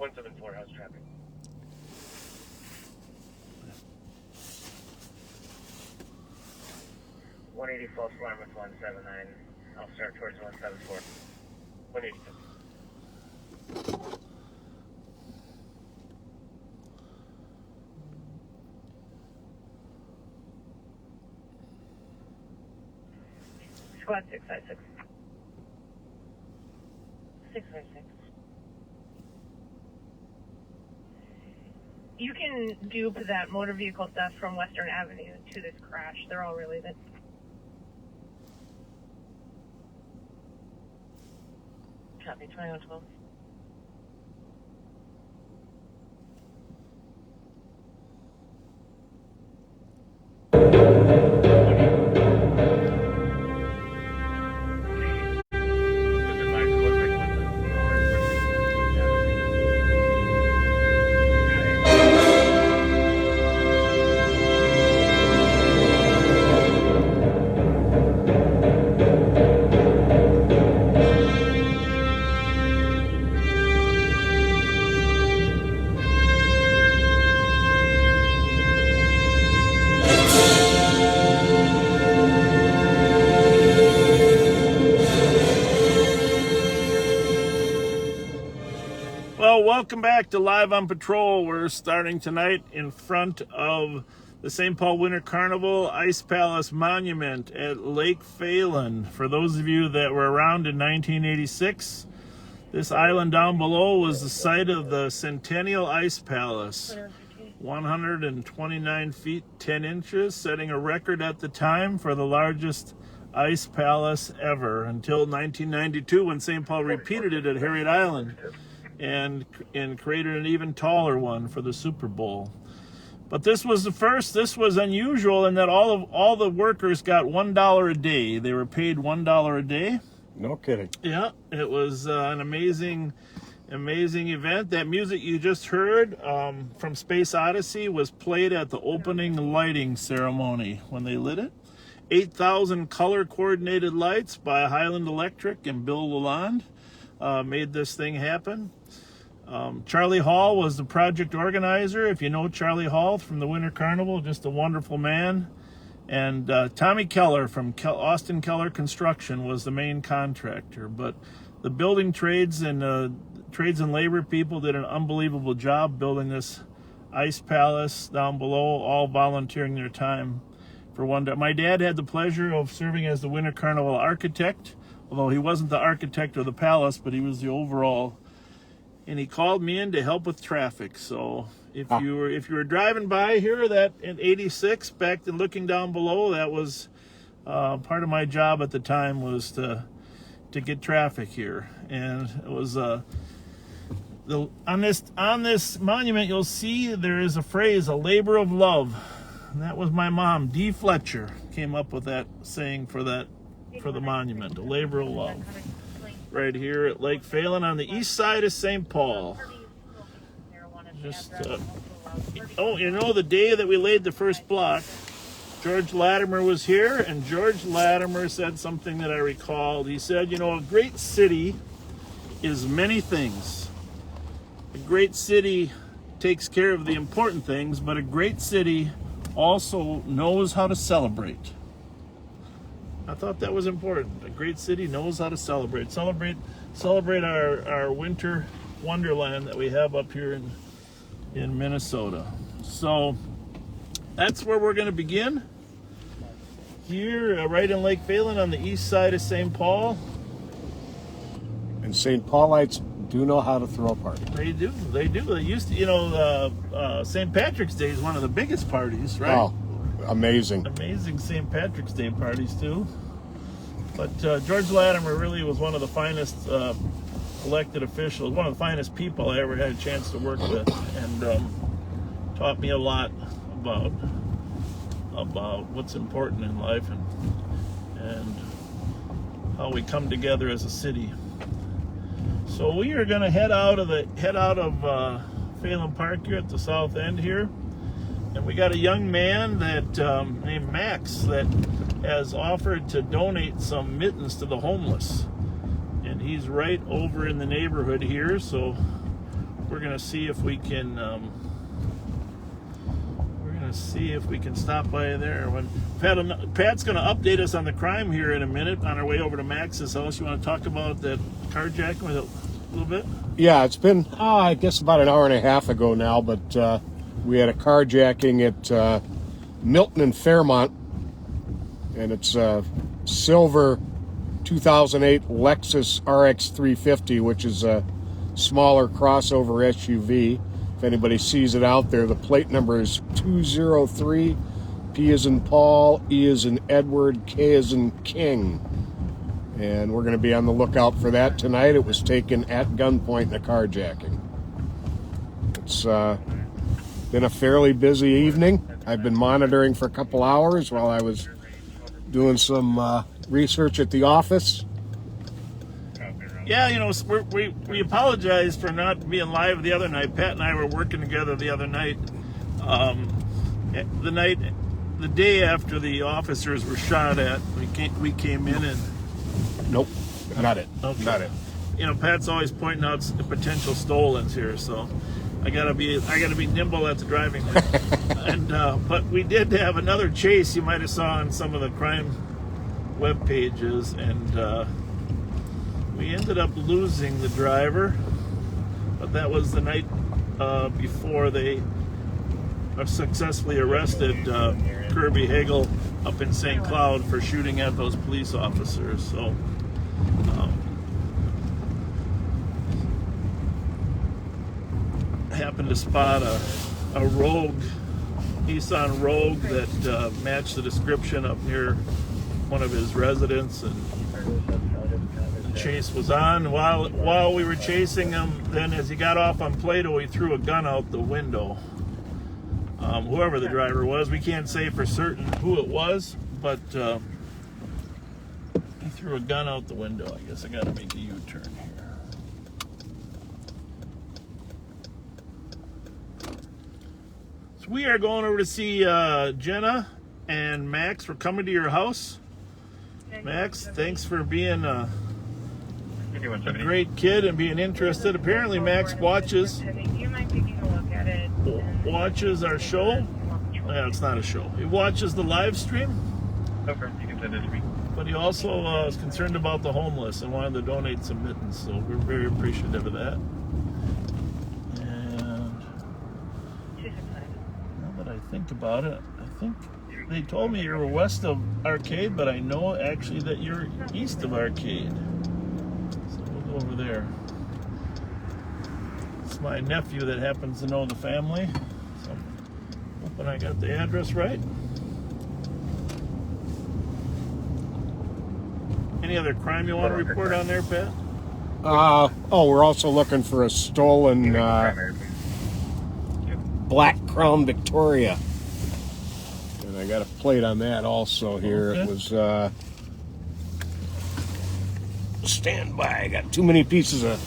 174, how's traffic? .180 false alarm with 179. I'll start towards 174. 182. Squad 656. 656. You can dupe that motor vehicle theft from Western Avenue to this crash. They're all related. Copy, 2112. Well, welcome back to Live on Patrol. We're starting tonight in front of the St. Paul Winter Carnival Ice Palace Monument at Lake Phelan. For those of you that were around in 1986, this island down below was the site of the Centennial Ice Palace. 129 feet 10 inches, setting a record at the time for the largest ice palace ever, until 1992 when St. Paul repeated it at Harriet Island and created an even taller one for the Super Bowl. But this was the first. This was unusual in that all the workers got $1 a day. They were paid $1 a day. No kidding. Yeah, it was an amazing event. That music you just heard from Space Odyssey was played at the opening lighting ceremony when they lit it. 8,000 color-coordinated lights by Highland Electric and Bill Lalonde made this thing happen. Charlie Hall was the project organizer. If you know Charlie Hall from the Winter Carnival, just a wonderful man. And Tommy Keller from Austin Keller Construction was the main contractor. But the building trades and labor people did an unbelievable job building this ice palace down below, all volunteering their time for one day. My dad had the pleasure of serving as the Winter Carnival architect, although he wasn't the architect of the palace, but he was the overall. And he called me in to help with traffic. So if you were driving by here that in '86, back then looking down below, that was part of my job at the time was to get traffic here. And it was on this monument you'll see there is a phrase, a labor of love. And that was my mom, Dee Fletcher, came up with that saying for the monument, a labor of love. Right here at Lake Phelan on the east side of St. Paul. Just, the day that we laid the first block, George Latimer was here, and George Latimer said something that I recalled. He said, a great city is many things. A great city takes care of the important things, but a great city also knows how to celebrate. I thought that was important. A great city knows how to celebrate. Celebrate our winter wonderland that we have up here in Minnesota. So that's where we're going to begin. Here, right in Lake Phelan on the east side of St. Paul. And St. Paulites do know how to throw a party. They do. They used to, St. Patrick's Day is one of the biggest parties, right? Oh, amazing. Amazing St. Patrick's Day parties, too. But George Latimer really was one of the finest elected officials, one of the finest people I ever had a chance to work with, and taught me a lot about what's important in life and how we come together as a city. So we are going to head out of Phelan Park here at the south end here, and we got a young man that named Max that has offered to donate some mittens to the homeless, and he's right over in the neighborhood here. So we're gonna see if we can. See if we can stop by there. When Pat's going to update us on the crime here in a minute on our way over to Max's house. You want to talk about that carjacking with a little bit? Yeah, it's been, I guess, about an hour and a half ago now, but we had a carjacking at Milton and Fairmont, and it's a silver 2008 Lexus RX 350, which is a smaller crossover SUV. If anybody sees it out there, the plate number is 203, P as in Paul, E as in Edward, K as in King. And we're going to be on the lookout for that tonight. It was taken at gunpoint in a carjacking. It's been a fairly busy evening. I've been monitoring for a couple hours while I was doing some research at the office. Yeah, you know, we apologize for not being live the other night. Pat and I were working together the other night. The day after the officers were shot at, we came in and. Nope, not it. Okay. Not it. You know, Pat's always pointing out the potential stolens here, so I gotta be nimble at the driving. And but we did have another chase. You might have saw on some of the crime web pages, and. We ended up losing the driver, but that was the night before they successfully arrested Kirby Hagel up in St. Cloud for shooting at those police officers. So happened to spot a Rogue, Nissan Rogue that matched the description up near one of his residents, and chase was on. While we were chasing him, then as he got off on Plato, he threw a gun out the window. Whoever the driver was, we can't say for certain who it was, but he threw a gun out the window. I guess I gotta make a U-turn here. So we are going over to see Jenna and Max. We're coming to your house. Max, thanks for being a great kid and being interested. Apparently Max watches our show. Yeah, it's not a show. He watches the live stream. Okay, you can send it to me. But he also is concerned about the homeless and wanted to donate some mittens, so we're very appreciative of that. And now that I think about it, I think they told me you were west of Arcade, but I know actually that you're east of Arcade. So we'll go over there. It's my nephew that happens to know the family. So I'm hoping I got the address right. Any other crime you want to report on there, Pat? We're also looking for a stolen Black Crown Victoria. And I got a plate on that also here. Okay. It was, stand by. I got too many pieces of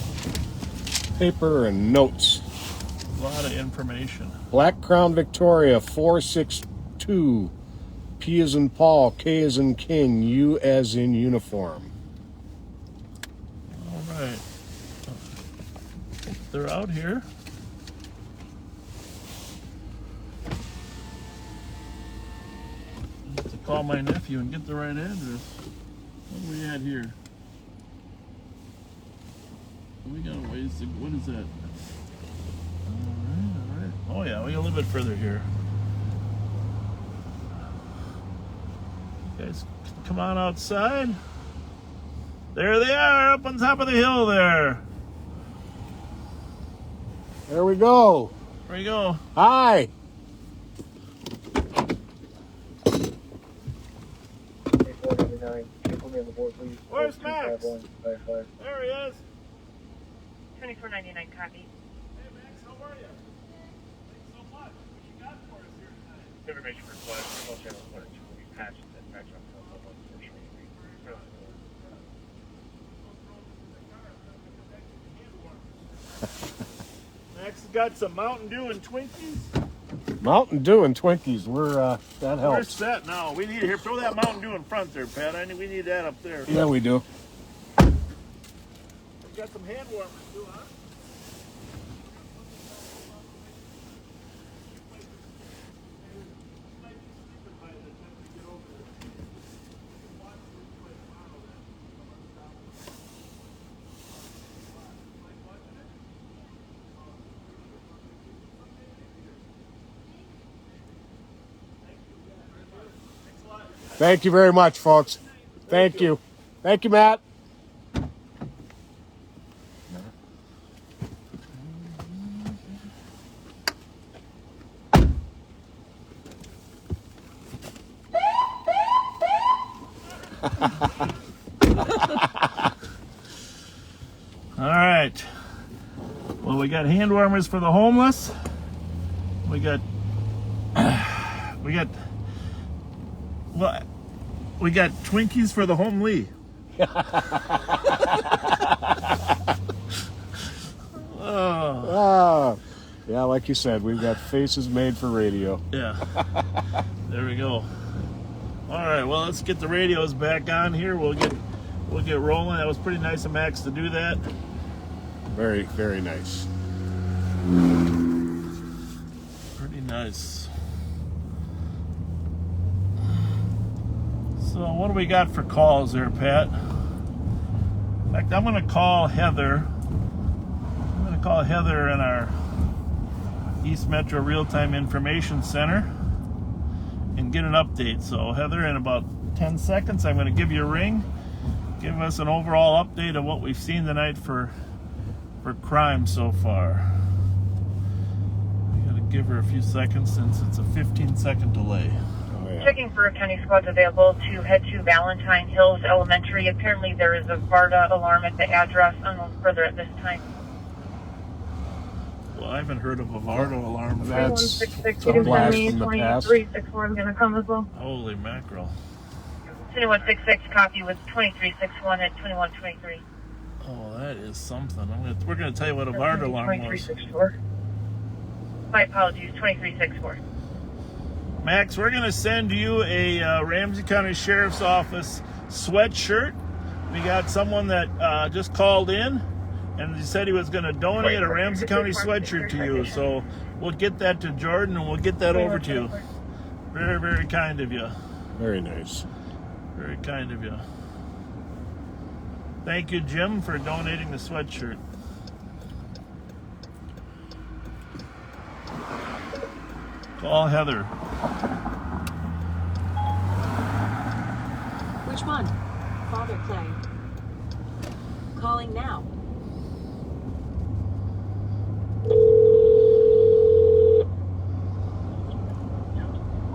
paper and notes. A lot of information. Black Crown Victoria 462. P as in Paul, K as in King, U as in uniform. All right. They're out here. I have to call my nephew and get the right address. What are we at here? We got a ways to. What is that? All right. Oh yeah, we got a little bit further here. Guys, come on outside. There they are, up on top of the hill there. There we go. There you go. Hi. Where's Max? There he is. 24.99 copy. Hey Max, how are you? Thanks so much. What you got for us here tonight? Information request. Most channel footage will be patched and matched up to the one for sure. Max has got some Mountain Dew and Twinkies. Mountain Dew and Twinkies. We're that helps. We're set now. We need here. Throw that Mountain Dew in front there, Pat. We need that up there. Yeah, we do. We got some hand warmers too, huh? Thank you very much, folks. Thank you. Thank you, Matt. All right. Well, we got hand warmers for the homeless. We got Twinkies for the homely. Oh, yeah, like you said, we've got faces made for radio. Yeah. There we go. All right. Well, let's get the radios back on here. We'll get rolling. That was pretty nice of Max to do that. Very, very nice. Pretty nice. So what do we got for calls there, Pat? In fact, I'm going to call Heather. I'm going to call Heather in our East Metro Real-Time Information Center and get an update. So Heather, in about 10 seconds, I'm going to give you a ring. Give us an overall update of what we've seen tonight for crime so far. I got to give her a few seconds since it's a 15-second delay. Checking for county squads available to head to Valentine Hills Elementary. Apparently there is a VARDA alarm at the address. Unknown further at this time. Well, I haven't heard of a VARDA alarm. That's a 2166, blast from the past. 2361 is going to come as well. Holy mackerel. 2166 copy with 2361 at 2123. Oh, that is something. We're gonna tell you what a VARDA alarm was. 2364. My apologies, 2364. Max, we're gonna send you a Ramsey County Sheriff's Office sweatshirt. We got someone that just called in, and he said he was gonna donate a Ramsey County sweatshirt to you. So we'll get that to Jordan, and we'll get that over to you. Very, very kind of you. Very nice. Very kind of you. Thank you, Jim, for donating the sweatshirt. Call Heather. Which one? Father Clay. Calling now.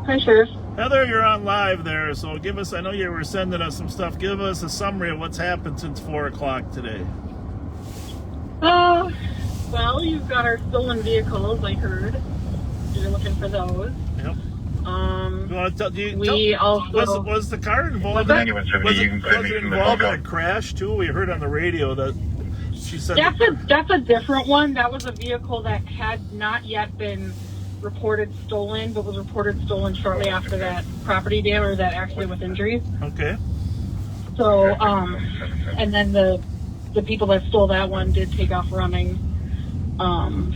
Hi, Sheriff. Heather, you're on live there, so give us, I know you were sending us some stuff, give us a summary of what's happened since 4 o'clock today. Well, you've got our stolen vehicles, I heard. You're looking for those. Yep. Um, You want to was the car involved? What's that? Was it involved in a crash too? We heard on the radio that she said. That's a different one. That was a vehicle that had not yet been reported stolen, but was reported stolen shortly after that property damage or that accident with injuries. Okay. So, and then the people that stole that one did take off running.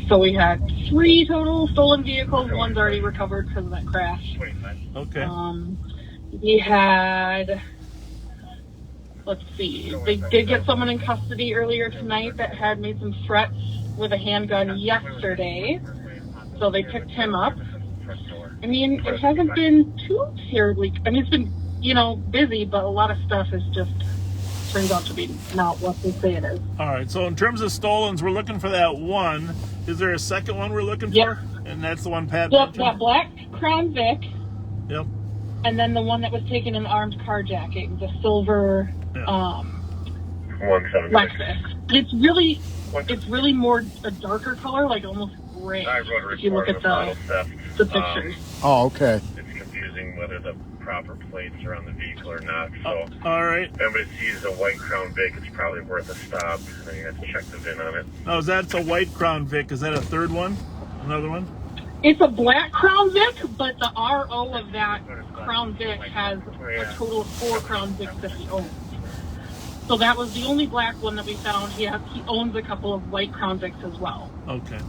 So we had 3 total stolen vehicles. One's already recovered because of that crash. Okay. We had, let's see, they did get someone in custody earlier tonight that had made some threats with a handgun yesterday. So they picked him up. I mean, it hasn't been too terribly, I mean, it's been, busy, but a lot of stuff is just turns out to be not what they say it is. All right. So in terms of stolens, we're looking for that one. Is there a second one we're looking Yep. for? And that's the one Pat Yep, mentioned? that black Crown Vic. Yep. And then the one that was taken in armed carjacking, the silver Lexus. It's really more a darker color, like almost gray. If you look at the pictures. Oh, okay. It's confusing whether the proper plates are on the vehicle or not. So all right. if anybody sees a white Crown Vic, it's probably worth a stop. And you have to check the VIN on it. Oh, that's a white Crown Vic. Is that a third one? Another one? It's a black Crown Vic, but the RO of that Crown Vic has a total of 4 Crown Vics that he owns. So that was the only black one that we found. He owns a couple of white Crown Vics as well. Okay.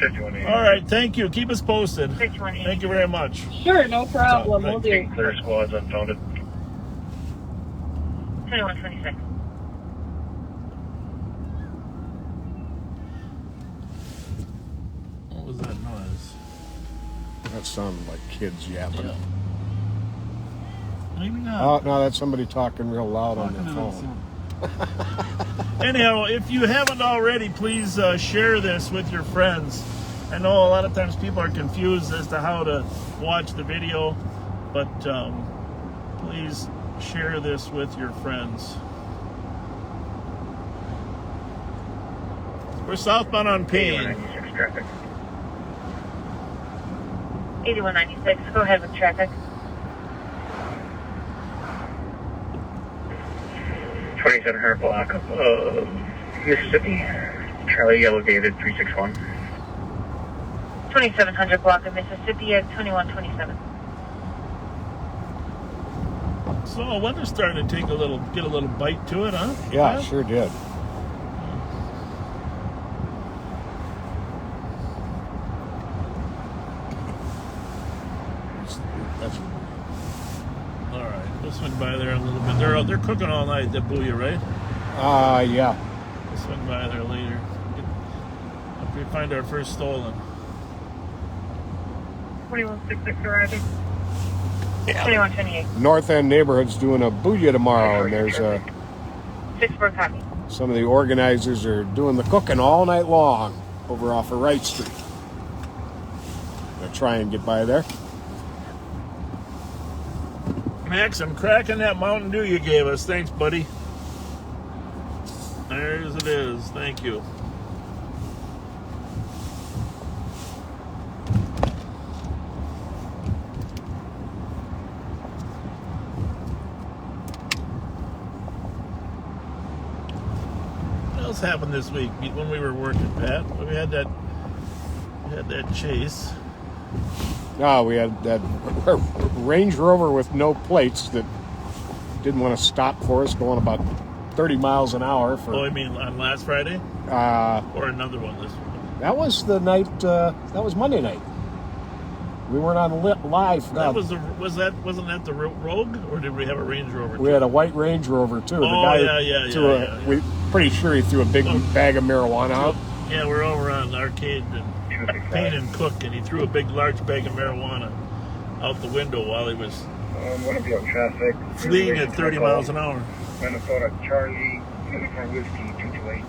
5180. All right. Thank you. Keep us posted. 618. Thank you very much. Sure, no problem. We'll do. Clear squads unfounded. 2126. What was that noise? That sounded like kids yapping. Yeah. Maybe not. Oh, no, that's somebody talking real loud on Talking their to phone. Anyhow, if you haven't already, please share this with your friends. I know a lot of times people are confused as to how to watch the video, but please share this with your friends. We're southbound on Payne. 8196 traffic. 8196, go ahead with traffic. 2700 block of Mississippi. Charlie Yellow David 361. 2700 block of Mississippi at 2127. So the weather's starting to get a little bite to it, huh? Yeah, it sure did. That's All right, we'll swing by there a little bit. They're cooking all night, that Booyah, right? yeah. We'll swing by there later. If we find our first stolen. 2166 arriving. 2128. North End neighborhood's doing a booyah tomorrow, and there's 64 copy. some of the organizers are doing the cooking all night long over off of Wright Street. Gonna try and get by there. Max, I'm cracking that Mountain Dew you gave us. Thanks, buddy. There's it is. Thank you. What else happened this week when we were working, Pat? We had that chase. No, we had that Range Rover with no plates that didn't want to stop for us, going about 30 miles an hour. Oh, I mean on last Friday? Or another one this week? That was the night. That was Monday night. We weren't on live. Wasn't that the Rogue, or did we have a Range Rover? We had a white Range Rover too. Yeah. We're pretty sure he threw a big bag of marijuana out. Yeah, we're over on the arcade and Payne and Cook, and he threw a big, large bag of marijuana out the window while he was Want to be on traffic. fleeing at 30 miles an hour. Minnesota Charlie, Uniform Whiskey 228.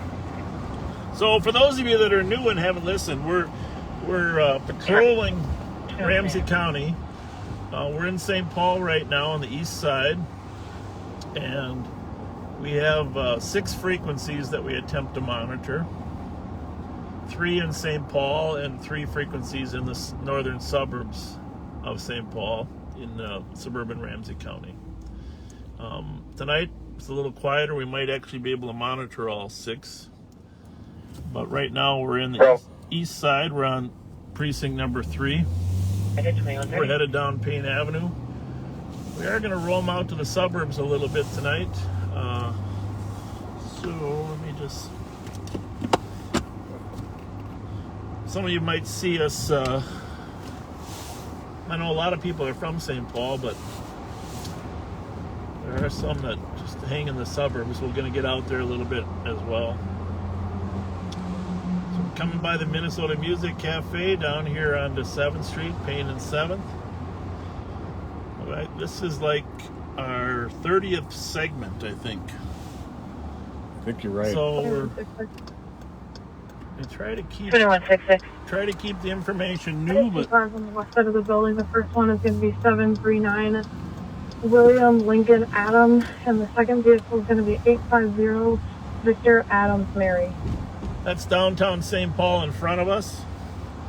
So, for those of you that are new and haven't listened, we're patrolling Ramsey County. We're in St. Paul right now on the east side, and we have 6 frequencies that we attempt to monitor. 3 in St. Paul and 3 frequencies in the northern suburbs of St. Paul in suburban Ramsey County. Tonight it's a little quieter. We might actually be able to monitor all 6. But right now we're in the east side. We're on precinct number 3. We're headed down Payne Avenue. We are going to roam out to the suburbs a little bit tonight. So let me just... Some of you might see us, I know a lot of people are from St. Paul, but there are some that just hang in the suburbs. We're going to get out there a little bit as well. So we're coming by the Minnesota Music Cafe down here on 7th Street, Payne and 7th. All right, this is like our 30th segment, I think. I think you're right. So we try to keep 2166. the information new, but cars on the west side of the building. The first one is going to be 739 William Lincoln Adam, and the second vehicle is going to be 850 Victor Adams Mary. that's downtown St. Paul in front of us.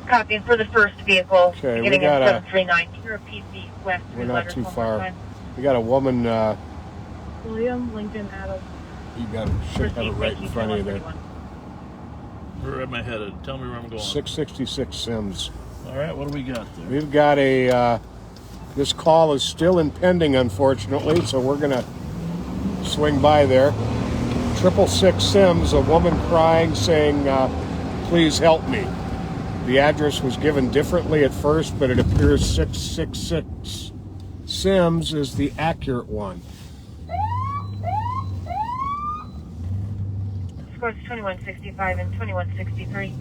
Copy for the first vehicle. Okay, beginning we got at 739. You're a PC West. We're not too far. We got a woman. William Lincoln Adams. You should have it right in front of you there. Where am I headed? Tell me where I'm going. 666 Sims. All right, what do we got there? We've got a. This call is still impending, unfortunately, so we're gonna swing by there. 666 Sims. A woman crying, saying, "Please help me." The address was given differently at first, but it appears 666 Sims is the accurate one. Scores 2165 and 2163.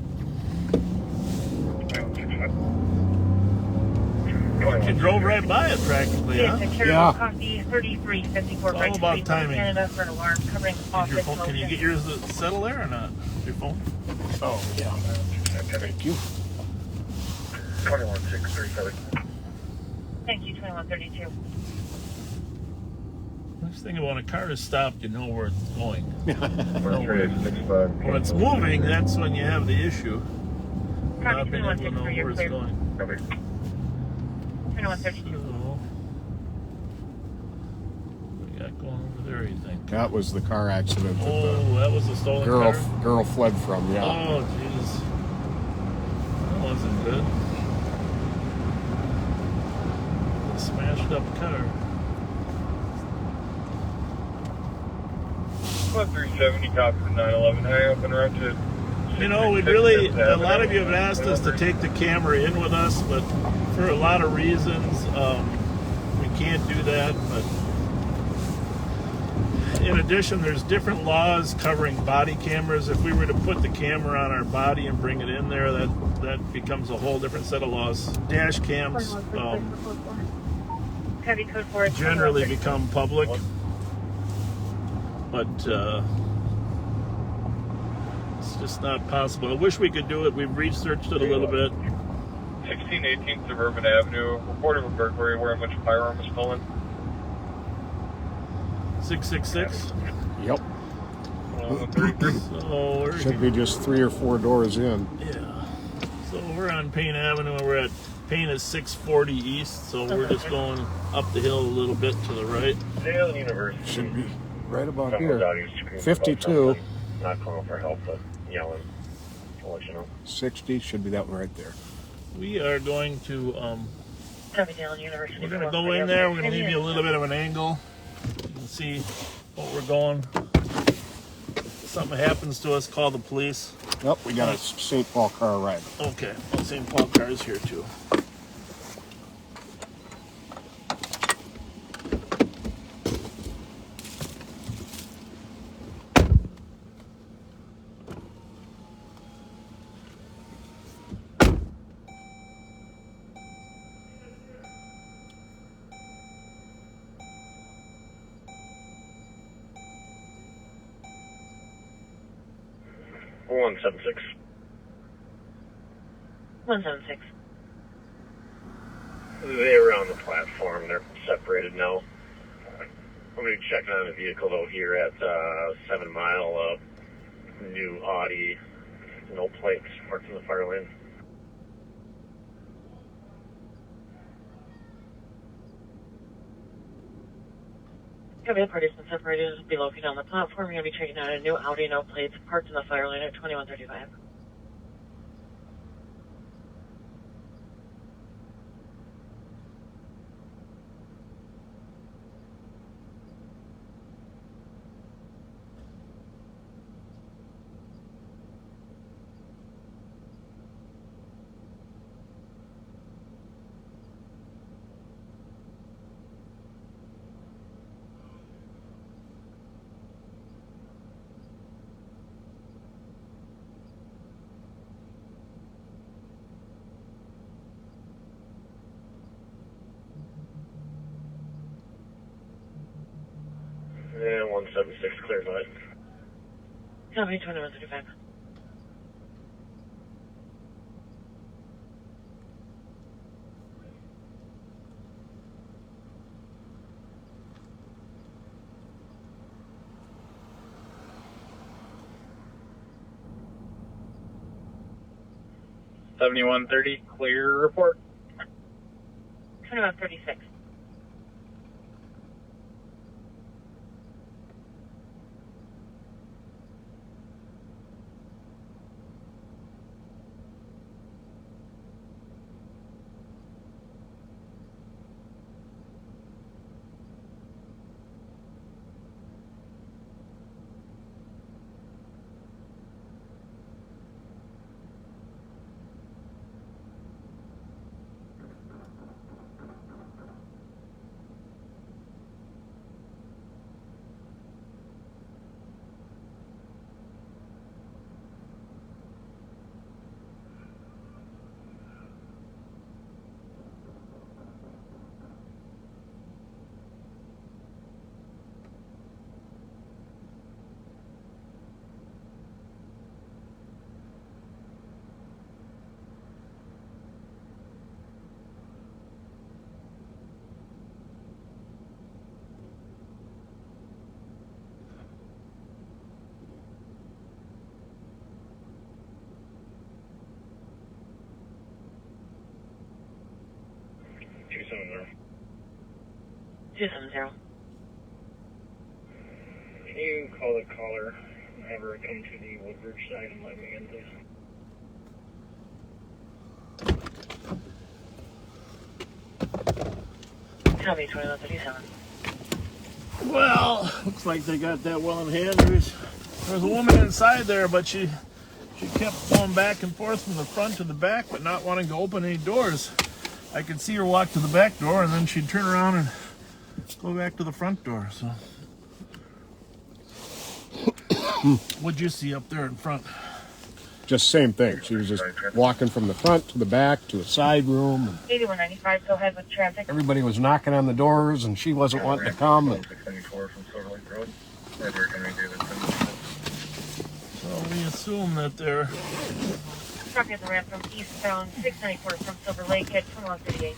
You drove right by it practically, huh? It's a carnival Yeah. coffee, 3354 It's all Bright about Street, timing. Canada, for an alarm covering Is your office phone, can you motion. get yours to settle there or not? Your phone? Oh, yeah. Thank you. 21-6-3-7. Thank you, 2132. Nice thing about when a car is stopped, you know where it's going. When it's 6-5. moving, that's when you have the issue. Copy, Not being able to know 2163, you're where it's clear. going. 2132. So, what do we got going over there, you think? That was the car accident that Oh, the that was a stolen girl car? girl fled from. Yeah. Oh, jeez. That wasn't good. A smashed up car. 370, copy the 911. Hang up and run to. You know, we'd really, a lot of you have asked us to take the camera in with us, but for a lot of reasons, we can't do that. But in addition, there's different laws covering body cameras. If we were to put the camera on our body and bring it in there, that becomes a whole different set of laws. Dash cams Copy code 4. generally become public, but it's just not possible. I wish we could do it. We've researched it a little bit. 1618 Suburban Avenue. Report of a burglary where a bunch of firearm was stolen. 666. Yep. 33. So we're Should be just 3 or 4 doors in. yeah. So we're on Payne Avenue. We're at Payne is 640 east. So we're just going up the hill a little bit to the right. Yale University. Should be right about Someone's out here. here screaming 52. about something. Not calling for help, but yelling. I'll let you know. 60 should be that one right there. We are going to Copy Dillon University. we're gonna go in there. We're gonna leave you a little bit of an angle. You can see what we're going. If something happens to us, call the police. Yep, we got a St. Paul car arriving. Okay, well, St. Paul car is here too. We're 176. 176. They were on the platform. They're separated now. I'm going to be checking on a vehicle though here at 7 Mile. New Audi, no plates, parked in the fire lane. Copy, the party's been separated. Be located on the platform. You're going to be checking out a new Audi, no plates, parked in the fire lane at 2135. And 176 clear light. Copy, 2135. $7130 clear report. 2136. 270. Can you call the caller, have her come to the Woodbridge side and let me in, please? Copy 2137. Well, looks like they got that well in hand. There's a woman inside there, but she kept going back and forth from the front to the back, but not wanting to open any doors. I could see her walk to the back door, and then she'd turn around and go back to the front door. So, what'd you see up there in front? Just same thing. She was just walking from the front to the back to a side room. And 8195, go ahead with traffic. everybody was knocking on the doors, and she wasn't wanting to come. And 674 from Silver Lake Road. So we assume that they're Truck at the ramp from eastbound 694 from Silver Lake at 2138.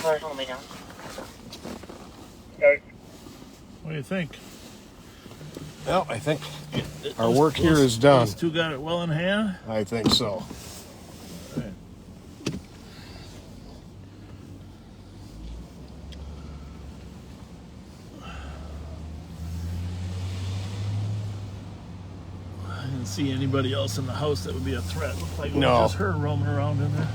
Cars all the way down. Okay. What do you think? well, I think our work here is done. Those two got it well in hand. I think so. All right. I didn't see anybody else in the house that would be a threat. Looked like it was No. just her roaming around in there.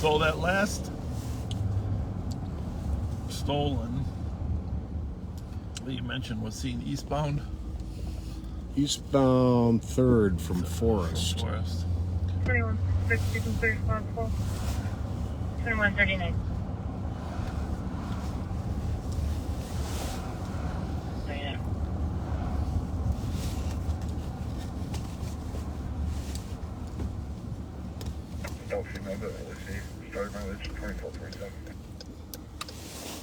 So that last stolen that you mentioned was seen eastbound Eastbound 3rd from Forest. 2160, you can stay responsible. 2139. Don't remember, let's see. Started my list 2437.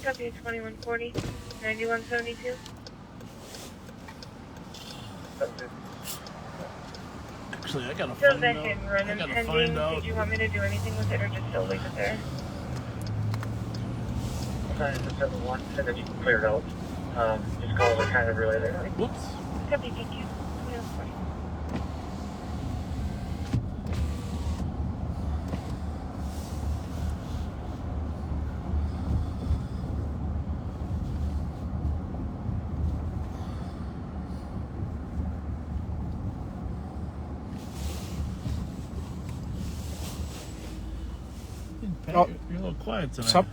Copy 2140, 9172. That's it. Actually, I gotta Still find that out. hit and run I and gotta pending. find out. Did you want me to do anything with it or just still leave it there? Sorry, it's 71, so that you can clear it out. Just calls are kind of related. Whoops. Copy, thank you. 2140. Pat, Oh. you're a little quiet tonight.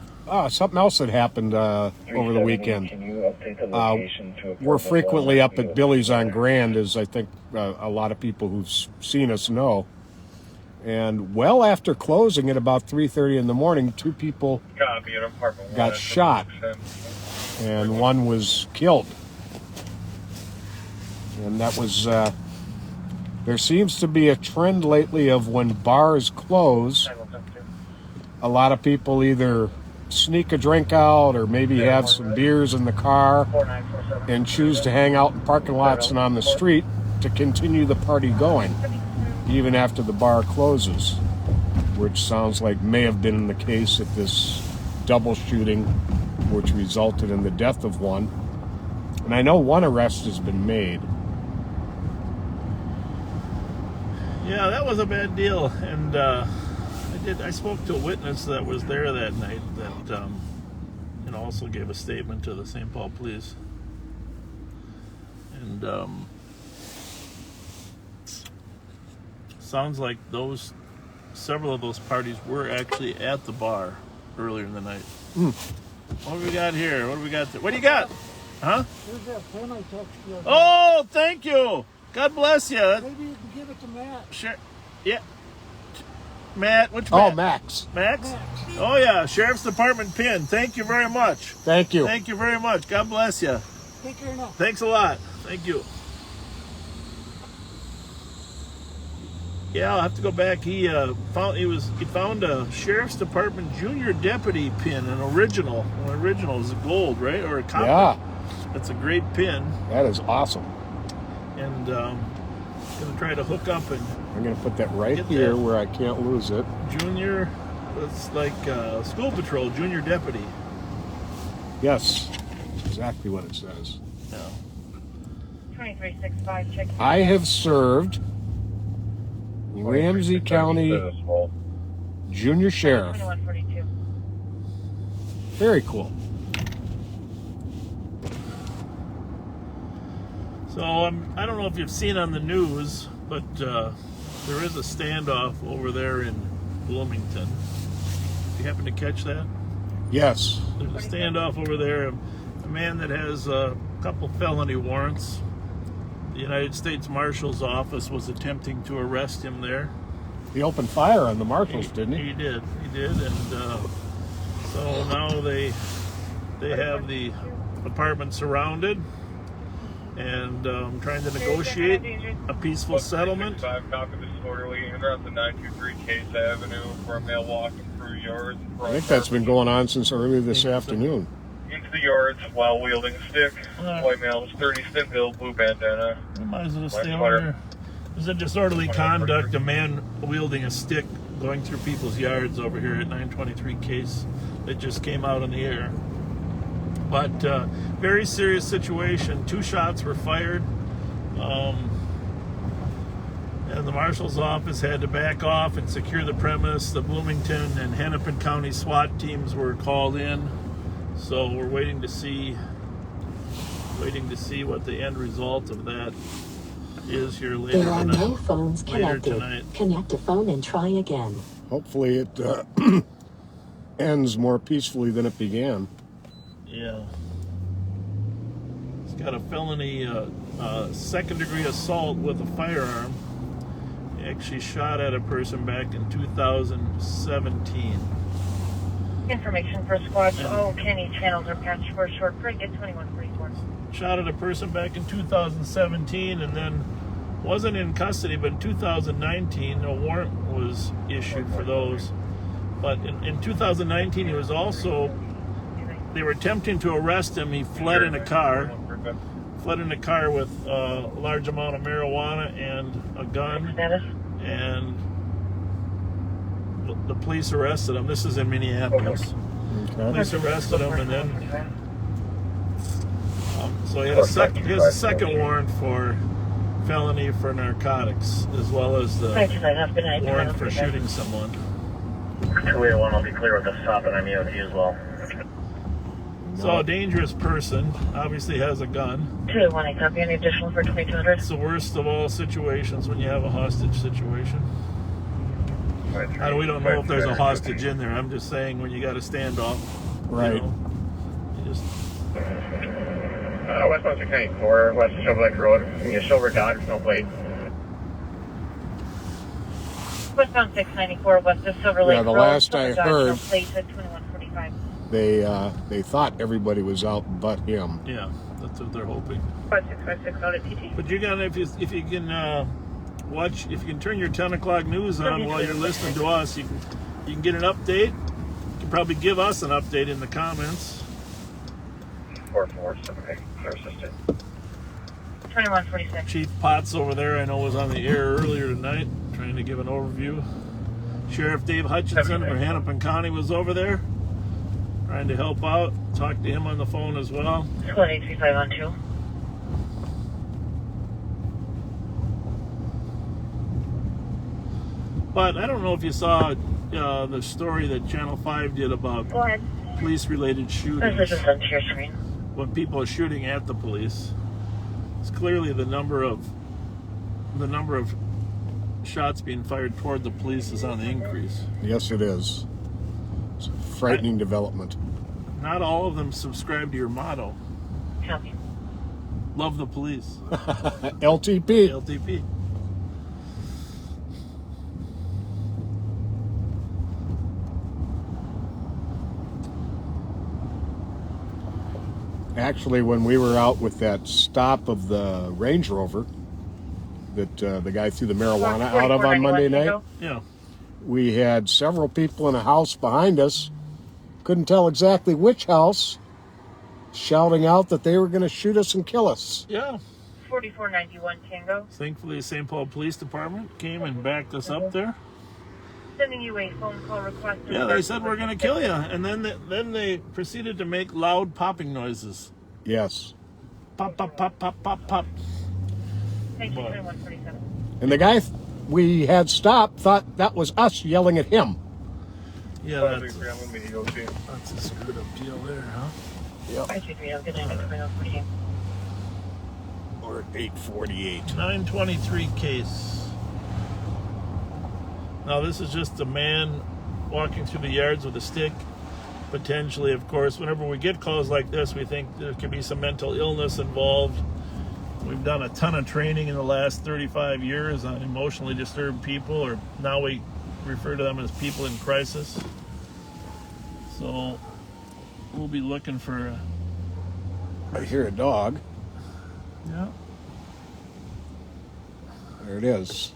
Something else that happened over the weekend. Can you update the location to a We're frequently up at Billy's on Grand, as I think a lot of people who've seen us know. And well after closing at about 3:30 in the morning, 2 people Copy, an apartment got shot, and 1 was killed. And that was, there seems to be a trend lately of when bars close, a lot of people either sneak a drink out or maybe have some beers in the car and choose to hang out in parking lots and on the street to continue the party going, even after the bar closes, which sounds like may have been the case at this double shooting, which resulted in the death of 1. And I know 1 arrest has been made. Yeah, that was a bad deal, and I spoke to a witness that was there that night that also gave a statement to the St. Paul Police, and sounds like several of those parties were actually at the bar earlier in the night. What do we got here? What do we got there? What do you got? Huh? There's that pen I texted you. Oh, thank you. God bless you. Maybe you can give it to Matt. Sure. Yeah. Matt, which Oh, Matt? Max. Max? Oh, yeah. Sheriff's Department pin. Thank you very much. Thank you. Thank you very much. God bless you. Take care now. Thanks a lot. Thank you. Yeah, I'll have to go back. He found a Sheriff's Department junior deputy pin, an original. An original is a gold, right? Or a copper. Yeah. That's a great pin, That is awesome. and gonna try to hook up and I'm going to put that right Get here that. where I can't lose it. junior. It's like school patrol, junior deputy. Yes, exactly what it says. Yeah. 2365, check. I have served Ramsey County Junior Sheriff. 2142. Very cool. So I don't know if you've seen on the news, but there is a standoff over there in Bloomington. You happen to catch that? Yes. There's a standoff over there. A man that has a couple felony warrants. The United States Marshal's Office was attempting to arrest him there. He opened fire on the marshals, didn't he? He did, and so now they have the apartment surrounded, and trying to negotiate a peaceful settlement. 5 copy disorderly enter on the 923 Case Avenue for a male walking through yards. I think that's been going on since early this afternoon. Into the yards while wielding a stick. White male is 30, stiff build, blue bandana. You might as well stay over there. There's a disorderly conduct, a man wielding a stick going through people's yards over here at 923 Case that just came out in the air. But very serious situation. 2 shots were fired. And the marshal's office had to back off and secure the premise. The Bloomington and Hennepin County SWAT teams were called in. So we're waiting to see what the end result of that is here later There are tonight. no phones connected. Tonight. Connect a phone and try again. Hopefully it ends more peacefully than it began. Yeah. He's got a felony second-degree assault with a firearm. He actually shot at a person back in 2017. Information for squad. All Kenny channels are patched for short break at 2144. Shot at a person back in 2017 and then wasn't in custody, but in 2019 a warrant was issued for those. But in 2019 he was also, they were attempting to arrest him. He fled in a car with a large amount of marijuana and a gun, Status? and the police arrested him. This is in Minneapolis. Okay. Police arrested him, and then so he has a second warrant for felony for narcotics, as well as the warrant for shooting someone. 281 will be clear with the stop, and I'm EOT as well. So a dangerous person, obviously has a gun. 281, copy. Any additional for 2200? It's the worst of all situations when you have a hostage situation. We don't know if there's a hostage in there. I'm just saying when you got a standoff. Right. You just... West Monster County 4, West Silver Lake Road. Silver Dodge, no plate. Westbound 694, west of Silver Lake Yeah, the Road. last Silver I Dodge, heard- no plate at 2145. They thought everybody was out but him. Yeah, that's what they're hoping. 5656 out at TT. But you got if you can watch, if you can turn your 10 o'clock news on while you're listening to us, you can get an update. You can probably give us an update in the comments. 4-4, okay, clear assistant. 2146. Chief Potts over there, I know, was on the air earlier tonight, trying to give an overview. Sheriff Dave Hutchinson from Hennepin County was over there, trying to help out. Talked to him on the phone as well. Squad 83512. But I don't know if you saw the story that Channel 5 did about Go ahead. police-related This shootings. is just on your screen. When people are shooting at the police, it's clearly the number of shots being fired toward the police is on the increase. Yes, it is. It's a frightening development. Not all of them subscribe to your motto. Copy. Love the police. LTP. LTP. Actually, when we were out with that stop of the Range Rover that the guy threw the marijuana out of on Monday night, Yeah. we had several people in a house behind us. Couldn't tell exactly which house, shouting out that they were going to shoot us and kill us. Yeah. 4491 Tango. Thankfully, the St. Paul Police Department came and backed us up there. Sending you a phone call request. Yeah, they said we're going to kill you. And then they proceeded to make loud popping noises. Yes. Pop, pop, pop, pop, pop, pop. Thank you, 2147. And the guy we had stopped thought that was us yelling at him. Yeah, that's a screwed up deal there, huh? Yep. I should be able to get 2148. Or 848. 923 case. Now, this is just a man walking through the yards with a stick. Potentially, of course, whenever we get calls like this, we think there could be some mental illness involved. We've done a ton of training in the last 35 years on emotionally disturbed people, or now we refer to them as people in crisis. So we'll be looking for I hear a dog. yeah. There it is.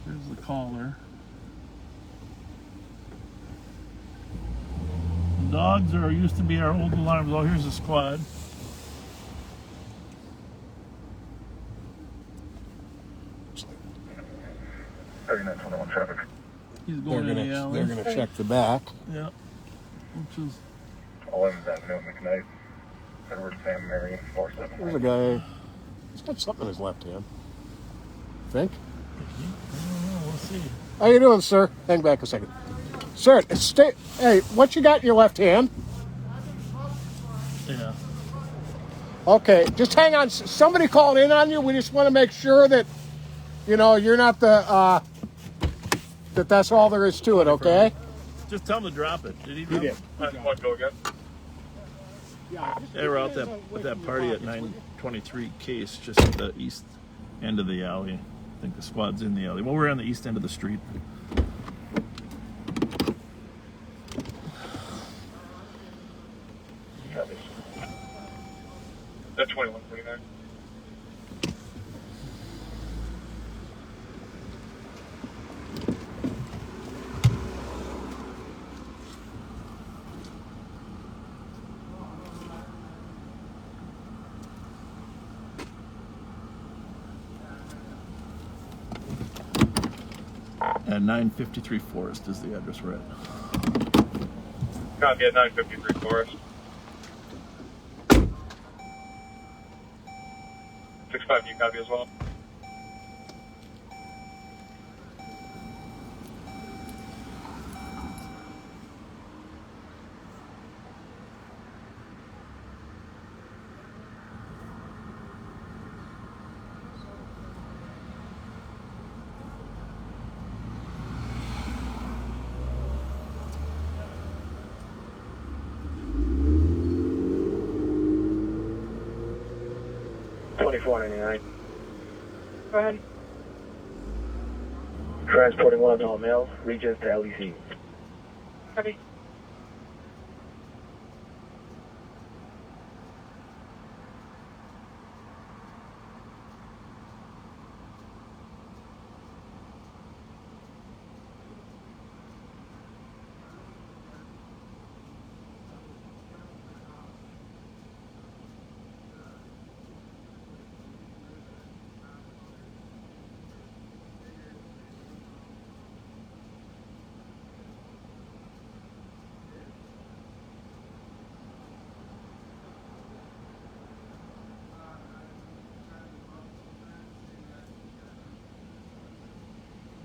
Here's the caller. Dogs used to be our old alarms. Oh, here's the squad. Traffic. He's going in the alley. They're gonna check the back. Yeah. Which is 11th Avenue, McKnight. Edward Sam Marion, 47. There's a guy. He's got something in his left hand. Think. I don't know, we'll see. How you doing, sir? Hang back a second. Sir, stay. Hey, what you got in your left hand? Yeah. Okay, just hang on. Somebody called in on you. We just want to make sure that, you're not the, that's all there is to it, okay? Just tell him to drop it. Did he drop it? Go again. They were out at that party at 923 case, just at the east end of the alley. I think the squad's in the alley. Well, we're on the east end of the street. That's 2149. And 953 Forest is the address we're at. Copy at 953 Forest. 65, you copy as well? Go ahead. Transporting one adult male, Regis to LEC. Copy.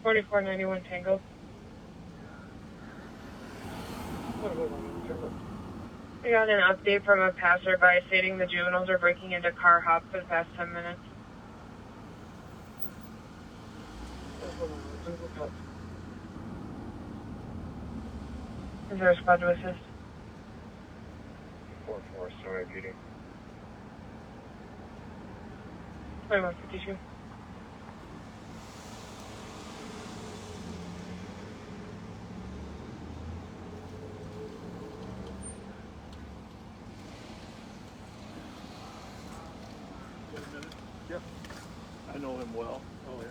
$44.91 Tango. We got an update from a passerby stating the juveniles are breaking into car hop for the past 10 minutes. Is there a squad to assist? 4-4, sorry, PD. 2152. Yep. I know him well. Oh, yeah.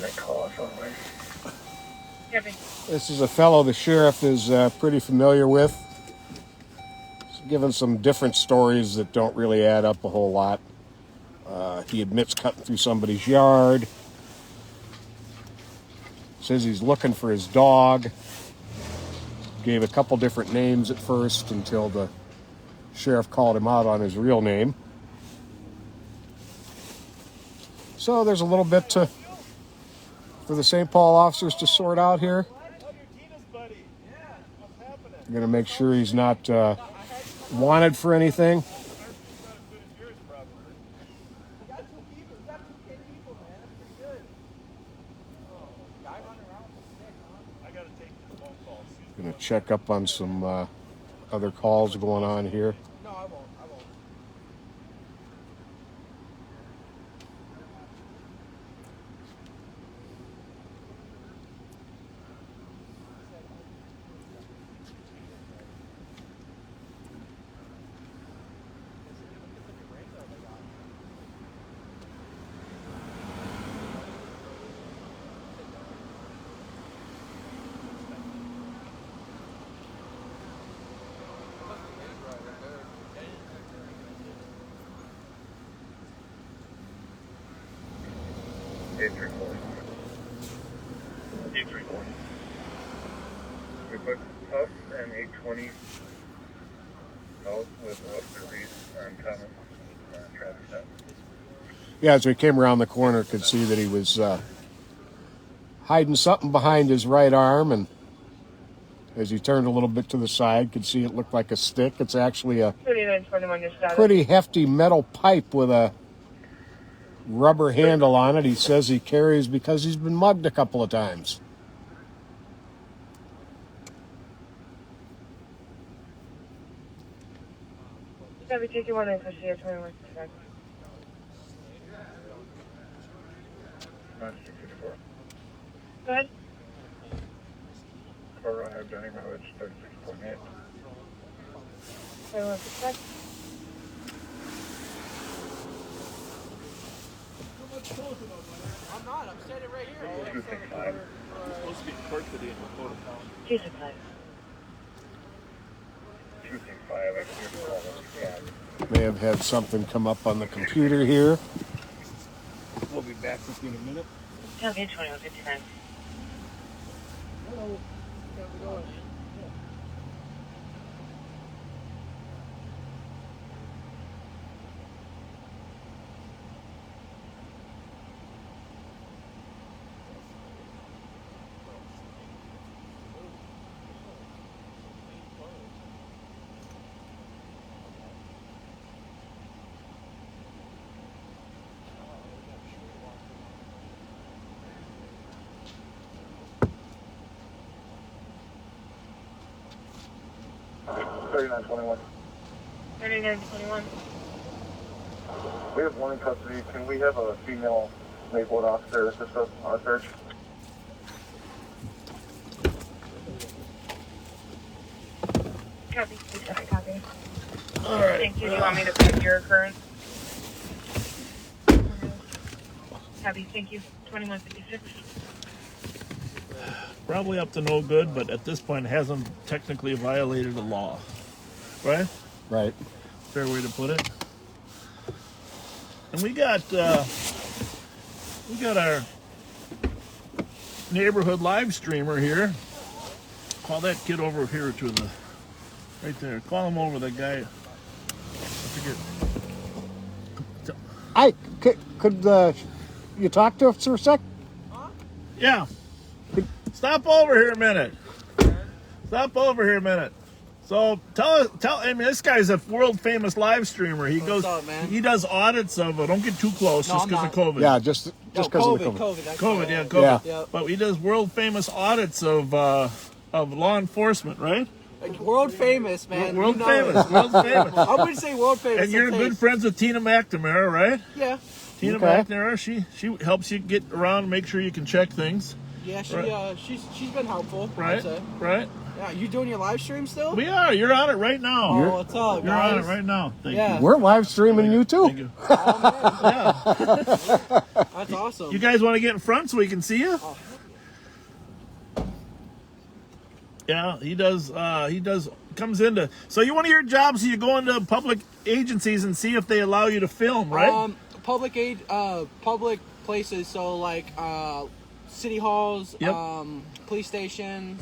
incident call us online. Copy. This is a fellow the sheriff is pretty familiar with. He's given some different stories that don't really add up a whole lot. He admits cutting through somebody's yard. Says he's looking for his dog. Gave a couple different names at first until the sheriff called him out on his real name. So there's a little bit for the St. Paul officers to sort out here. I'm going to make sure he's not wanted for anything. Going to check up on some other calls going on here. We put us and 820 out with Officer Reese on Thomas traffic stop. Yeah, as we came around the corner, could see that he was hiding something behind his right arm, and as he turned a little bit to the side, could see it looked like a stick. It's actually a 3921, your status. pretty hefty metal pipe with a rubber handle on it. He says he carries because he's been mugged a couple of times. Copy, take you 1 in for CA 21. Go ahead. Car I have Dunning Road, 36.8. 21 percent. I'm not. I'm standing right here. 265. Supposed to be in court today in Dakota County. 265. 265, I can hear the call on the May have had something come up on the computer here. We'll be back with you in a minute. Copy, 2159. Hello. How's it going? yeah. 3921. 3921. We have one in custody. Can we have a female Maplewood officer assist us on a search? Copy. Please copy. All right. Thank you. Do you want me to put your occurrence? Copy. Thank you. 2156. Probably up to no good, but at this point hasn't technically violated the law. Right? Right. Fair way to put it. And we got our neighborhood live streamer here. Call that kid over here to the right there. Call him over, that guy. I forget. Could you talk to us for a sec? Yeah. Stop over here a minute. Stop over here a minute. So tell. I mean, this guy's a world famous live streamer. He goes. What's up, man? He does audits of. Don't get too close, No, just I'm because of not. COVID. Yeah, just because of the COVID. That's COVID, all. yeah, COVID. Yeah. Yep. But he does world famous audits of law enforcement, right? Like, world famous, man. World You know famous, it. world famous. I wouldn't say world famous. And you're I'd say- good friends with Tina McNamara, right? Yeah. Tina Okay. McNamara, she helps you get around, make sure you can check things, Yeah, Right. she's been helpful. I'd right? say. Right. Yeah, you doing your live stream still? We are. You're on it right now. Oh, what's up, You're guys? on it right now. Thank Yeah. you. We're live streaming you too. Thank you. Oh, man. Yeah. That's awesome. You guys want to get in front so we can see you? Oh. Yeah, he does. Comes into. So you, one of your jobs, you go into public agencies and see if they allow you to film, right? Public places. So like city halls, Yep. police stations,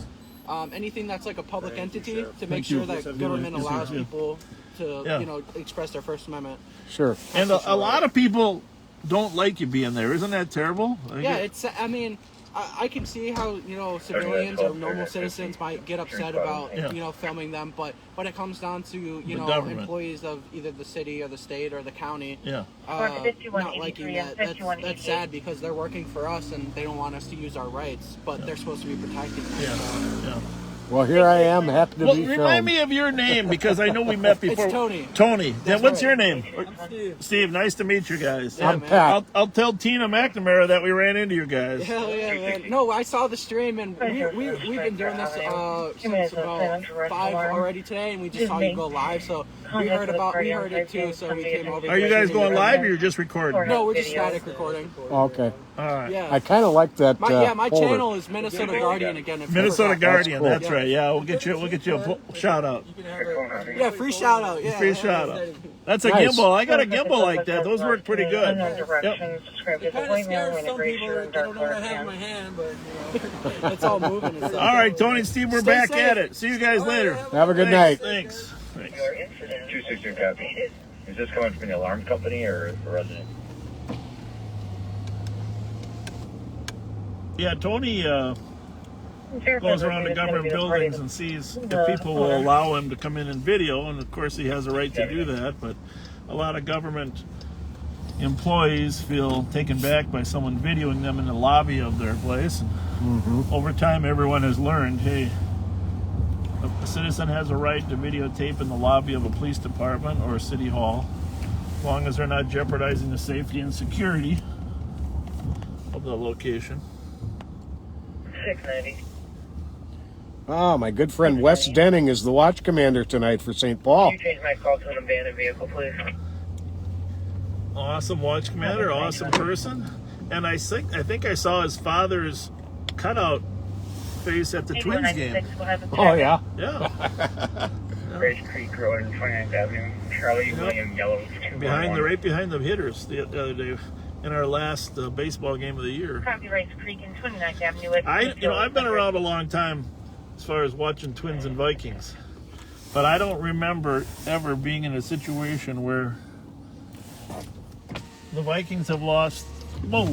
anything that's like a public entity to make Thank you. sure that government Yes, allows yeah. people to Yeah. express their First Amendment. Sure. And a lot of people don't like you being there. Isn't that terrible? Yeah, it's. I mean, I can see how civilians or normal citizens might get upset about Yeah. filming them, but when it comes down to government. employees of either the city or the state or the county, Yeah. not liking that, that's sad because they're working for us and they don't want us to use our rights, but they're supposed to be protecting us. Yeah. So. Yeah. Well, here I am, happy to Well, be remind filmed. me of your name because I know we met before. It's Tony. Tony. Then what's right. your name? I'm Steve. Steve. Nice to meet you guys. Yeah, I'm man. Pat. I'll tell Tina McNamara that we ran into you guys. Hell yeah, man. No, I saw the stream and we've been doing this since about 5 already today, and we just saw you go live, so we heard it too, so we came over. Are you guys going live or you're just recording? No, we're just static recording. Okay. All right. Yeah. I kind of like that. My folder. channel is Minnesota Guardian again. If you Minnesota forgot. Guardian. cool. That's right. Yeah, we'll get you a shout out. Yeah, free shout out. Yeah, Free shout out. That's a Nice. gimbal. I got a gimbal like that. Those work pretty good. Yep. It kind of scares some people that they don't know what I have in my hand, but it's all moving and stuff. All right, Tony and Steve, we're Stay back safe. at it. See you guys later. Have a good night. Thanks. 262 copy. Is this coming from the alarm company or a resident? Yeah, Tony goes around to government buildings and sees if people will allow him to come in and video, and of course he has a right to do that, but a lot of government employees feel taken back by someone videoing them in the lobby of their place. And over time, everyone has learned, hey, a citizen has a right to videotape in the lobby of a police department or a city hall, as long as they're not jeopardizing the safety and security of the location. 690. Ah, my good friend Wes Denning is the watch commander tonight for St. Paul. Can you change my call to an abandoned vehicle, please? Awesome watch commander, awesome person. And I think I saw his father's cutout face at the Twins game. Oh, yeah? Yeah. Bridge Creek Road and 29th Avenue. Charlie William Yellow. Right behind the hitters the other day in our last baseball game of the year. Copyrights Creek and 29th Avenue. I've been around a long time as far as watching Twins and Vikings, but I don't remember ever being in a situation where the Vikings have lost. Whoa.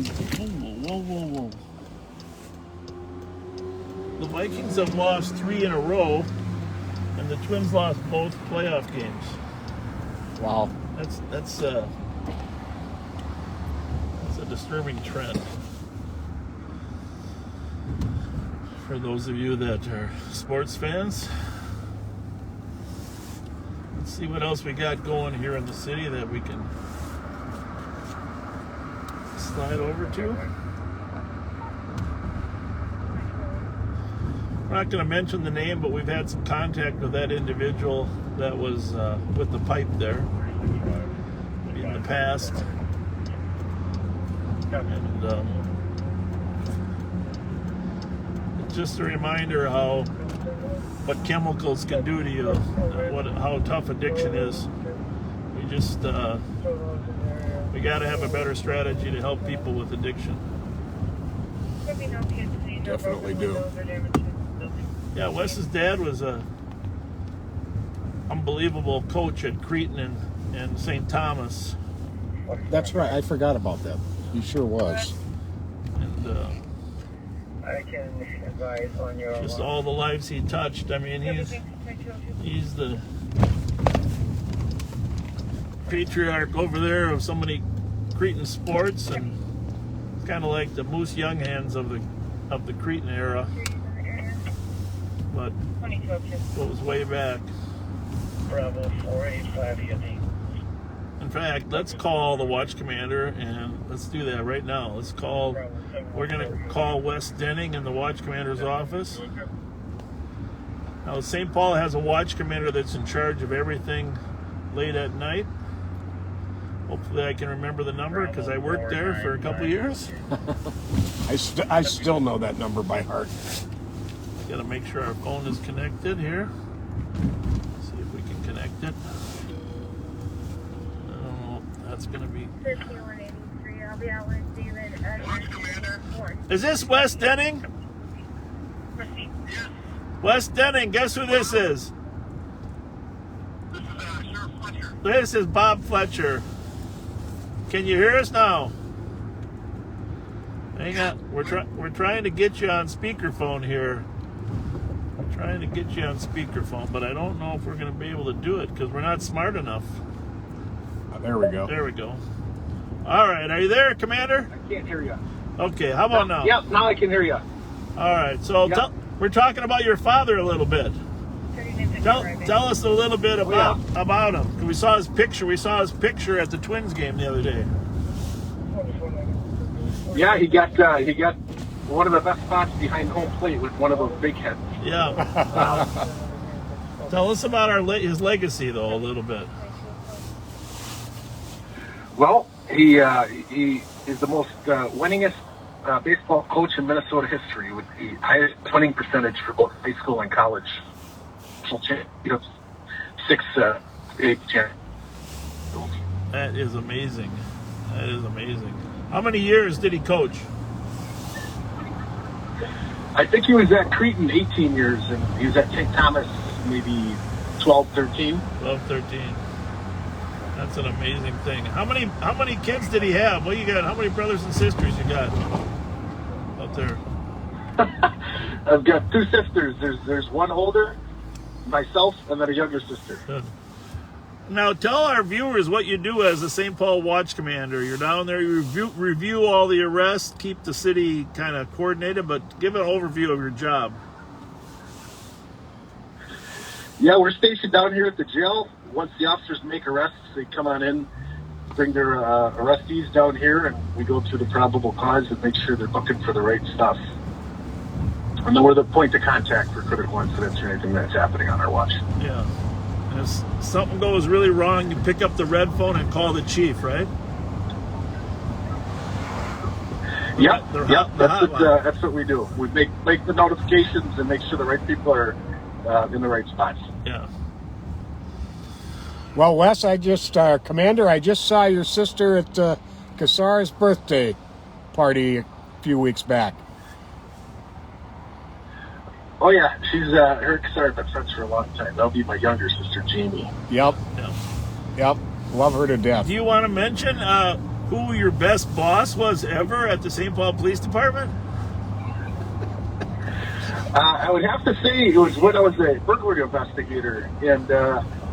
The Vikings have lost 3 in a row, and the Twins lost both playoff games. Wow. That's a disturbing trend. For those of you that are sports fans, let's see what else we got going here in the city that we can slide over to. We're not going to mention the name, but we've had some contact with that individual that was with the pipe there in the past. And it's just a reminder what chemicals can do to you, how tough addiction is. We got to have a better strategy to help people with addiction. Definitely do. Yeah, Wes's dad was a unbelievable coach at Cretin and St. Thomas. That's right. I forgot about that. He sure was. And I can advise on your just all the lives he touched. I mean, he's the patriarch over there of so many Cretin sports, and it's kind of like the Moose Younghands of the Cretin era, but goes way back. Bravo 485 Yeti. In fact, let's call the watch commander, and let's do that right now. We're going to call Wes Denning in the watch commander's office Now, St. Paul has a watch commander that's in charge of everything late at night. Hopefully I can remember the number because I worked there for a couple years. I still know that number by heart. Got to make sure our phone is connected here. See if we can connect it. Oh, that's going to be... 5183, I'll be out with David. Is this West Denning? Yes. West Denning, guess who this is? This is Sheriff Fletcher. This is Bob Fletcher. Can you hear us now? Hang on, we're trying to get you on speakerphone here. We're trying to get you on speakerphone, but I don't know if we're going to be able to do it because we're not smart enough. Oh, there we go. There we go. All right, are you there, Commander? I can't hear you. Okay, how about now? Yep, now I can hear you. All right, so Yep. we're talking about your father a little bit. Tell us a little bit about him. We saw his picture. We saw his picture at the Twins game the other day. Yeah, he got one of the best spots behind home plate with one of those big heads. Yeah. Tell us about his legacy, though, a little bit. Well, he is the most winningest baseball coach in Minnesota history with the highest winning percentage for both high school and college. Championships, 6 8 championships. That is amazing. That is amazing. How many years did he coach? I think he was at Cretin 18 years, and he was at St. Thomas maybe 12, 13. 12, 13. That's an amazing thing. How many kids did he have? What you got? How many brothers and sisters you got out there? I've got 2 sisters. There's one older, myself, and then a younger sister. Good. Now tell our viewers what you do as a St. Paul Watch Commander. You're down there, you review all the arrests, keep the city kind of coordinated, but give an overview of your job. Yeah, we're stationed down here at the jail. Once the officers make arrests, they come on in, bring their arrestees down here, and we go through the probable cause and make sure they're looking for the right stuff. And then we're the point of contact for critical incidents or anything that's happening on our watch. Yeah. And if something goes really wrong, you pick up the red phone and call the chief, right? Yep. That's what we do. We make the notifications and make sure the right people are in the right spots. Yeah. Well, Wes, Commander, I just saw your sister at Kassar's birthday party a few weeks back. Oh yeah, she's her and Kassar have been friends for a long time. That'll be my younger sister, Jamie. Yep. Yeah. Yep. Love her to death. Do you want to mention who your best boss was ever at the St. Paul Police Department? I would have to say it was when I was a burglary investigator, and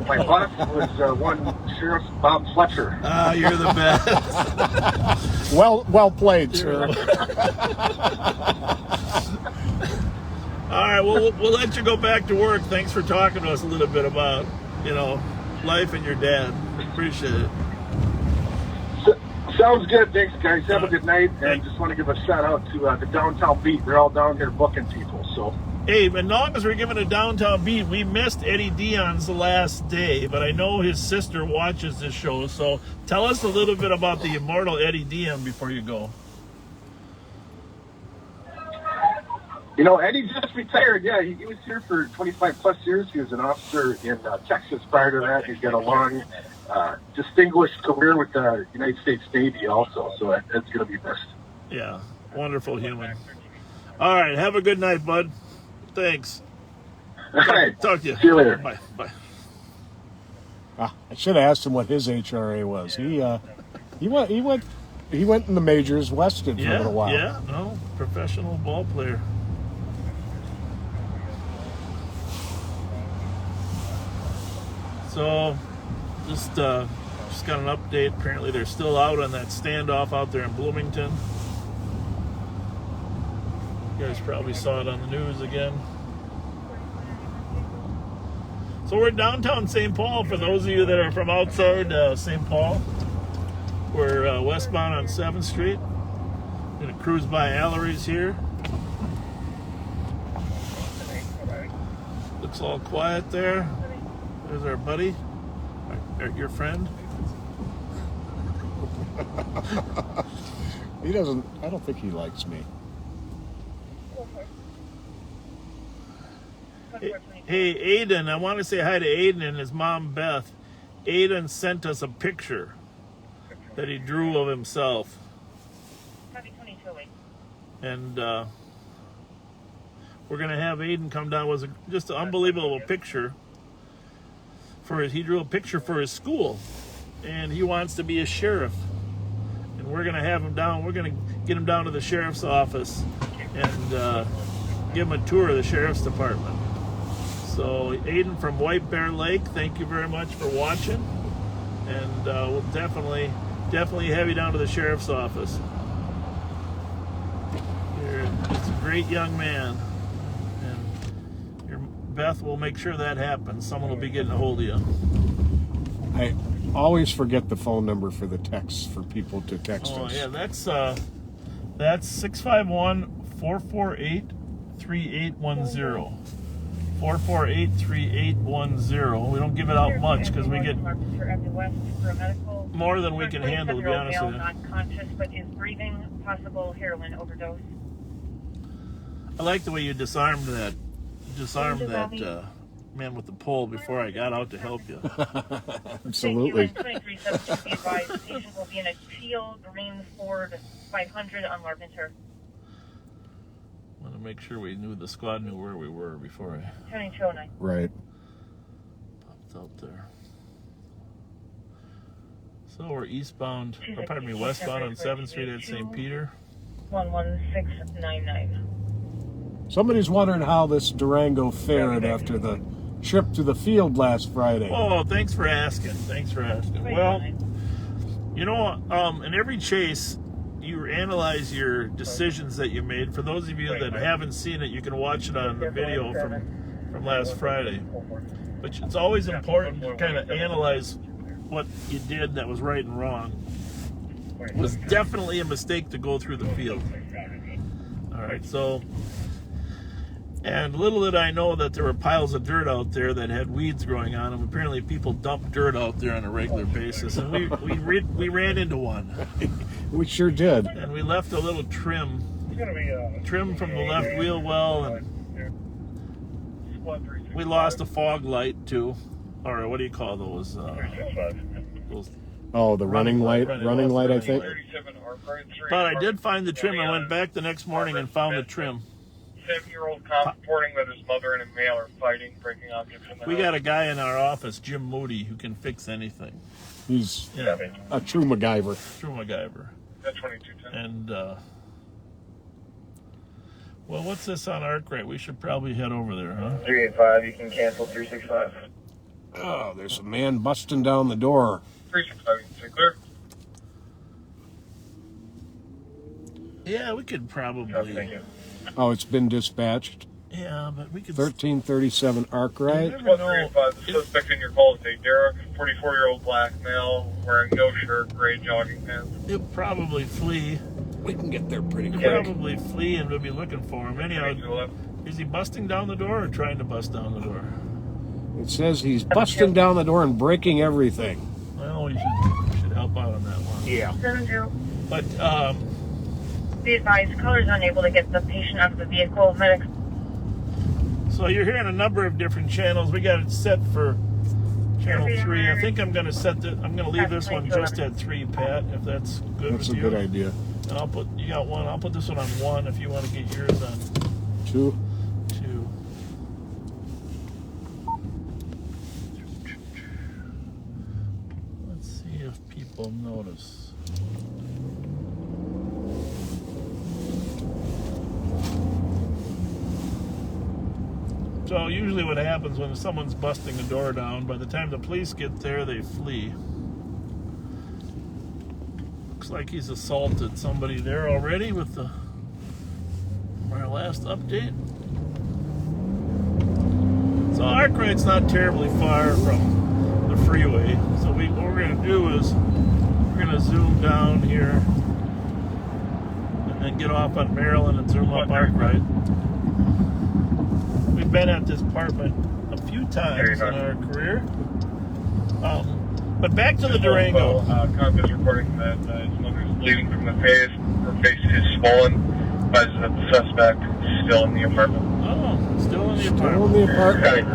my boss was one Sheriff Bob Fletcher. You're the best. Well played, sir. All right, well, we'll let you go back to work. Thanks for talking to us a little bit about, life and your dad. Appreciate it. Sounds good. Thanks, guys. Have a good night. And just want to give a shout out to the downtown beat. They're all down here booking people. So. Hey, as long as we're giving a downtown beat, we missed Eddie Dion's the last day, but I know his sister watches this show. So tell us a little bit about the immortal Eddie Dion before you go. Eddie just retired. Yeah, he was here for 25 plus years. He was an officer in Texas prior to that. He's got a long, distinguished career with the United States Navy also, so that's going to be missed. Yeah, wonderful human. All right, have a good night, bud. Thanks. All right. Talk to you. See you later. Bye. I should have asked him what his HRA was. He went in the majors, Weston, for a little while. Yeah, no, professional ball player. So, just got an update. Apparently, they're still out on that standoff out there in Bloomington. You guys probably saw it on the news again. So we're downtown St. Paul. For those of you that are from outside St. Paul, we're westbound on 7th Street. Gonna cruise by Allery's here. The Looks all quiet there. There's our buddy, your friend. He doesn't, I don't think he likes me. Hey, Aiden, I want to say hi to Aiden and his mom, Beth. Aiden sent us a picture that he drew of himself. And we're going to have Aiden come down. It was just an unbelievable picture. He drew a picture for his school. And he wants to be a sheriff. And we're going to have him down. We're going to get him down to the sheriff's office and give him a tour of the sheriff's department. So Aiden from White Bear Lake, thank you very much for watching. And we'll definitely have you down to the sheriff's office. You're just a great young man. And Beth will make sure that happens. Someone will be getting a hold of you. I always forget the phone number for the text for people to text us. Oh yeah, that's 651-448-3810. 448-3810. We don't give it out much because we get more than we can handle, to be honest with you. Unconscious but is breathing, possible heroin overdose. I like the way you disarmed that man with the pole before I got out to help you. Absolutely. Patient will be in a teal green Ford 500 on Larvinter. I want to make sure the squad knew where we were before I 2209. Right. popped out there. So we're westbound on 7th Street at St. Peter. 11699. Somebody's wondering how this Durango fared after the trip to the field last Friday. Oh, thanks for asking. Well, you know, in every chase, you analyze your decisions that you made. For those of you that haven't seen it, you can watch it on the video from last Friday. But it's always important to kind of analyze what you did that was right and wrong. It was definitely a mistake to go through the field. All right, so... And little did I know that there were piles of dirt out there that had weeds growing on them. Apparently people dump dirt out there on a regular basis. And we ran into one. We sure did. And we left a little trim from the left wheel well. And we lost a fog light too. Or what do you call those? Oh, the running light, I think. But I did find the trim. I went back the next morning and found the trim. 7-year-old cop reporting that his mother and a male are fighting, breaking objects in the We house. got a guy in our office, Jim Moody, who can fix anything. He's a true MacGyver. That's 2210. And, well, what's this on Arkwright? We should probably head over there, huh? 385, you can cancel 365. Oh, there's a man busting down the door. 365, you can stay clear. Yeah, we could probably... Thank you. Oh, it's been dispatched. Yeah, but we could... 1337 Arkwright. 135, the suspect in your call is a Derek, 44-year-old black male, wearing no shirt, gray jogging pants. He'll probably flee. We can get there pretty quick. Probably flee, and we'll be looking for him. Anyhow, is he busting down the door or trying to bust down the door? It says he's busting down the door and breaking everything. Well, we should help out on that one. Yeah. 70. But, Be advised, caller is unable to get the patient out of the vehicle. Medic. so you're hearing a number of different channels. We got it set for channel 3. I think I'm going to leave this one just at 3, Pat, if that's good That's with a you. good idea. And you got one. I'll put this one on 1 if you want to get yours on 2. 2. Let's see if people notice. So usually what happens when someone's busting a door down, by the time the police get there, they flee. Looks like he's assaulted somebody there already with our last update. So Arkwright's not terribly far from the freeway. So what we're going to do is we're going to zoom down here and then get off on Maryland and zoom up Arkwright. We've been at this apartment few times in our career. But back to the Durango. Contact reporting that his mother is bleeding from the face. Her face is swollen. Advises that the suspect is still in the apartment. Oh, still in the apartment. Still in the apartment.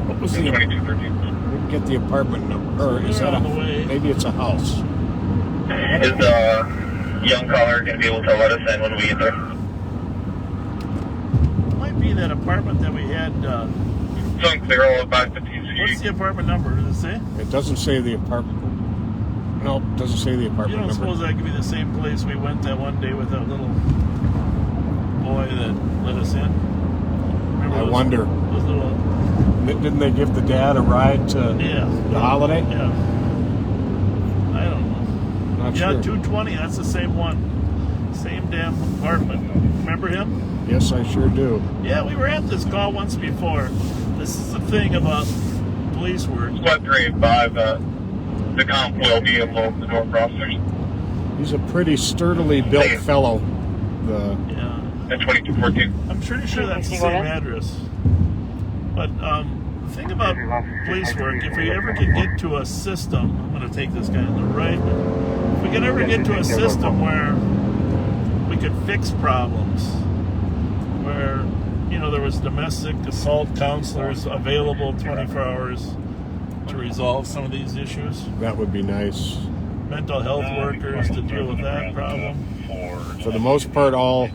What was the 2213. We didn't get the apartment number. Or is that on the way? Maybe it's a house. Is the young caller going to be able to let us in when we get there? Might be that apartment that we had. It's unclear. All about 15C. What's the apartment number? Does it say? It doesn't say the apartment. No, it doesn't say the You apartment don't number. suppose that could be the same place we went that one day with that little boy that let us in? Remember I wonder. Those little, Didn't they give the dad a ride to the holiday? Yeah. I don't know. Not Yeah, sure. 220, that's the same one. Same damn apartment. Remember him? Yes, I sure do. Yeah, we were at this call once before. This is the thing about police work. Squad 3 and 5, the comp will be involved in the door officers. He's a pretty sturdily built fellow. Yeah. At 2214. I'm pretty sure that's the same address. But the thing about police work, if we ever could get to a system, I'm going to take this guy on the right, if we could ever get to a system where we could fix problems, where, you know, there was domestic assault counselors available 24 hours to resolve some of these issues, That would be nice. mental health workers to deal with that problem. For the most part, all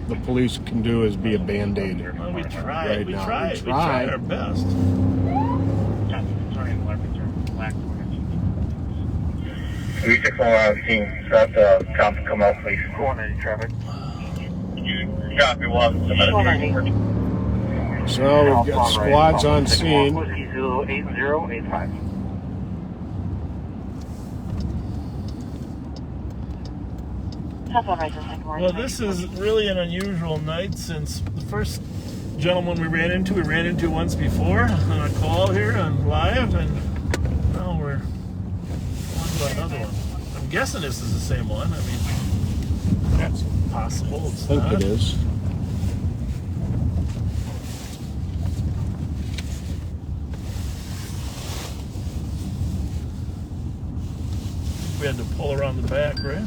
the police can do is be a Band-Aid. Well, we try. Right We now. try. We We try try. our best. We took from scene. So have the cops come out, please. 490 traffic. Copy, we'll have some medication. So we've got squads on scene. 8085. Well, this is really an unusual night since the first gentleman we ran into once before on a call here on live, and now we're on to another one. I'm guessing this is the same one. I mean, that's possible. It's I think not. it is. We had to pull around the back, right?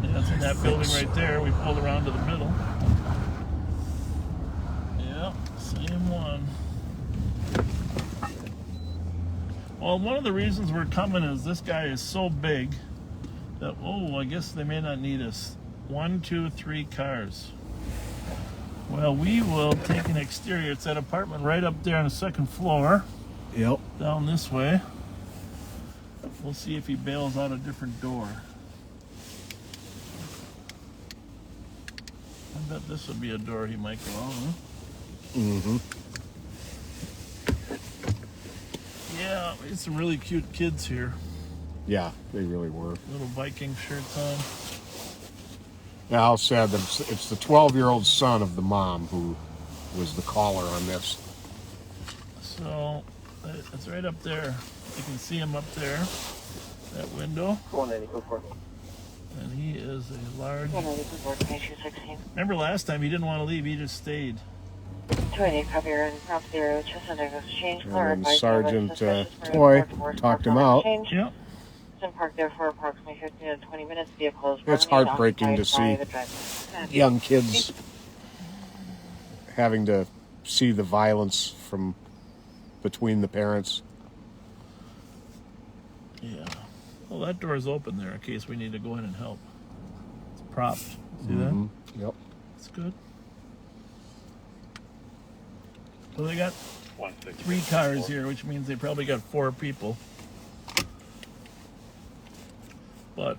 Yeah, that's in that building right there. We pulled around to the middle. Yeah, same one. Well, one of the reasons we're coming is this guy is so big that, oh, I guess they may not need us. 1, 2, 3 cars. Well, we will take an exterior. It's that apartment right up there on the second floor. Yep. Down this way. We'll see if he bails out a different door. I bet this would be a door he might go out, huh? Mm-hmm. Yeah, we had some really cute kids here. Yeah, they really were. Little Viking shirts on. Yeah, how sad that it's the 12-year-old son of the mom who was the caller on this. So, it's right up there. You can see him up there, that window. 490, And he is a large... Remember last time he didn't want to leave, he just stayed. 28 And then Sergeant Toy talked him out. Yep. Parked there for approximately 15 to 20 minutes. Vehicles It's heartbreaking to see young kids having to see the violence from between the parents. Yeah. Well, that door is open there in case we need to go in and help. It's propped. See that? Yep. That's good. Well, they got 3 cars here, which means they probably got 4 people. But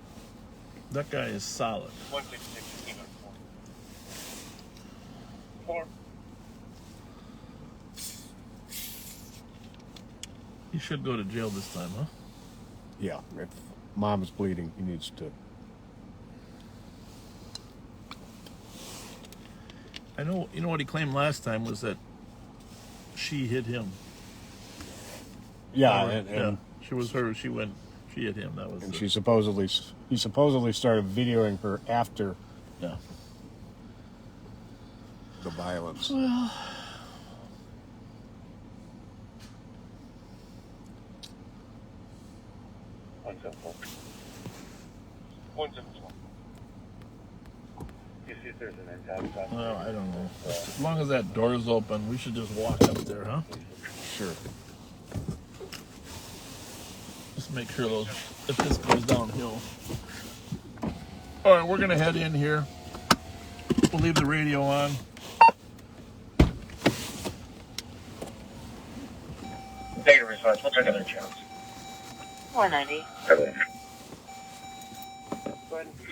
that guy is solid. 4. He should go to jail this time, huh? Yeah. If mom is bleeding, he needs to. I know. You know what he claimed last time was that she hit him. Yeah, Or, and she was her. She went. She hit him. That was. and the- he supposedly started videoing her after Yeah. the violence. Well, 174. 174. You see if there's an impact? Well, I don't know. As long as that door's open, we should just walk up there, huh? Sure. Just make sure if this goes downhill. All right, we're gonna head in here. We'll leave the radio on. Data response. We'll check other channels. 490. Go ahead.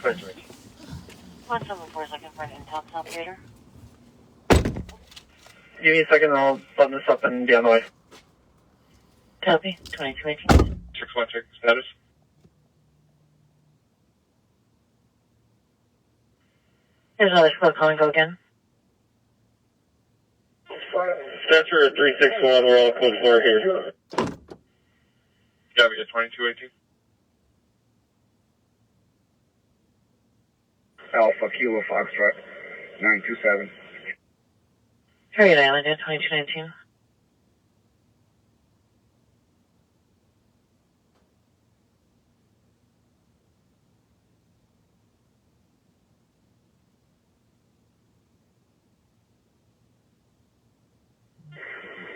Switch. 174 is looking for an intel operator. Give me a second and I'll button this up and be on the way. Copy. 2218. 616 status. There's another slow calling. Go again. Stature 361. We're all code 4 here. Yeah, we get 2218. Alpha Kilo Foxtrot 927. Harriet Island at 2219.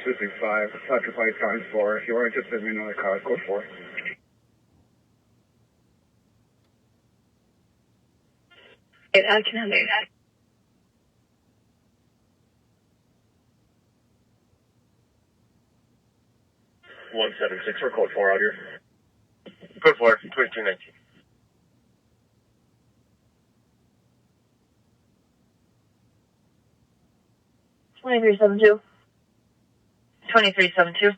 Two 265. Sacrifice times 4. If you want to just send me another car, code 4. I can handle that. 176 for code 4 out here. Code 4, 2219. $2372. 2372.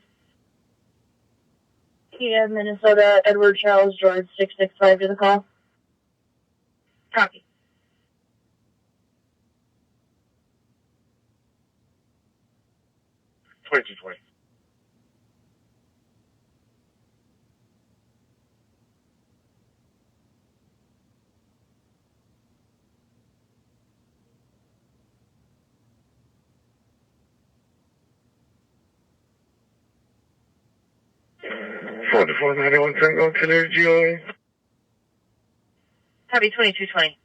Yeah, Minnesota, Edward Charles, George 665 to the call. Copy. $2220. Four 91 Tango, clear GOA. Copy. 2220.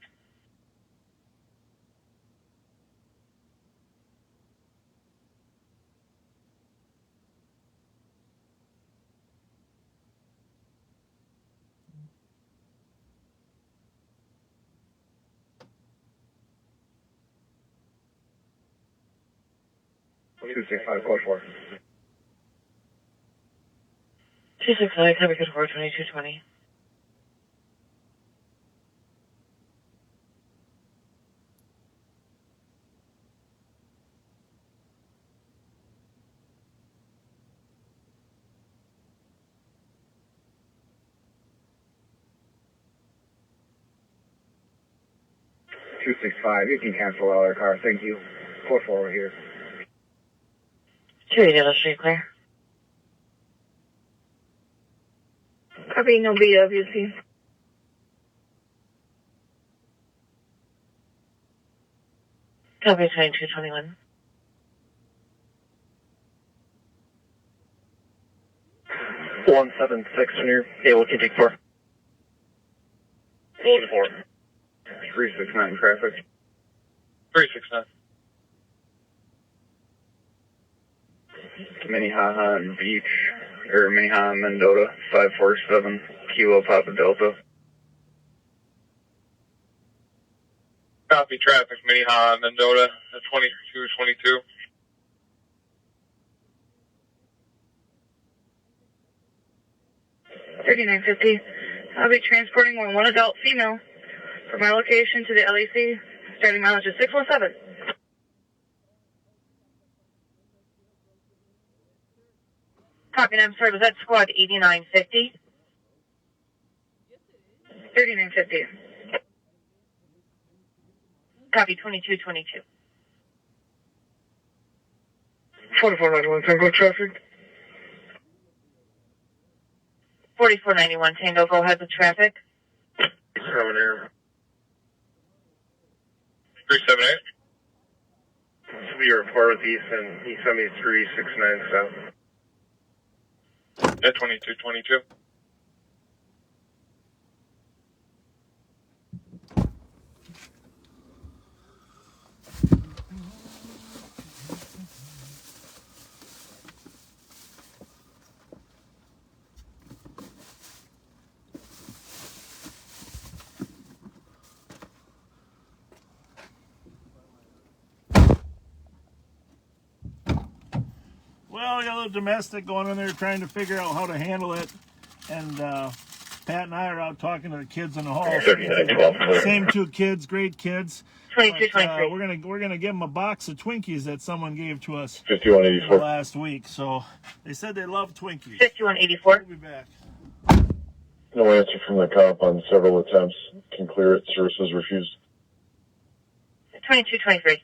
Two 65, code 4. 269, copy. Good for 2220. Two 65, you can cancel the other car, thank you. Code 4 over here. 280 Street clear. Copy. No BWC. Copy. 2221. One 76 when you're able to take 4. 4. 369 traffic. 369. Minnehaha and Beach, or Minnehaha and Mendota, 547 Kilo Papa Delta. Copy traffic, Minnehaha, Mendota, 2222. $39.50. I'll be transporting one adult female from my location to the LEC, starting mileage of 617. Copy. I'm sorry, was that squad 8950? 3950. Copy. 2222. 4491 Tango traffic. 4491 Tango, go ahead with traffic. 7 Air. 378. This will be your report with Easton, E73 697. At 2222. little domestic going in there trying to figure out how to handle it. And Pat and I are out talking to the kids in the hall. 3912. Same two kids, great kids. 2223. We're gonna give them a box of Twinkies that someone gave to us 5184. last week. So they said they love Twinkies. 5184. We'll be back. No answer from the cop on several attempts. Can clear it. Services refused. 2223.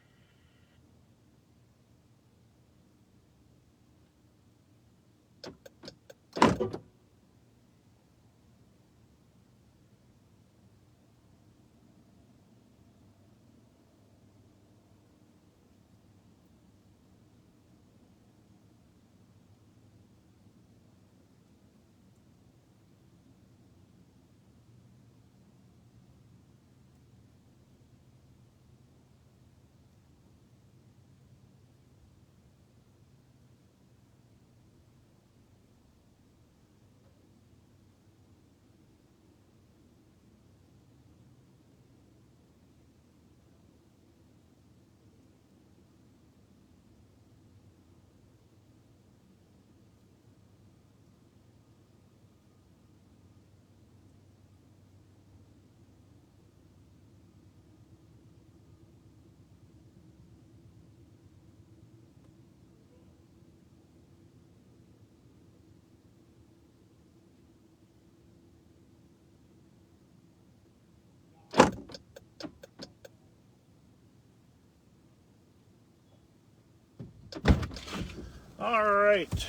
All right.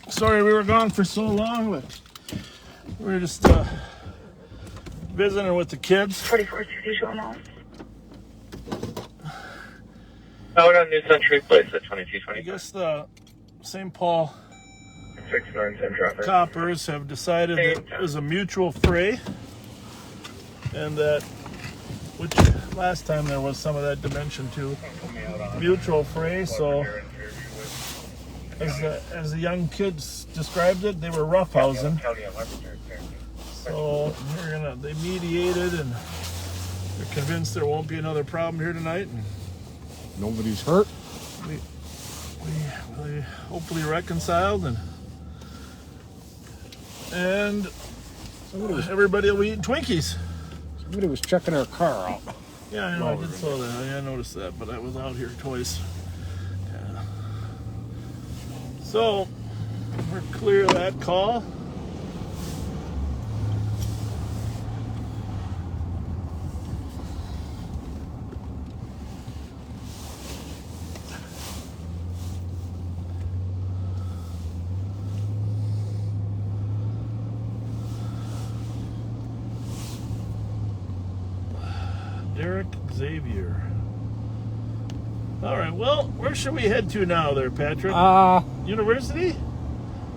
Sorry we were gone for so long, but we were just visiting with the kids. 4460 showing off. Out on New Century Place at I 2220. guess the St. Paul 697 traffic. coppers have decided that it was a mutual fray, and that, which last time there was some of that dimension too, mutual fray. So as the young kids described it, they were roughhousing. So they mediated, and they're convinced there won't be another problem here tonight, and Nobody's hurt. we hopefully reconciled, and everybody will be eating Twinkies. Somebody was checking our car out. Yeah, I know. I did saw that. I noticed that, but I was out here twice. Yeah. So we're clear of that call. Derek Xavier. All right, well, where should we head to now there, Patrick? University?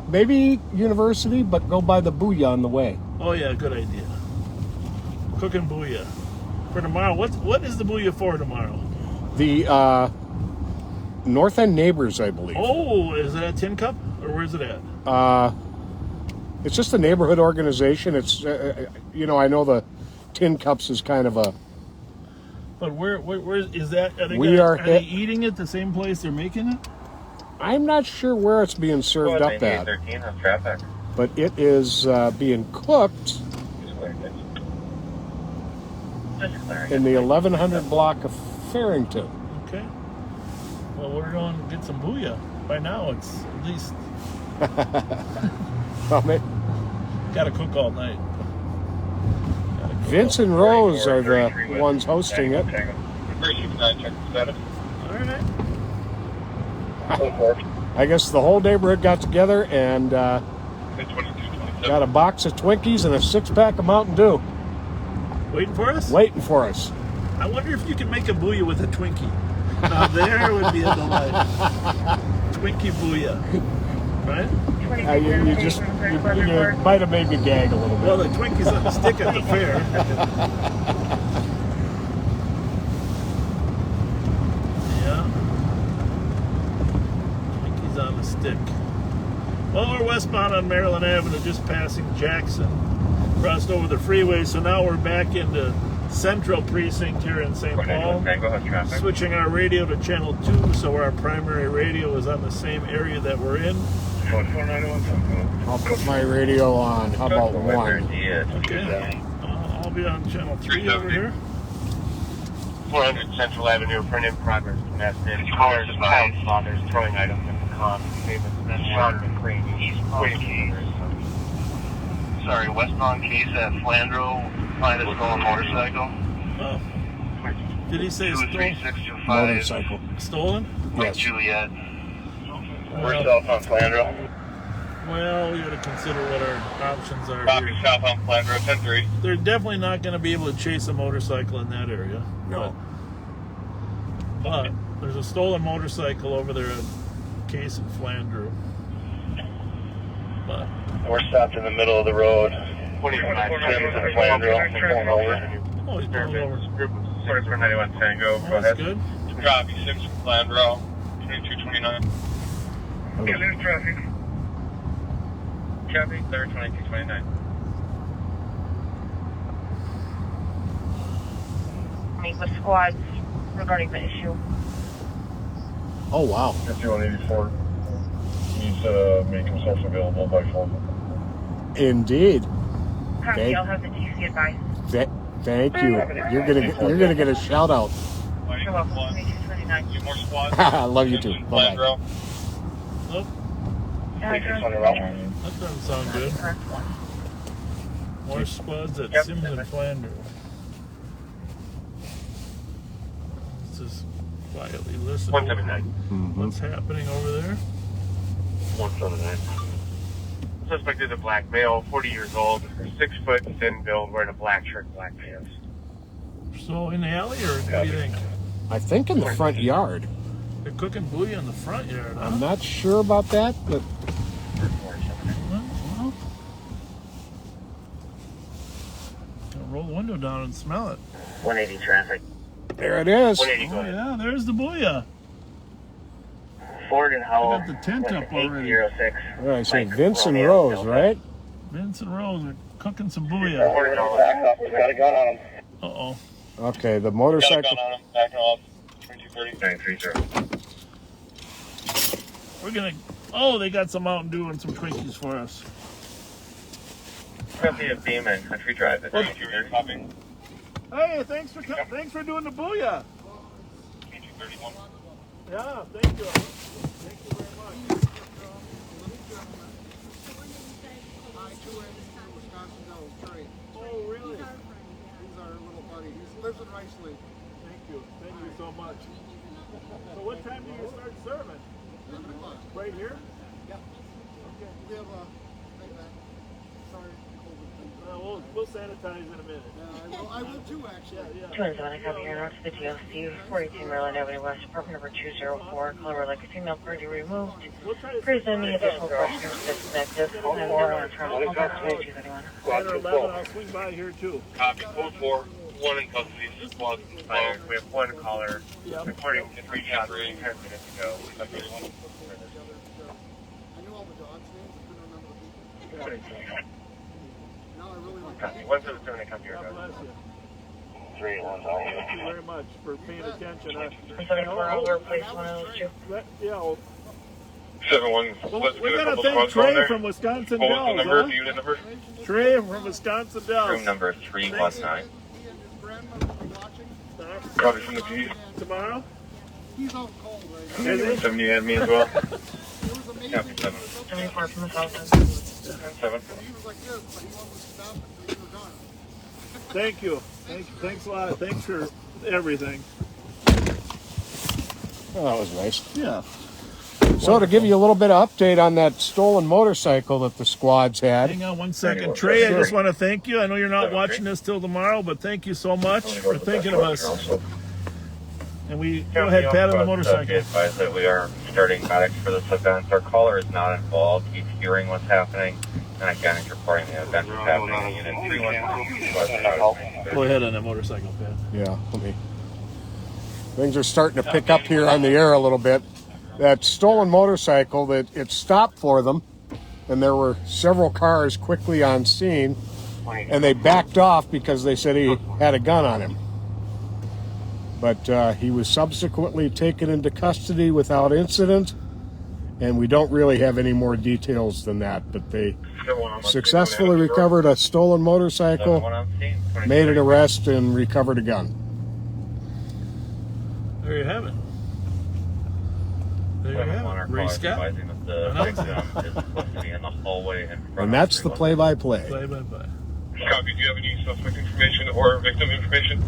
Maybe University, but go by the Booyah on the way. Oh, yeah, good idea. Cooking Booyah. For tomorrow, what is the Booyah for tomorrow? The North End Neighbors, I believe. Oh, is it at Tin Cup? Or where's it at? It's just a neighborhood organization. It's, I know the Tin Cups is kind of a... But where is that? Are they eating it the same place they're making it? I'm not sure where it's being served up at. 13 on traffic. But it is being cooked in the 1100 block of Farrington. Okay. Well, we're going to get some Booyah. By now, it's at least... Got to cook all night. Vince and Rose are the ones hosting it. All right. I guess the whole neighborhood got together and got a box of Twinkies and a 6-pack of Mountain Dew. Waiting for us? Waiting for us. I wonder if you can make a Booyah with a Twinkie. Now there would be a delight. Twinkie Booyah. Right? You might have made me gag a little bit. Well, the Twinkie's on the stick at the fair. Yeah. Twinkie's on the stick. Well, we're westbound on Maryland Avenue, just passing Jackson. Crossed over the freeway, so now we're back into Central Precinct here in St. Paul. Tango has traffic. Switching our radio to channel 2, so our primary radio is on the same area that we're in. I'll put my radio on. How about 1? Okay. I'll be on channel 3 over here. 400 Central Avenue, print in progress. Connected. Cars, child fathers throwing items in the car. Famous Sean McCraney. Sorry, westbound case at Flandreau. Find a stolen motorcycle. Oh. Did he say stolen? 23625. Motorcycle. Stolen? Yes. Juliet. We're Well, south on Flandreau. well, we got to consider what our options are Copy, here. south on Flandreau, 10-3. They're definitely not going to be able to chase a motorcycle in that area. No. But there's a stolen motorcycle over there at Case and Flandreau. But We're stopped in the middle of the road. 25 Sims and Flandreau. Pulling over. oh, he's pulling over. Group of 4491 Tango. Oh, that's good. Copy, Sims and Flandreau. 2229. Hello. There's traffic. Copy, there 2229. Meet with squads regarding the issue. Oh, wow. 5184 needs to make himself available by phone. Indeed. Copy, I'll have the TC advised. Thank you. You're gonna get a shout out. You're welcome. 2229. Need more squads? I love you too. Sims and Bye-bye. Flandreau. Oh, that doesn't sound good. More squads at Yep. Sims and Flandreau. Let's just quietly listen. 179. What's happening over there? 179. Suspect is a black male, 40 years old, 6 foot, thin build, wearing a black shirt, black pants. So in the alley, or what do you think? I think in the front yard. They're cooking booyah in the front yard, huh? I'm not sure about that, but Well, I'll roll the window down and smell it. 180 traffic. there it is. 180 Oh go ahead. yeah, there's the booyah. Ford and Howell. I got the tent up already. 806. All right, so Vincent Rose, right? Vince and Rose are cooking some booyah. Ford and Howell. Back up. Got a gun on him. Uh-oh. Okay, the Got a motorcycle. gun on him. Back off. 2230. 930. We're gonna... Oh, they got some Mountain Dew and some Twinkies for us. Copy of Beam and Country Drive. At 2230. Copy. Hey, thanks for doing the booyah. 2231. Yeah, thank you. Thank you very much. Oh, really? He's our little buddy. He lives in Riceley. Thank you so much. So what time do you start serving? 11 o'clock. Right here? Yep. Okay. We have a thing back. Sorry, COVID thing. We'll sanitize in a minute. I will too, actually. Yeah. 207, copy here, north to the GLC, 42 Maryland Avenue West, apartment number 204, color like a female party removed. We'll try to Please send me additional questions disconnected. Call 4 on terminal contact 231. After 11, I'll swing by here too. Copy. Code 4. 1 in custody. Squad fired. We have 1 caller. Yep. Reporting 3 shots 10 minutes ago. I knew all the dogs' names. I couldn't remember the people. Now I really like Copy. 177 come here. God bless you. 381. Thank you very much for paying attention. 174 over, place one of those two. Yeah, well, 71. we gotta thank Trey from Wisconsin What was the Dells, number? huh? Unit number? Trey from Wisconsin Dells. Room number 319. He and his grandmother will be watching. Copy from the P. Tomorrow? He's out cold right now. Is he? 70 had me as well. It was amazing. Copy 7. 74 from the south. 7. He was like this, but he wasn't stopping until you were done. Thank you. Thanks a lot. Thanks for everything. Oh, that was nice. Yeah. So to give you a little bit of update on that stolen motorcycle that the squads had. Hang on one second. Trey, I just want to thank you. I know you're not watching this till tomorrow, but thank you so much for thinking of us. And we go ahead, pat on the motorcycle. Be advised that we are starting medics for this event. Our caller is not involved. He's hearing what's happening, and again, he's reporting the event is happening. Unit 312. Go ahead on that motorcycle, Pat. Yeah, things are starting to pick up here on the air a little bit. That stolen motorcycle, that it stopped for them, and there were several cars quickly on scene. and they backed off because they said he had a gun on him. But he was subsequently taken into custody without incident, and we don't really have any more details than that. But they successfully recovered a stolen motorcycle, made an arrest, and recovered a gun. There you have it. There you have it. Ray Scott. And that's the play-by-play. Play-by-play. Copy. Do you have any suspect information or victim information?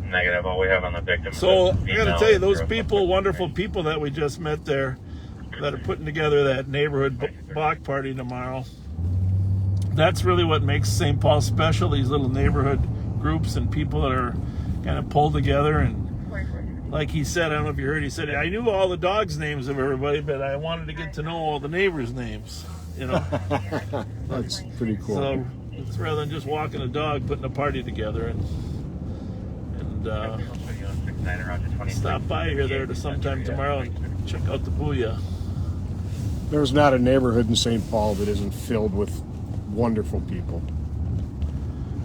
Negative. All we have on the victim. So I got to tell you, those people, wonderful people that we just met there, that are putting together that neighborhood block party tomorrow. That's really what makes St. Paul special. These little neighborhood groups and people that are kind of pulled together. And like he said, I don't know if you heard, he said, I knew all the dogs' names of everybody, but I wanted to get to know all the neighbors' names. You know. That's pretty cool. So it's rather than just walking a dog, putting a party together and stop by here there to sometime tomorrow and check out the booyah. There's not a neighborhood in St. Paul that isn't filled with wonderful people.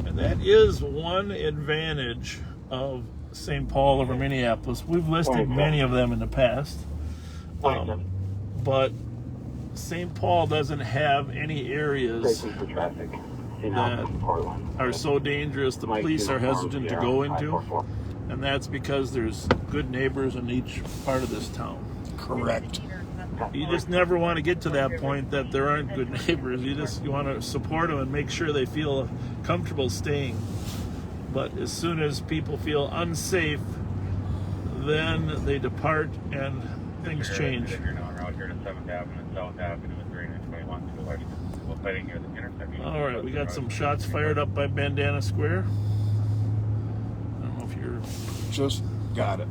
And that is one advantage of St. Paul over Minneapolis. We've listed many of them in the past. But St. Paul doesn't have any areas that are so dangerous the police are hesitant to go into. And that's because there's good neighbors in each part of this town. Correct. You just never want to get to that point that there aren't good neighbors. You want to support them and make sure they feel comfortable staying. But as soon as people feel unsafe, then they depart and things change. All right, we got some shots fired up by Bandana Square. I don't know if you're... Just got it.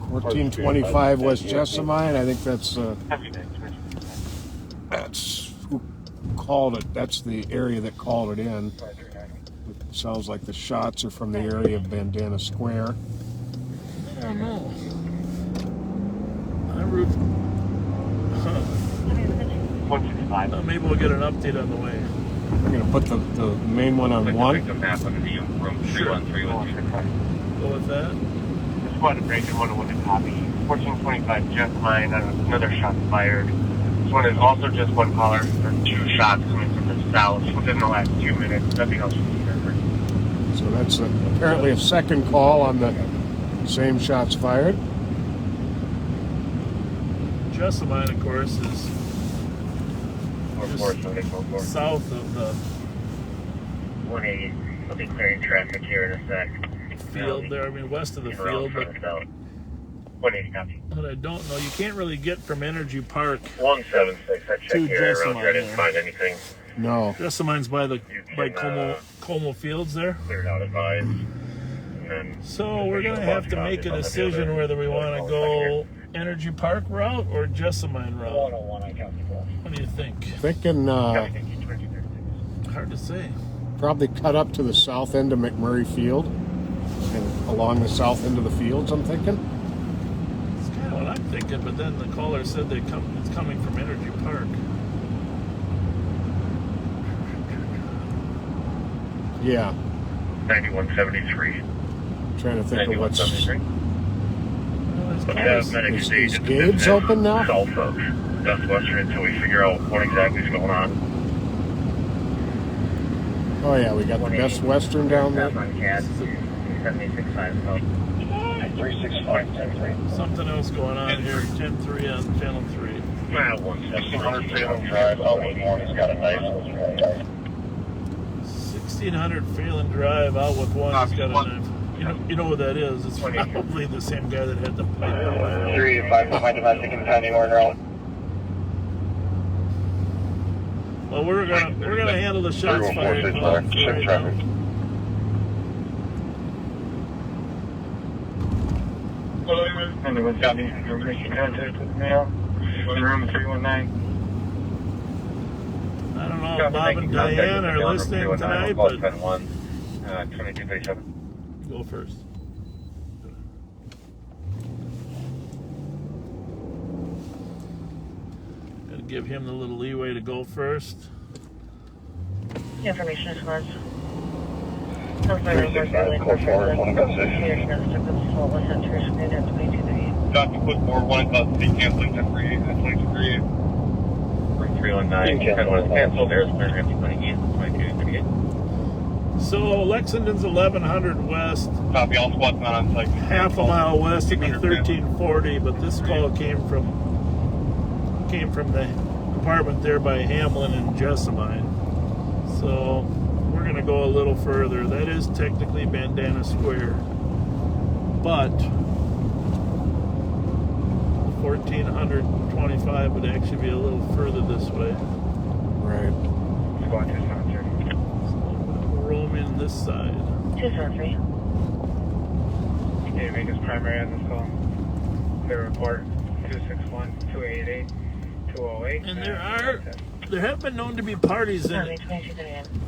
1425 West Jessamine. I think that's who called it. That's the area that called it in. It sounds like the shots are from the area of Bandana Square. I don't know. I root. Maybe we'll get an update on the way. I'm going to put the main one on one. Sure. Go with that. Squad breaker 101 to copy. 1425 Jessamine. Another shot fired. This one is also just one caller. There are two shots coming from the south within the last 2 minutes. Nothing else from here. So that's apparently a second call on the same shots fired. Jessamine, of course, is south of the 180. I'll be clearing traffic here in a sec. Field there. I mean, west of the field. But 180 copy. what I don't know, you can't really get from Energy Park 176. I checked here around here. I didn't find anything. No. Jessamine's by Como Fields there. Cleared out advised. So we're going to have to make a decision whether we want to go Energy Park route or Jessamine route. 101, I counted. What do you think? Thinking Hard to say. probably cut up to the south end of McMurray Field and along the south end of the fields, I'm thinking. It's kind of what I'm thinking, but then the caller said it's coming from Energy Park. Yeah. 9173. Trying to think of what's... Is Gabe's open now? South of Best Western until we figure out what exactly is going on. Oh yeah, we got the Best Western down there. 365. Something else going on here. 10-3 on Channel 3. 1,600 Phelan Drive, Outwood One has got a nice one. 1600 Phelan Drive, Outwood One has got a knife. You know what that is? It's probably the same guy that had the pipe. 3 to 5 behind domestic and pending order out. Well, we're gonna handle the shots fired. Check traffic. Anyone got any information contact with now? Room 319. I don't know if Bob and Diane are listening tonight, but 2237. go first. Gotta give him the little leeway to go first. Information is was. 36544, one investigation. Dr. Footboard, 1 custody, canceling 1038 at 2238. 319, 10 was canceled. There's clear to 20 east, 2238. So Lexington's 1100 west. Copy, all squads not on site. Half a mile west would be 1340, but this call came from the apartment there by Hamlin and Jessamine. So we're gonna go a little further. That is technically Bandana Square, but 1425 would actually be a little further this way. Right. Squad 273. So we'll roam in this side. 273. Data make his primary on this call. Clear report 261, 288, 208. And there have been known to be parties in it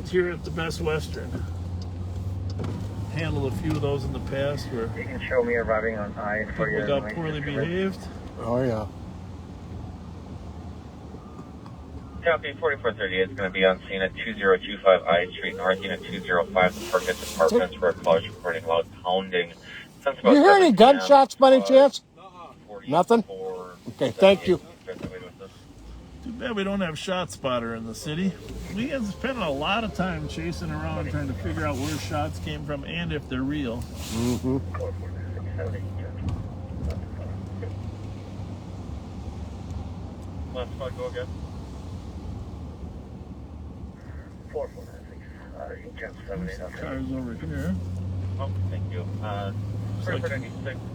here at the Best Western. Handled a few of those in the past where You can show me arriving on I for people your got poorly behaved. Oh, yeah. Copy, 4438 is going to be on scene at 2025 I Street North, Unit 205, the Perkins Apartments, where callers reporting loud pounding. Since about You hear any 7 gunshots by any chance? 44, Nothing? Okay, thank you. Too bad we don't have Shot Spotter in the city. We have spent a lot of time chasing around trying to figure out where shots came from and if they're real. Mm-hmm. Last spot, go again. 4496. Cars over here. Oh, thank you. It's like a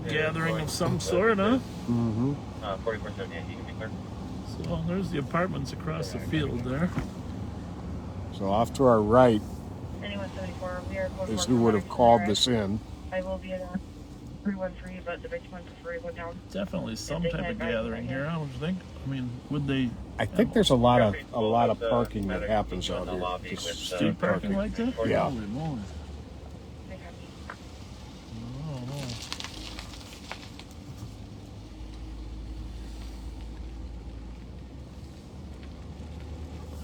gathering of some sort, huh? Mm-hmm. 4478, you can be clear. So there's the apartments across the field there. So off to our right Anyone 74, we are is who would have called this in. I will be at 313, but the victim went to down. Definitely some type of gathering here, I would think. I mean, would they I think there's a lot of parking that happens out here. Just street parking like that? Yeah. Holy moly. I don't know.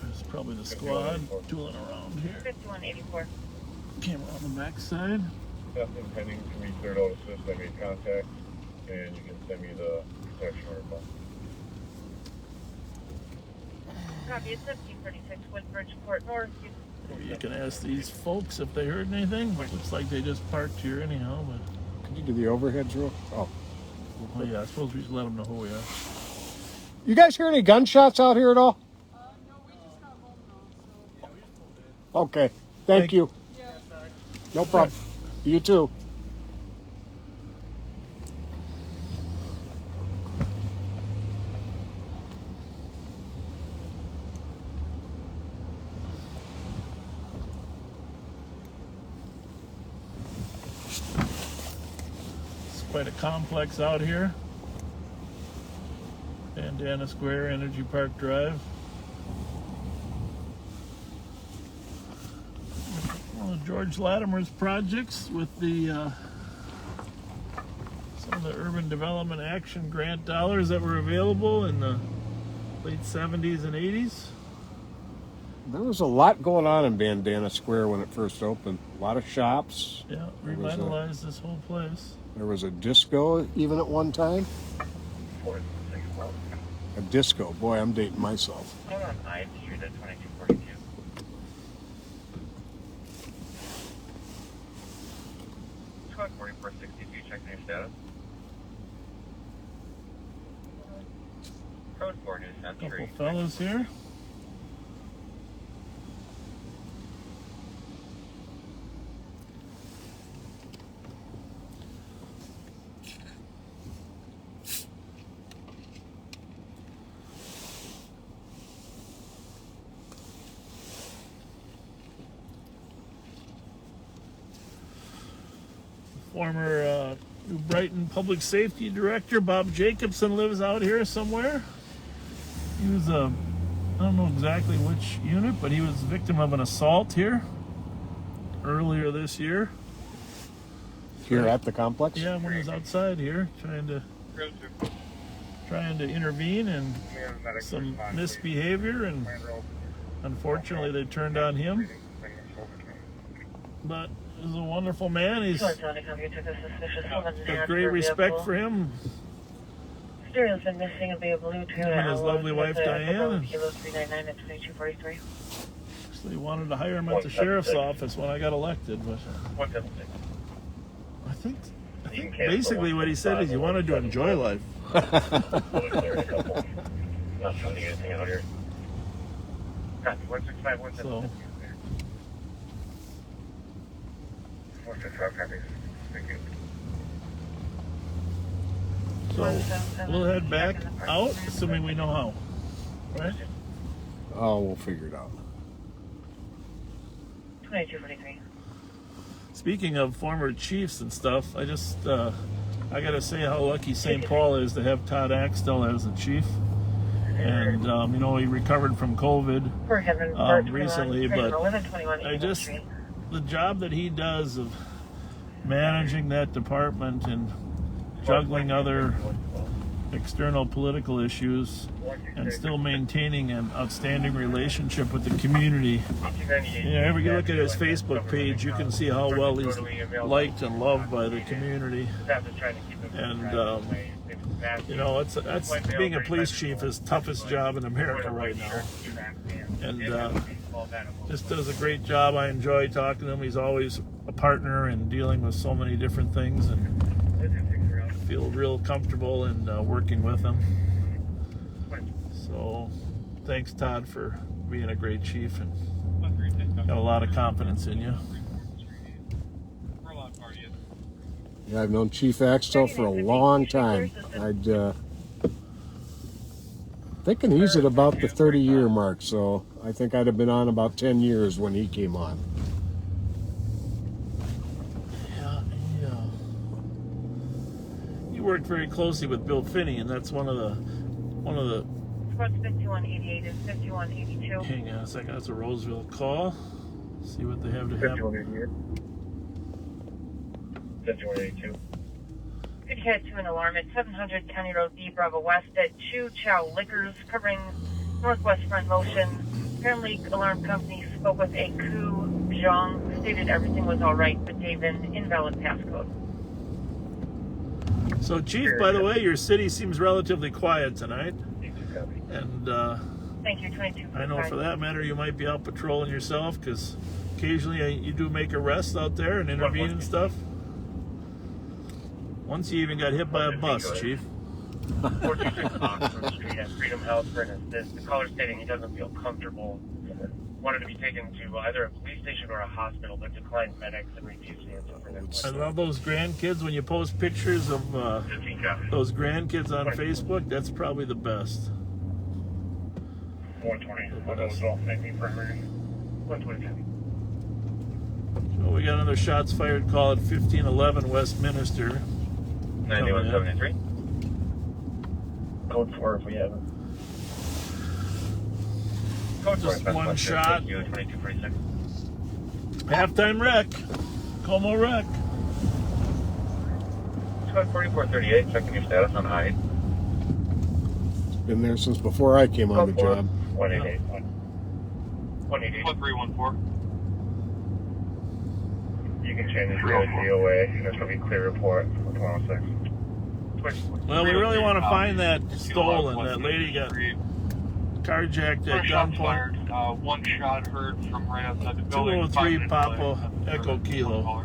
There's probably the squad tooling around here. 5184. Came around the backside. Nothing pending for me, third out assist. I made contact, and you can send me the protection order. Copy, it's 1536 Woodbridge Court North. You can ask these folks if they heard anything. It looks like they just parked here anyhow, but... Could you do the overheads real? Oh. Oh yeah, I suppose we should let them know who we are. You guys hear any gunshots out here at all? No, we just got home now, so. Okay. Thank you. Yeah. No problem. You too. It's quite a complex out here. Bandana Square, Energy Park Drive. One of George Latimer's projects with the some of the Urban Development Action Grant dollars that were available in the late 70s and 80s. There was a lot going on in Bandana Square when it first opened. A lot of shops. Yeah, revitalized this whole place. There was a disco even at one time. A disco. Boy, I'm dating myself. Hold on, I Street at 2242. Squad 4462, checking your status. Code 4 New Century. Couple fellas here. Former New Brighton Public Safety Director Bob Jacobson lives out here somewhere. He was I don't know exactly which unit, but he was the victim of an assault here earlier this year. Here at the complex? Yeah, when he was outside here trying to intervene and some misbehavior, and unfortunately they turned on him. but he's a wonderful man. He's got great respect for him. Stereo's been missing a blue Him and his lovely wife Diane. Kilo 399 at 2243. They wanted to hire him at the sheriff's office when I got elected, but I think basically what he said is he wanted to enjoy life. Not finding anything out here. Copy, 165, 176. So 165, copy. Thank you. So we'll head back out, assuming we know how. Right? Oh, we'll figure it out. 2243. Speaking of former chiefs and stuff, I just I gotta say how lucky St. Paul is to have Todd Axtell as the chief. And you know, he recovered from COVID recently, but I just the job that he does of managing that department and juggling other external political issues and still maintaining an outstanding relationship with the community. Yeah, if you look at his Facebook page, you can see how well he's liked and loved by the community. And you know, that's being a police chief is the toughest job in America right now. And just does a great job. I enjoy talking to him. He's always a partner in dealing with so many different things, and I feel real comfortable in working with him. So thanks, Todd, for being a great chief, and got a lot of confidence in you. Yeah, I've known Chief Axtell for a long time. I'd thinking he's at about the 30-year mark, so I think I'd have been on about 10 years when he came on. Yeah, he worked very closely with Bill Finney, and that's one of the. Squad 5188 and 5182. Hang on a second, that's a Roseville call. See what they have to have. 5188. 5182. Could head to an alarm at 700 County Road B, Bravo West at Chu Chow Liquors, covering northwest front motion. Apparently, alarm company spoke with a Ku Zhang, stated everything was all right, but gave an invalid passcode. So, Chief, by the way, your city seems relatively quiet tonight. And thank you, 22. I know for that matter you might be out patrolling yourself, because occasionally you do make arrests out there and intervene and stuff. Once you even got hit by a bus, Chief. 426 Oxford Street at Freedom House for an assist. The caller stating he doesn't feel comfortable. Wanted to be taken to either a police station or a hospital, but declined medics and refused to answer for them. I love those grandkids when you post pictures of those grandkids on Facebook. That's probably the best. 120. 120. So we got another shots fired call at 1511 Westminster. 9173. Code 4 if we have it. Just one shot. 2246. Halftime wreck. Como wreck. Code 4438, checking your status on Hyde. Been there since before I came on the job. 188. 188. 1314. You can change this to DOA, and there's going to be a clear report for 106. Well, we really want to find that stolen. That lady got carjacked at gunpoint. One shot heard from right outside the building. 203 Papa Echo Kilo.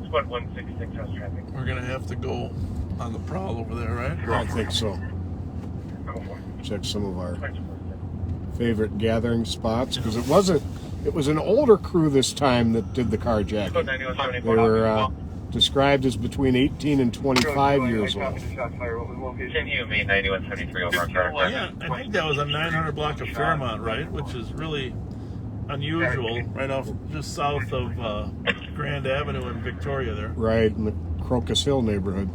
Squad 166 house traffic. We're going to have to go on the prowl over there, right? I think so. Check some of our favorite gathering spots, because it was an older crew this time that did the carjacking. They were described as between 18 and 25 years old. Continue me 9173 over our car. Yeah, I think that was a 900 block of Fairmont, right? Which is really unusual, right off just south of Grand Avenue in Victoria there. Right, in the Crocus Hill neighborhood.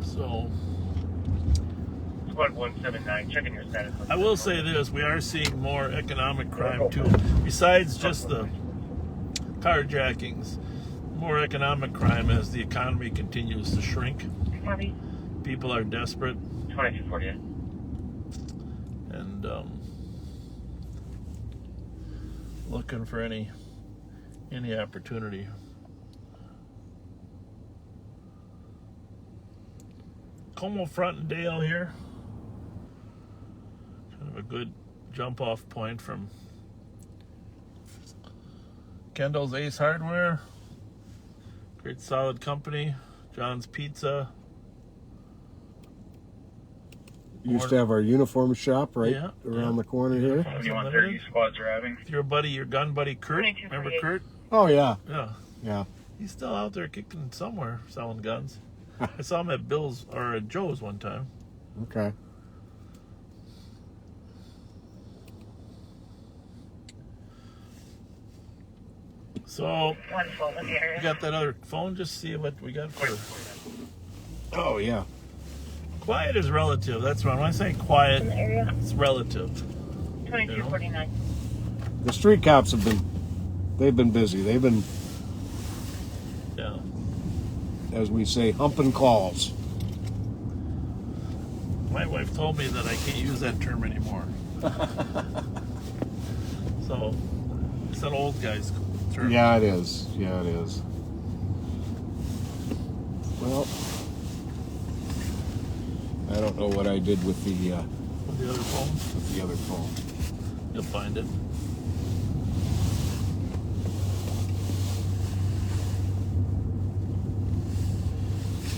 So, Squad 179, checking your status. I will say this, we are seeing more economic crime too. Besides just the carjackings, more economic crime as the economy continues to shrink. People are desperate. 2248. And looking for any any opportunity. Como Front and Dale here. Kind of a good jump off point from Kendall's Ace Hardware. Great solid company. John's Pizza. Used to have our uniform shop right around the corner here. 130 squad driving. Your gun buddy Kurt. Remember Kurt? Oh, yeah. Yeah. He's still out there kicking somewhere, selling guns. I saw him at Bill's or at Joe's one time. Okay. So, you got that other phone? Just see what we got for. Oh, yeah. Quiet is relative. That's right. When I say quiet, it's relative. 2249. The street cops they've been busy. They've been, as we say, humping calls. My wife told me that I can't use that term anymore. So, it's an old guy's term. Yeah, it is. Yeah, it is. Well, I don't know what I did with the other phone. With the other phone. You'll find it.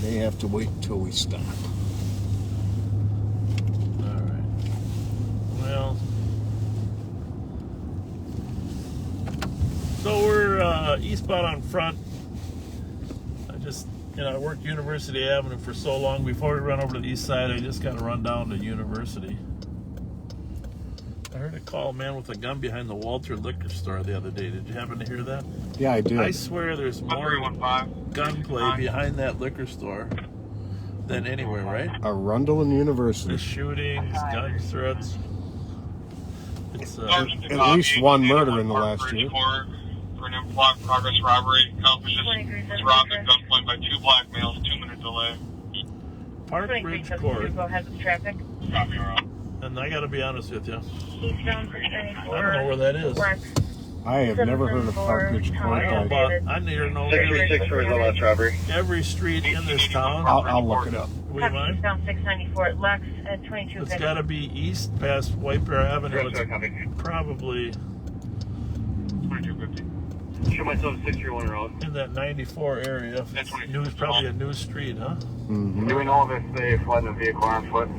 May have to wait until we stop. All right. Well, so we're eastbound on Front. I worked University Avenue for so long. Before we run over to the east side, I just got to run down to University. I heard a call, man with a gun behind the Walter liquor store the other day. Did you happen to hear that? Yeah, I did. I swear there's more gunplay behind that liquor store than anywhere, right? Arundel and University. The shootings, gun threats. It's at least one murder in the last year. For an implied progress robbery, accomplices was robbed at gunpoint by two black males, 2-minute delay. Park Ridge Court. Go ahead with traffic. Copy, Rob. And I gotta be honest with you, Eastbound I don't know where that is. I have never heard of Park Ridge Court. I near know 636 for the last robbery. Every street in this town. I'll look it up. Would you mind? Eastbound 694 at Lex at 2250. It's got to be east past White Bear Avenue. It's probably 2250. Show myself 631 road. in that 94 area. It's probably a new street, huh? Mm-hmm. Do we know if they flood the vehicle on foot?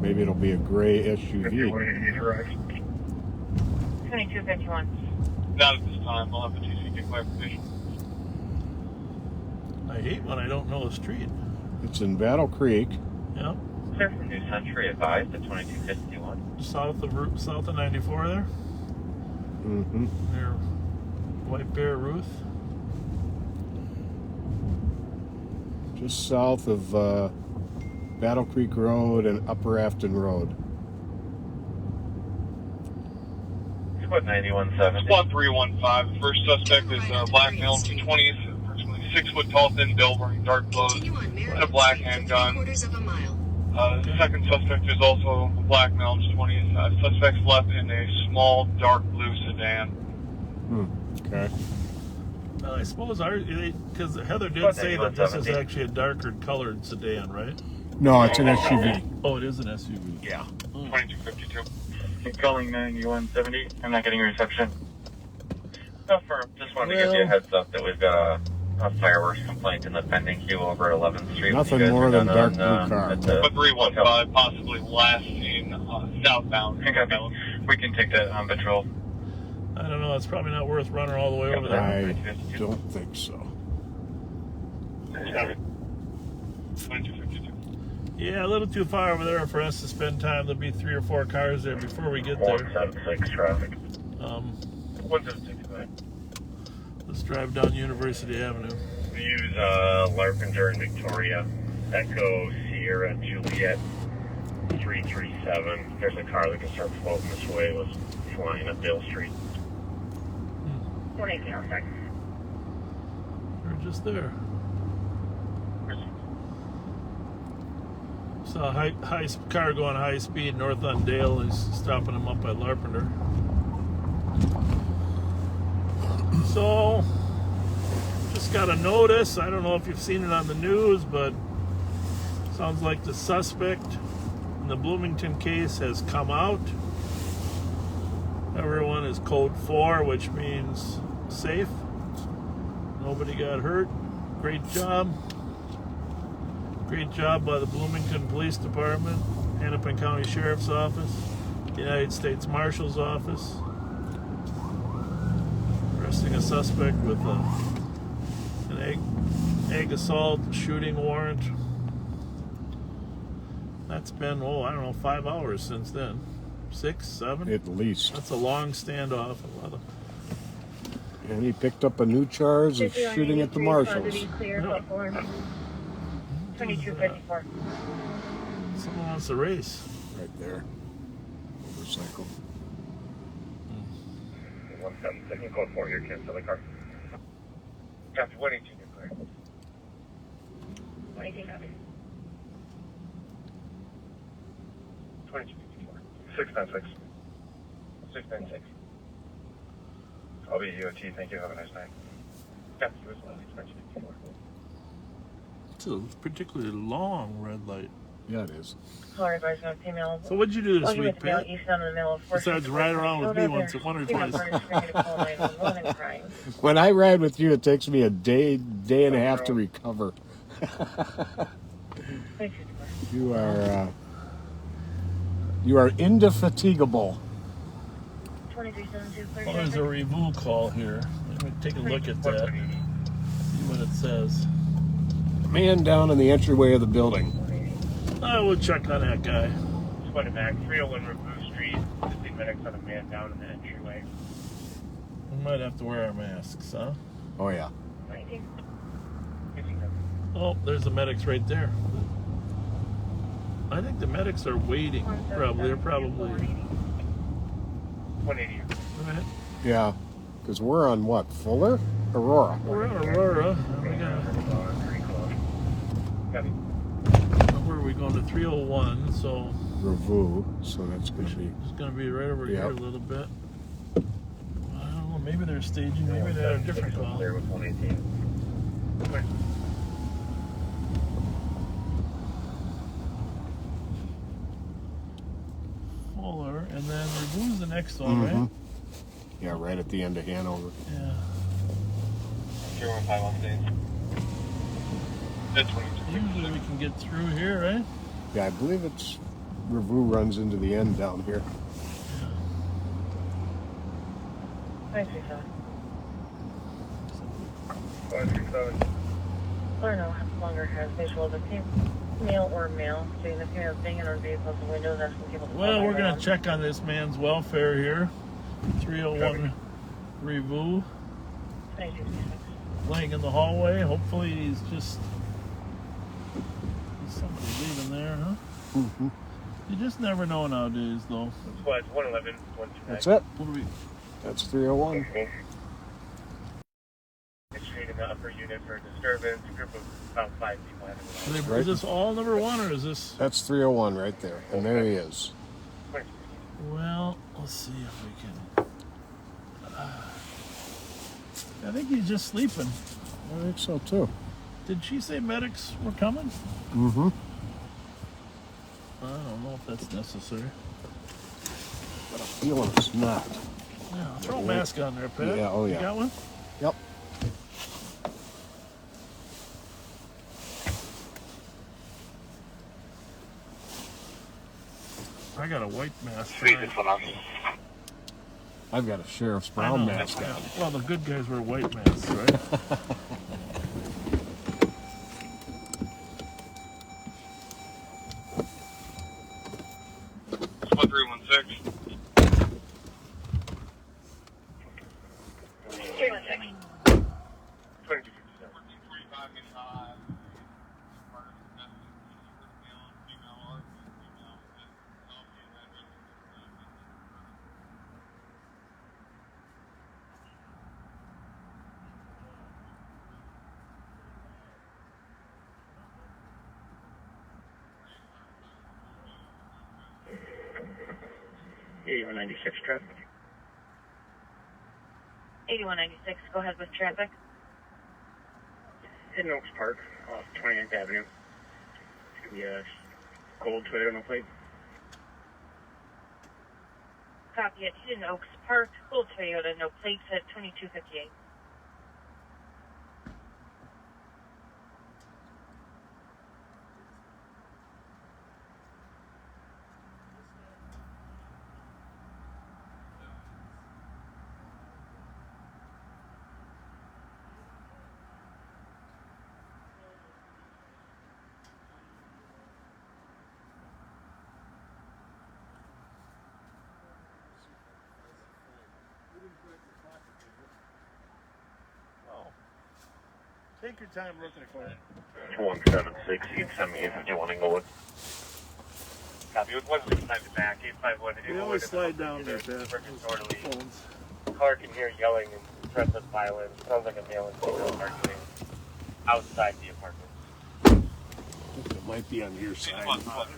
Maybe it'll be a gray SUV. 2251. Not at this time. I'll have the TC get clarification. I hate when I don't know the street. It's in Battle Creek. Yeah. Sir, for New Century advised at 2251. South of 94 there. Mm-hmm. Near White Bear Ruth. Just south of Battle Creek Road and Upper Afton Road. Squad 9170. Squad 315. The first suspect is a black male in the 20s, approximately 6 foot tall, thin build, wearing dark clothes, and a black handgun. The second suspect is also a black male in his 20s. Suspects left in a small, dark blue sedan. Okay. I suppose because Heather did say that this is actually a darker colored sedan, right? No, it's an SUV. Oh, it is an SUV. Yeah. 2252. I'm calling 9170. I'm not getting reception. No, just wanted to give you a heads up that we've got a fireworks complaint in the pending queue over 11th Street. Nothing more than dark blue car. But 315, possibly last seen southbound. We can take that on patrol. I don't know. It's probably not worth running all the way over there. I don't think so. 2252. Yeah, a little too far over there for us to spend time. There'll be 3 or 4 cars there before we get there. 176 traffic. 175. Let's drive down University Avenue. We use Larpenteur and Victoria. Echo Sierra Juliet 337. There's a car that can start floating this way. It was flying up Dale Street. 4806. We're just there. Saw a high car going high speed north on Dale. He's stopping him up at Larpenteur. So, just got a notice. I don't know if you've seen it on the news, but sounds like the suspect in the Bloomington case has come out. Everyone is code 4, which means safe. Nobody got hurt. Great job. Great job by the Bloomington Police Department, Hennepin County Sheriff's Office, United States Marshal's Office. Arresting a suspect with an egg assault shooting warrant. That's been, I don't know, 5 hours since then. 6, 7? At least. That's a long standoff. And he picked up a new charge of shooting at the marshals. 2254. Someone wants to race. Right there. Motorcycle. 176, code 4 here, cancel the car. Copy, 118, you're clear. 118 copy. 2254. 696. 696. I'll be UOT, thank you, have a nice night. Copy, US 2254. It's a particularly long red light. Yeah, it is. Caller advised on female. So what'd you do this week, Pat? Eastbound in the middle of Besides ride around with me one or twice. When I ride with you, it takes me a day and a half to recover. You are indefatigable. 2372. Well, there's a review call here. Let me take a look at that. See what it says. Man down in the entryway of the building. I will check on that guy. Just went back, 301 Revue Street, 15 minutes on a man down in the entryway. We might have to wear our masks, huh? Oh, yeah. 19. Oh, there's the medics right there. I think the medics are waiting. Probably. They're probably. 180. Right. Yeah. Because we're on what? Fuller? Aurora. We're on Aurora. Copy. Where are we going to? 301. So. Revue. So that's going to be. It's going to be right over here a little bit. I don't know. Maybe they're staging. Maybe they're a different call. There with 118. Fuller, and then Revue's the next one, right? Yeah, right at the end of Hanover. Yeah. 015 on stage. That's 22. Usually we can get through here, right? Yeah, I believe it's Revue runs into the end down here. 537. 537. Or no, longer has visual of the female or male, seeing the female banging on vehicles and windows, asking people to Well, we're going to check on this man's welfare here. 301 Revue. 2256. Laying in the hallway. Hopefully he's just... somebody leaving there, huh? You just never know nowadays, though. Squad 111, 129. That's it. What do we... That's 301. Street in the upper unit for a disturbance. A group of about 5 people having Is this all number 1, or is this... That's 301 right there. And there he is. Well, let's see if we can... I think he's just sleeping. I think so, too. Did she say medics were coming? Mm-hmm. I don't know if that's necessary. But I'm feeling it's not. Yeah, throw a mask on there, Pat. Yeah, oh yeah. You got one? Yep. I got a white mask. I've got a Sheriff's Brown mask on. Well, the good guys wear white masks, right? 1316. 316. 2257. Yeah, you're 96 traffic. 8196, go ahead with traffic. Hidden Oaks Park off 29th Avenue. It's going to be a gold Toyota, no plate. Copy at Hidden Oaks Park, Gold Toyota, no plates at 2258. Take your time looking for it. 176, you can send me if you want to go with. Copy. It was 165 to back, 851. We always slide down there, Pat. Phones. Caller can hear yelling and threats of violence. Sounds like a male and female arguing outside the apartment. It might be on your side. Looks like,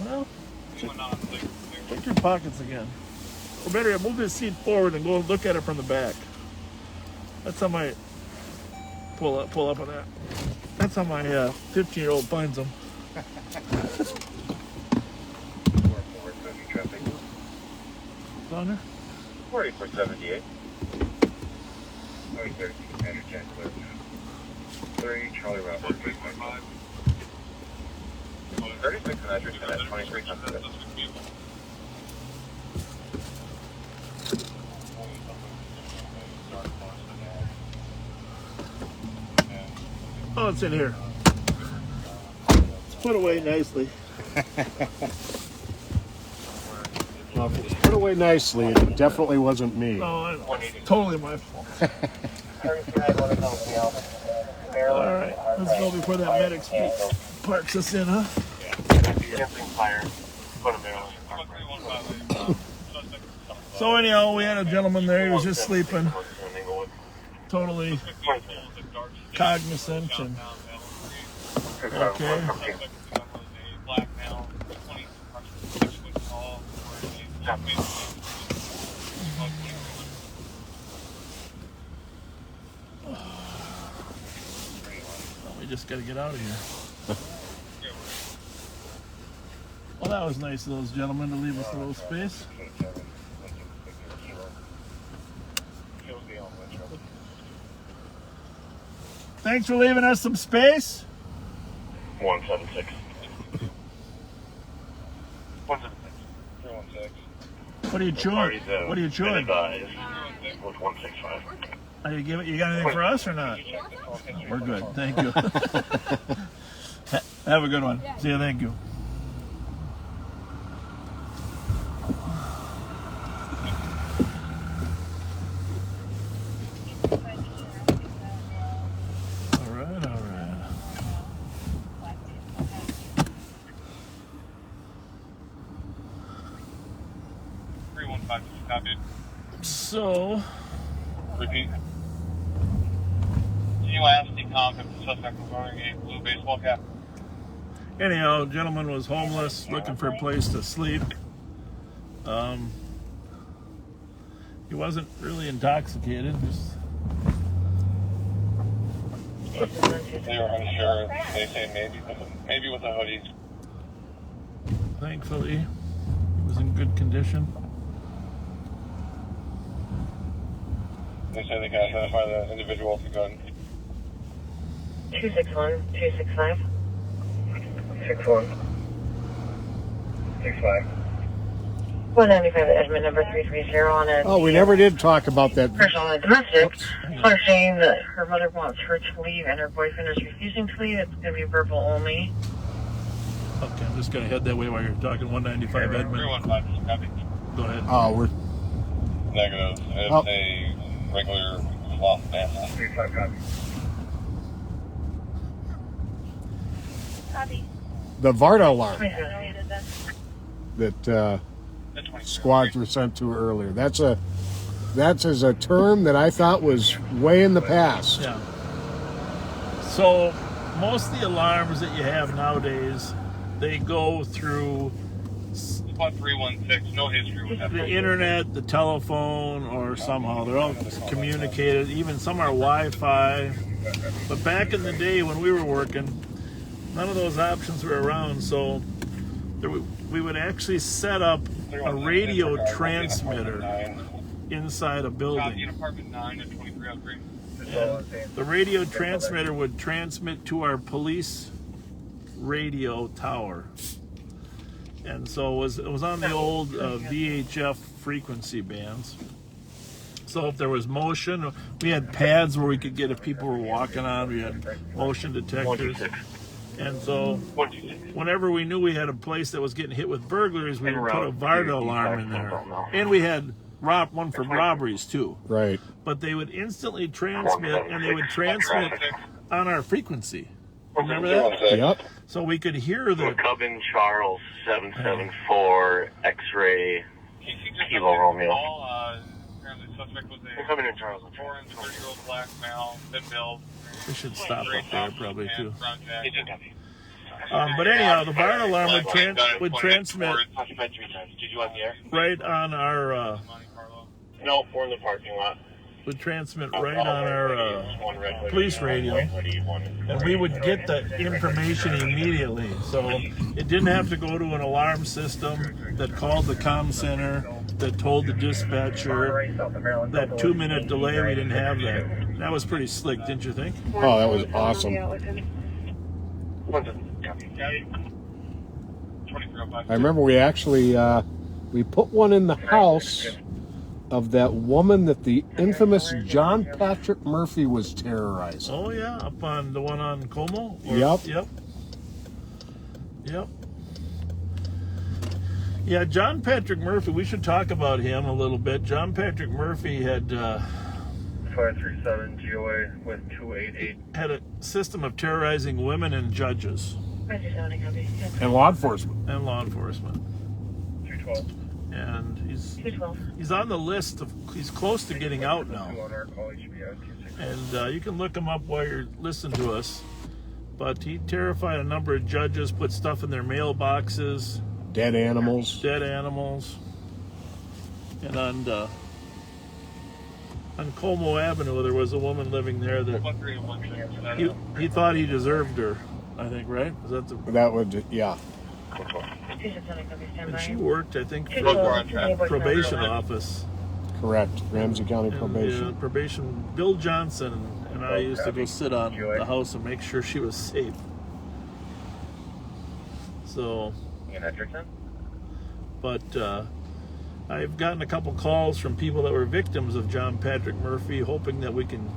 Well, check your pockets again. Or better yet, move this seat forward and go look at it from the back. That's how my pull up on that. That's how my 15-year-old finds them. Down there? 4478. 30, Commander Jack Cliff. 3, Charlie Route 135. 36 and address at 2300. Oh, it's in here. It's put away nicely. Well, if it was put away nicely, it definitely wasn't me. No, I know. It's totally my fault. All right, let's go before that medic parks us in, huh? Fire. So anyhow, we had a gentleman there. He was just sleeping, totally cognizant and okay. We just got to get out of here. Well, that was nice of those gentlemen to leave us a little space. Thanks for leaving us some space. 176. 176. What are you chewing? What are you chewing? With 165. Are you got anything for us or not? We're good. Thank you. Have a good one. See you. Thank you. All right. 315, copied. So, Repeat. Can you ask the comp if the suspect was wearing a blue baseball cap? anyhow, gentleman was homeless, looking for a place to sleep. He wasn't really intoxicated. Just They were unsure. They say maybe with a hoodie. thankfully, he was in good condition. They say they can identify the individual with the gun. 261, 265. 61. 65. 195 Edmund number 330 on it. Oh, we never did talk about that. Personal and domestic. Caller saying that her mother wants her to leave and her boyfriend is refusing to leave. It's going to be verbal only. Okay, I'm just going to head that way while you're talking. 195 Edmund. 315, copy. Go ahead. Oh, we're Negative. It's Oh. a regular cloth mask. 35 copy. Copy. the Varda alarm 20. that squads were sent to earlier. That's a term that I thought was way in the past. Yeah. So most of the alarms that you have nowadays, they go through 316, no history with that. the internet, the telephone, or somehow. They're all communicated. Even some are Wi-Fi. But back in the day when we were working, none of those options were around. So we would actually set up a radio transmitter inside a building. Apartment 9 at 2303. And the radio transmitter would transmit to our police radio tower. And so it was on the old VHF frequency bands. So if there was motion, we had pads where we could get if people were walking on, we had motion detectors. And so whenever we knew we had a place that was getting hit with burglaries, we would put a VARDA alarm in there. And we had one for robberies too. Right. But they would instantly transmit, and they would transmit on our frequency. Remember that? Yep. So we could hear the... McCubbin Charles 774 X-ray Kilo Romeo. McCubbin and Charles. 30-year-old black male, mid-build. We should stop up there probably too. But anyhow, the VARDA alarm would transmit right on our... No, we're in the parking lot. Would transmit right on our police radio, and we would get the information immediately. So it didn't have to go to an alarm system that called the comm center, that told the dispatcher. That 2-minute delay, we didn't have that. That was pretty slick, didn't you think? Oh, that was awesome. I remember we actually we put one in the house of that woman that the infamous John Patrick Murphy was terrorizing. Oh yeah, up on the one on Como? Yep. Yeah, John Patrick Murphy, we should talk about him a little bit. John Patrick Murphy had 537 GOA with 288. had a system of terrorizing women and judges. And law enforcement. 212. And he's on the list of, he's close to getting out now. And you can look him up while you're listening to us. But he terrified a number of judges, put stuff in their mailboxes. Dead animals. And on Como Avenue, there was a woman living there that he thought he deserved her, I think, right? Is that the... That would, yeah. And she worked, I think, for the probation office. Correct. Ramsey County Probation. And, probation. Bill Johnson and I used to go sit on the house and make sure she was safe. So... But I've gotten a couple calls from people that were victims of John Patrick Murphy, hoping that we can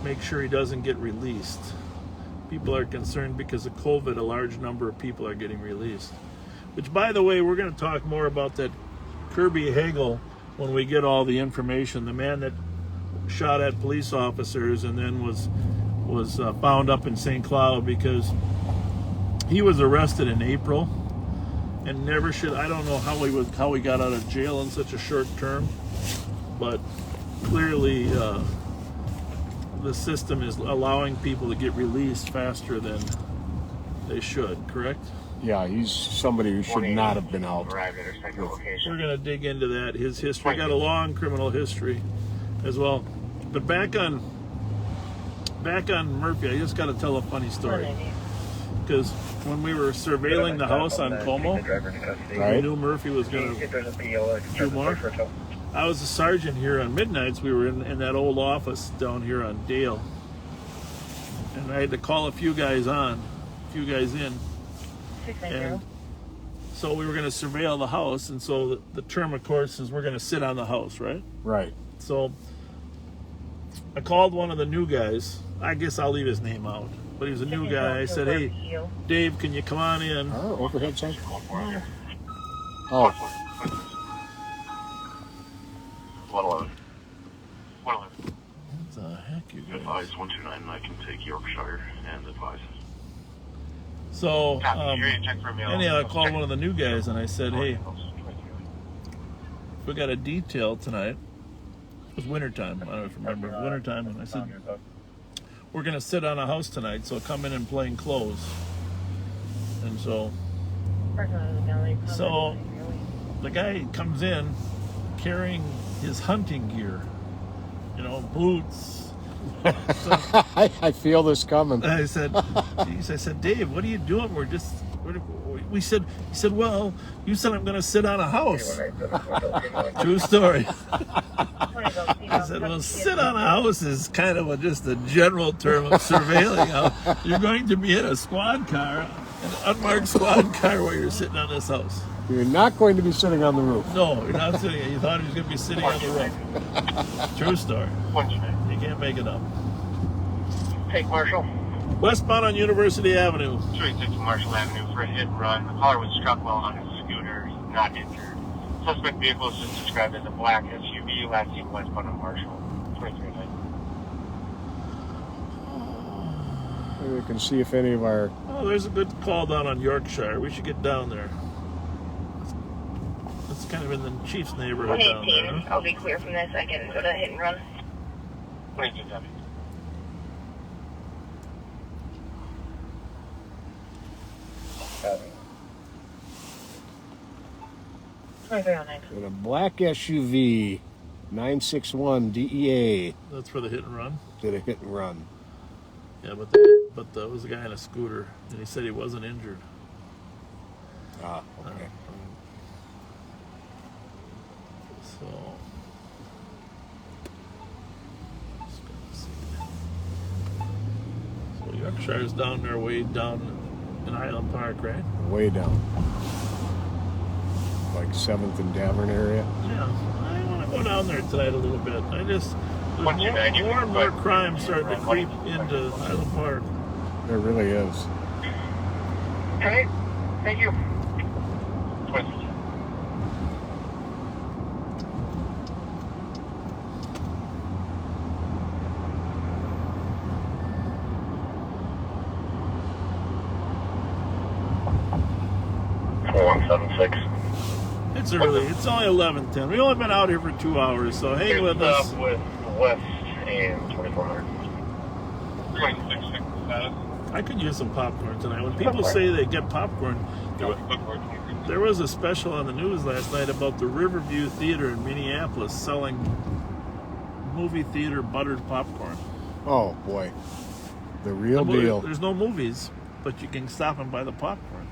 make sure he doesn't get released. People are concerned because of COVID, a large number of people are getting released. Which, by the way, we're going to talk more about that Kirby Hagel when we get all the information. The man that shot at police officers and then was bound up in St. Cloud because he was arrested in April and never should. I don't know how he got out of jail in such a short term, but clearly the system is allowing people to get released faster than they should. Correct? Yeah, he's somebody who should not have been out. We're going to dig into that. His history, got a long criminal history as well. But back on Murphy, I just got to tell a funny story. Because when we were surveilling the house on Como, we knew Murphy was going to do more. I was a sergeant here on Midnights. We were in that old office down here on Dale. And I had to call a few guys in. And so we were going to surveil the house, and so the term, of course, is we're going to sit on the house, right? Right. So I called one of the new guys. I guess I'll leave his name out, but he was a new guy. I said, "Hey, Dave, can you come on in?" Oh, overhead side. Oh. 111. What the heck, you guys? Advise 129, I can take Yorkshire and advise. So, anyhow, I called one of the new guys and I said, "Hey, we got a detail tonight." It was wintertime. I don't know if you remember. Wintertime. And I said, we're going to sit on a house tonight, so come in plain clothes. And so the guy comes in carrying his hunting gear, you know, boots. So, I feel this coming. I said, geez, I said, Dave, what are you doing? He said, well, you said I'm going to sit on a house. True story. I said, well, sit on a house is kind of just a general term of surveilling. You're going to be in a squad car, an unmarked squad car while you're sitting on this house. You're not going to be sitting on the roof. No, you're not sitting. You thought he was going to be sitting on the roof. True story. You can't make it up. Take Marshall. Westbound on University Avenue. 286 Marshall Avenue for a hit and run. The caller was struck while on his scooter. He's not injured. Suspect vehicle is just described as a black SUV, last seen westbound on Marshall. 2309. Maybe we can see if any of our... Oh, there's a good call down on Yorkshire. We should get down there. That's kind of in the Chiefs neighborhood down there. Huh? I'll be clear from this. I can go to hit and run. 2207. In a black SUV, 961 DEA. That's for the hit and run? Did a hit and run. Yeah, but there was a guy in a scooter, and he said he wasn't injured. Ah, okay. So Yorkshire's down there, way down in Highland Park, right? Way down. Like 7th and Davern area? Yeah, I want to go down there tonight a little bit. There's more and more crime starting to creep into Highland Park. There really is. Okay, thank you. 176. It's early. It's only 11:10. We've only been out here for 2 hours, so hang with us. With West and 2400. 26 status. I could use some popcorn tonight. When people say they get popcorn, there was a special on the news last night about the Riverview Theater in Minneapolis selling movie theater buttered popcorn. Oh, boy. The real deal. There's no movies, but you can stop and buy the popcorn.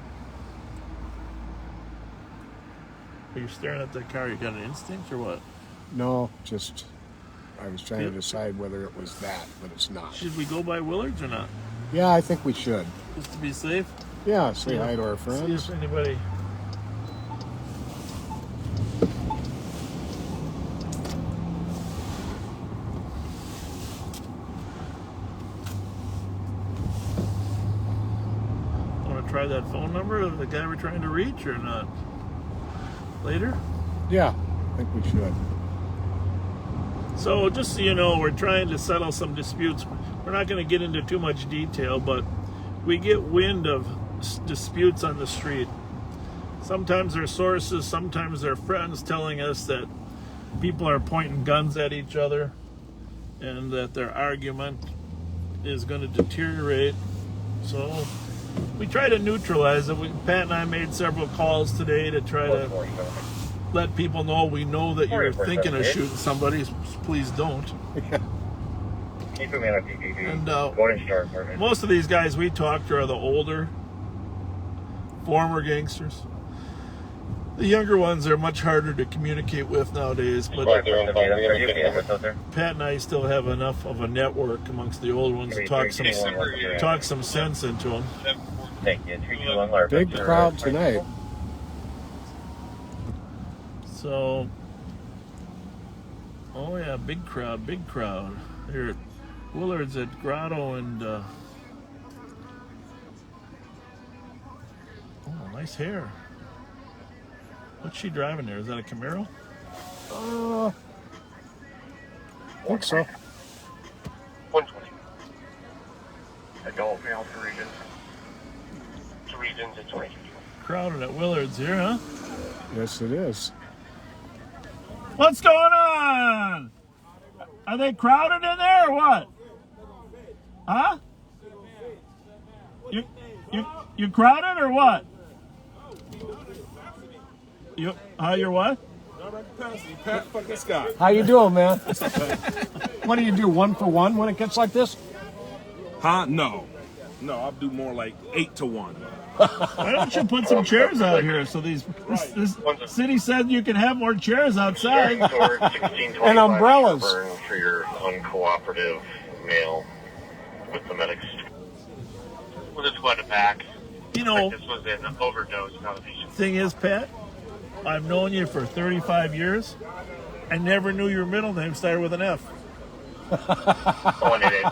Are you staring at that car? You got an instinct or what? No, just I was trying to decide whether it was that, but it's not. Should we go by Willard's or not? Yeah, I think we should. Just to be safe? Yeah, say hi to our friends. See if anybody... Want to try that phone number of the guy we're trying to reach or not? Later? Yeah, I think we should. So just so you know, we're trying to settle some disputes. We're not going to get into too much detail, but we get wind of disputes on the street. Sometimes they're sources, sometimes they're friends telling us that people are pointing guns at each other and that their argument is going to deteriorate. So we try to neutralize it. Pat and I made several calls today to try to let people know we know that you're thinking of shooting somebody. Please don't. And most of these guys we talk to are the older, former gangsters. The younger ones are much harder to communicate with nowadays, but Pat and I still have enough of a network amongst the old ones to talk some sense into them. Thank you. Big crowd tonight. So, oh yeah, big crowd. Here at Willard's at Grotto and, oh, nice hair. What's she driving there? Is that a Camaro? I think so. 120. Adult male to regions. To regions at 22. Crowded at Willard's here, huh? Yes, it is. What's going on? Are they crowded in there or what? Huh? You crowded or what? You're what? Pat fucking Scott. How you doing, man? What do you do, 1 for 1 when it gets like this? Huh? No, I'll do more like 8 to 1. Why don't you put some chairs out here so this city said you can have more chairs outside. And umbrellas. For your uncooperative mail with the medics. We'll just go to back. You know, this was an overdose. Thing is, Pat, I've known you for 35 years. I never knew your middle name started with an F. 188.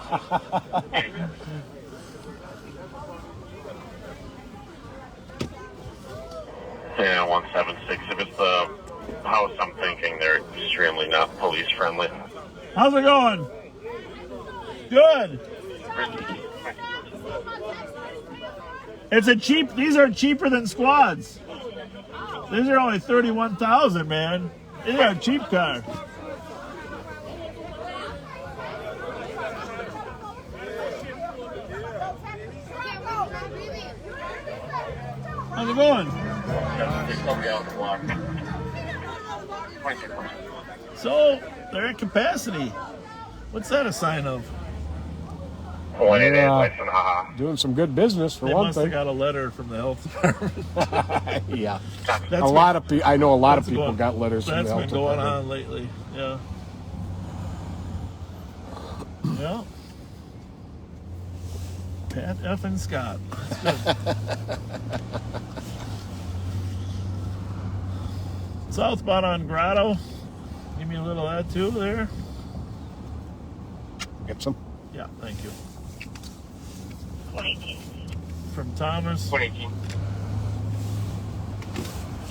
Yeah, 176. If it's the house, I'm thinking they're extremely not police friendly. How's it going? Good. These are cheaper than squads. These are only 31,000, man. These are a cheap car. How's it going? So, they're at capacity. What's that a sign of? Doing some good business for they one must thing. Have got a letter from the health department. Yeah, I know a lot of people got letters from the health department. That's been going department. on lately. Yeah. Yeah. Pat F. and Scott. That's good. Southbound on Grotto. Give me a little of that too there. Get some? Yeah, thank you. 118. From Thomas. 118.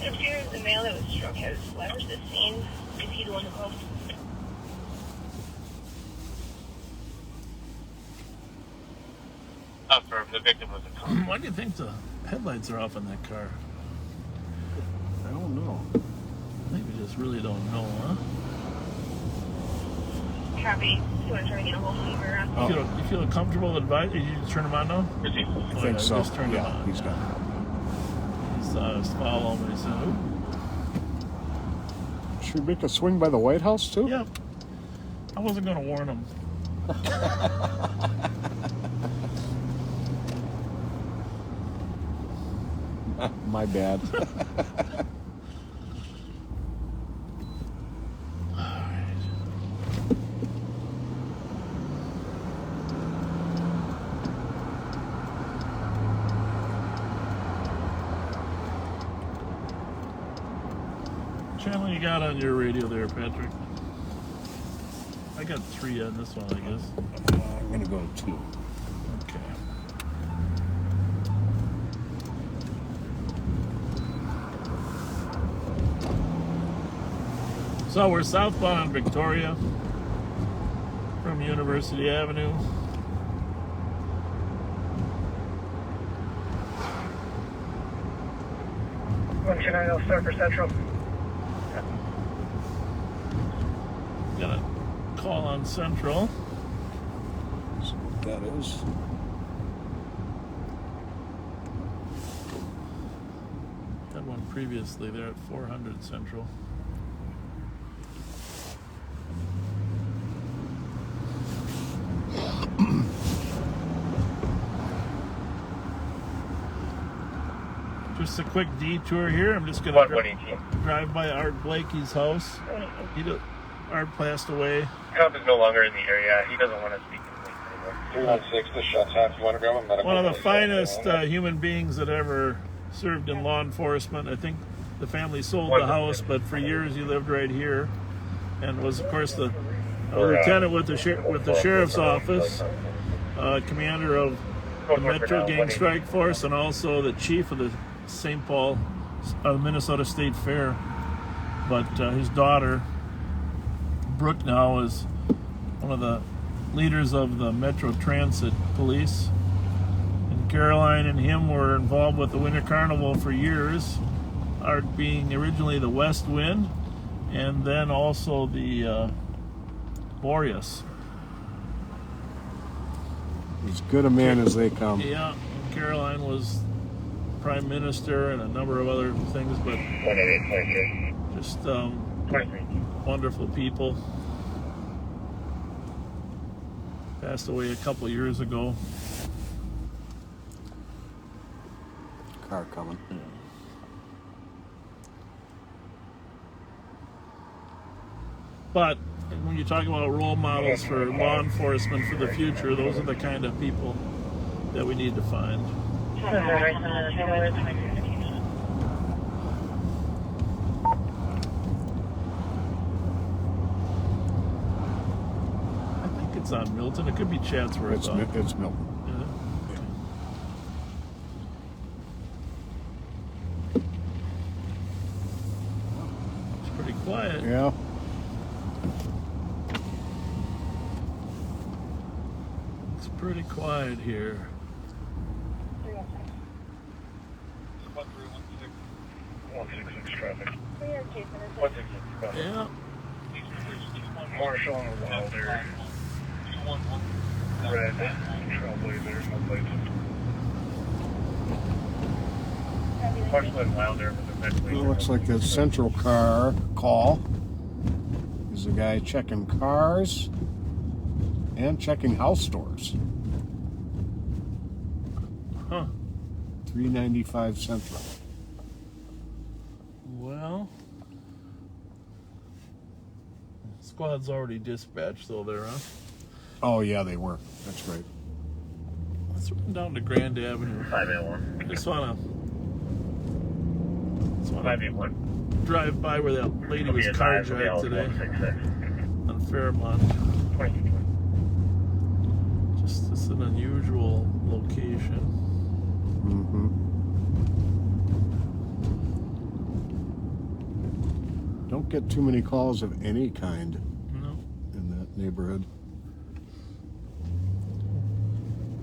It appears the male that was struck has left the scene. Is he the one who called? Affirmed. The victim was a cop. Why do you think the headlights are off in that car? I don't know. I think we just really don't know, huh? Copy. You want to try to get a hold of him around? You feel comfortable advice? Did you just turn him on now? I think so. Just turned him on. He's done. He saw us follow him and he said, ooh. Should we make a swing by the White House too? Yeah. I wasn't going to warn him. My bad. Channel you got on your radio there, Patrick? I got 3 on this one, I guess. I'm going to go to 2. Okay. So we're southbound on Victoria from University Avenue. Should I go start for Central? Got a call on Central. So what that is. Had one previously there at 400 Central. Just a quick detour here. I'm just going to drive by Art Blakey's house. Art passed away. Cop is no longer in the area. He doesn't want to speak to police anymore. 316, the shot's half. You want to grab a medical? One of the finest human beings that ever served in law enforcement. I think the family sold the house, but for years he lived right here, and was, of course, the lieutenant with the sheriff's office, commander of the Metro Gang Strike Force, and also the chief of the St. Paul, Minnesota State Fair. But his daughter, Brooke, now is one of the leaders of the Metro Transit Police. And Caroline and him were involved with the Winter Carnival for years. Art being originally the West Wind, and then also the Boreas. As good a man as they come. Yeah, Caroline was prime minister and a number of other things, but just wonderful people. Passed away a couple years ago. Car coming. Yeah. But when you talk about role models for law enforcement for the future, those are the kind of people that we need to find. I think it's on Milton. It could be Chatsworth. It's Milton. Yeah. It's pretty quiet. Yeah. It's pretty quiet here. 166 traffic. Yeah. Marshall and Wilder. Red Trailblazer, no plates. Marshall and Wilder with the red It blazer. looks like the central car call is a guy checking cars and checking house doors. Huh. 395 Central. Well, squad's already dispatched though there, huh? Oh yeah, they were. That's right. Let's run down to Grand Avenue. 581. Just wanna 581. drive by where that lady was carjacked today on Fairmont. Just it's an unusual location. Mm-hmm. Don't get too many calls of any kind in that neighborhood.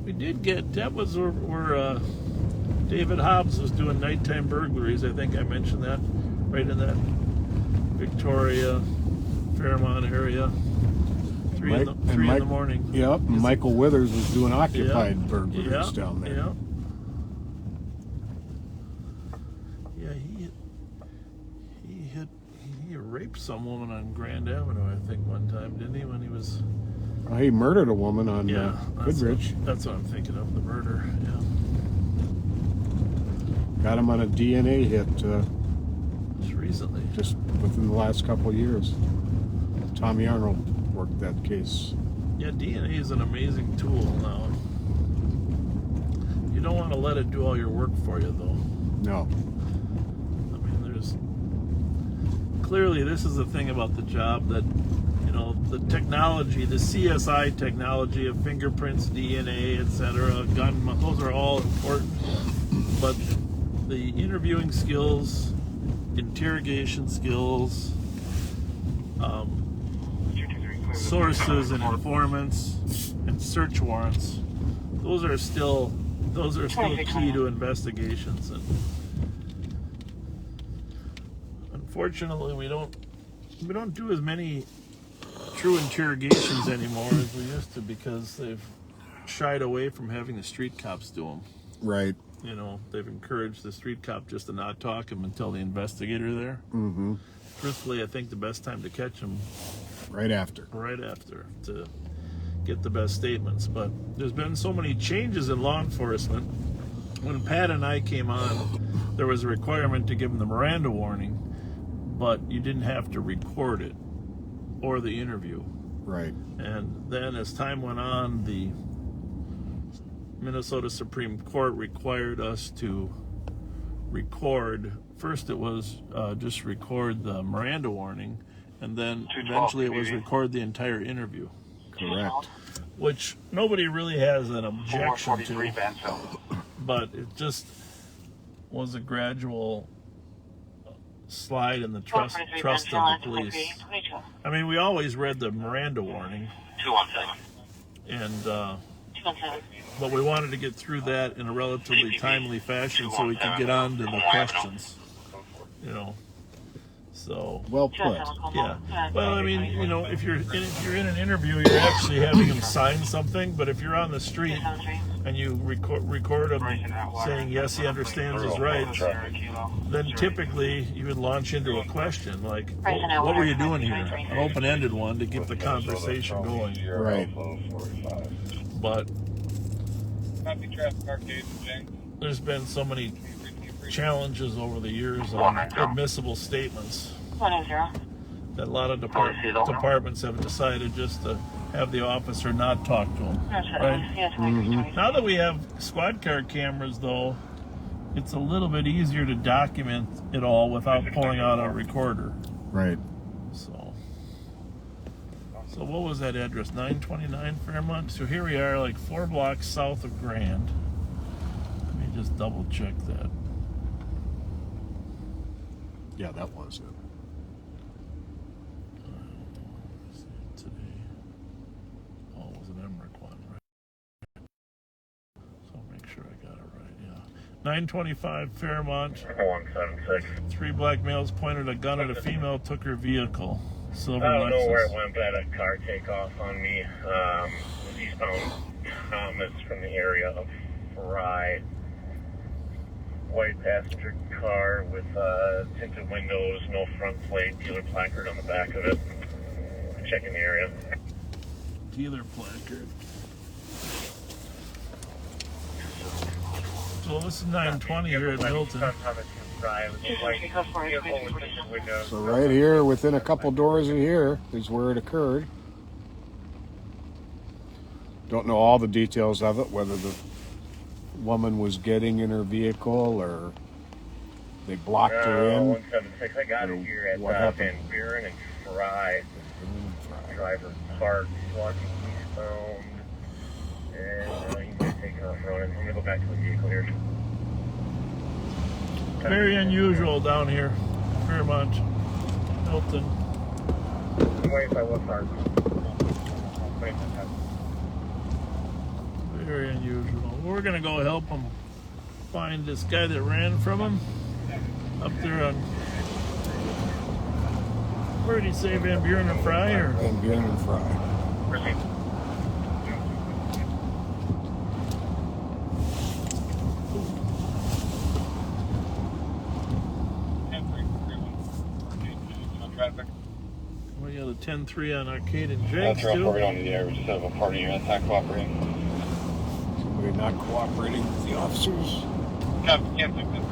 We did get, that was where David Hobbs was doing nighttime burglaries. I think I mentioned that right in that Victoria, Fairmont area. 3 in the morning. Yep, and Michael Withers was doing occupied burglaries down there. Yeah. He raped some woman on Grand Avenue, I think, one time, didn't he? When he was... Oh, he murdered a woman on Goodrich. That's what I'm thinking of, the murder, yeah. Got him on a DNA hit just recently. Just within the last couple of years. Tommy Arnold worked that case. Yeah, DNA is an amazing tool now. You don't want to let it do all your work for you, though. No. I mean, clearly this is the thing about the job that, the technology, the CSI technology of fingerprints, DNA, etc., gun, those are all important. But the interviewing skills, interrogation skills, sources and informants, and search warrants, those are still key to investigations. And unfortunately, we don't do as many true interrogations anymore as we used to, because they've shied away from having the street cops do them. Right. They've encouraged the street cop just to not talk him until the investigator there. Mm-hmm. Truthfully, I think the best time to catch him right after to get the best statements. But there's been so many changes in law enforcement. When Pat and I came on, there was a requirement to give him the Miranda warning, but you didn't have to record it or the interview. Right. And then as time went on, the Minnesota Supreme Court required us to record. First it was just record the Miranda warning, and then eventually it was record the entire interview. Correct. Which nobody really has an objection to, but it just was a gradual slide in the trust of the police. I mean, we always read the Miranda warning, and but we wanted to get through that in a relatively timely fashion so we could get on to the questions, So Well put. yeah. Well, I mean, you know, if you're in an interview, you're actually having him sign something. But if you're on the street and you record him saying yes, he understands his rights, then typically you would launch into a question like, "What were you doing here?" An open-ended one to keep the conversation going. Right. But there's been so many challenges over the years on admissible statements that a lot of departments have decided just to have the officer not talk to him. Right? Mm-hmm. Now that we have squad car cameras, though, it's a little bit easier to document it all without pulling out a recorder. Right. So what was that address? 929 Fairmont? So here we are, like 4 blocks south of Grand. Let me just double check that. Yeah, that was it. Today. Oh, it was an Emmerich one, right? So make sure I got it right, yeah. 925 Fairmont. 176. 3 black males pointed a gun at a female, took her vehicle. Silver I don't know Lexus. where it went, but I had a car take off on me. It was eastbound Thomas from the area of Fry. White passenger car with tinted windows, no front plate, dealer placard on the back of it. Checking the area. Dealer placard. So this is 920 here at Milton. So right here, within a couple doors of here, is where it occurred. Don't know all the details of it, whether the woman was getting in her vehicle or they blocked her in. 176. I got it here at Van Buren and Fry. Driver parked, walking eastbound, and he's taking off running. I'm gonna go back to the vehicle here. Very unusual down here, Fairmont, Milton. Wait if I look hard. Very unusual. We're gonna go help him find this guy that ran from him up there on. Where did he say, Van Buren and Fry? Or? Van Buren and Fry. Well, you got a 10-3 on Arcade and Jenks, too. We don't need the air. We just have a party here that's not cooperating. Somebody not cooperating with the officers? No, can't take that.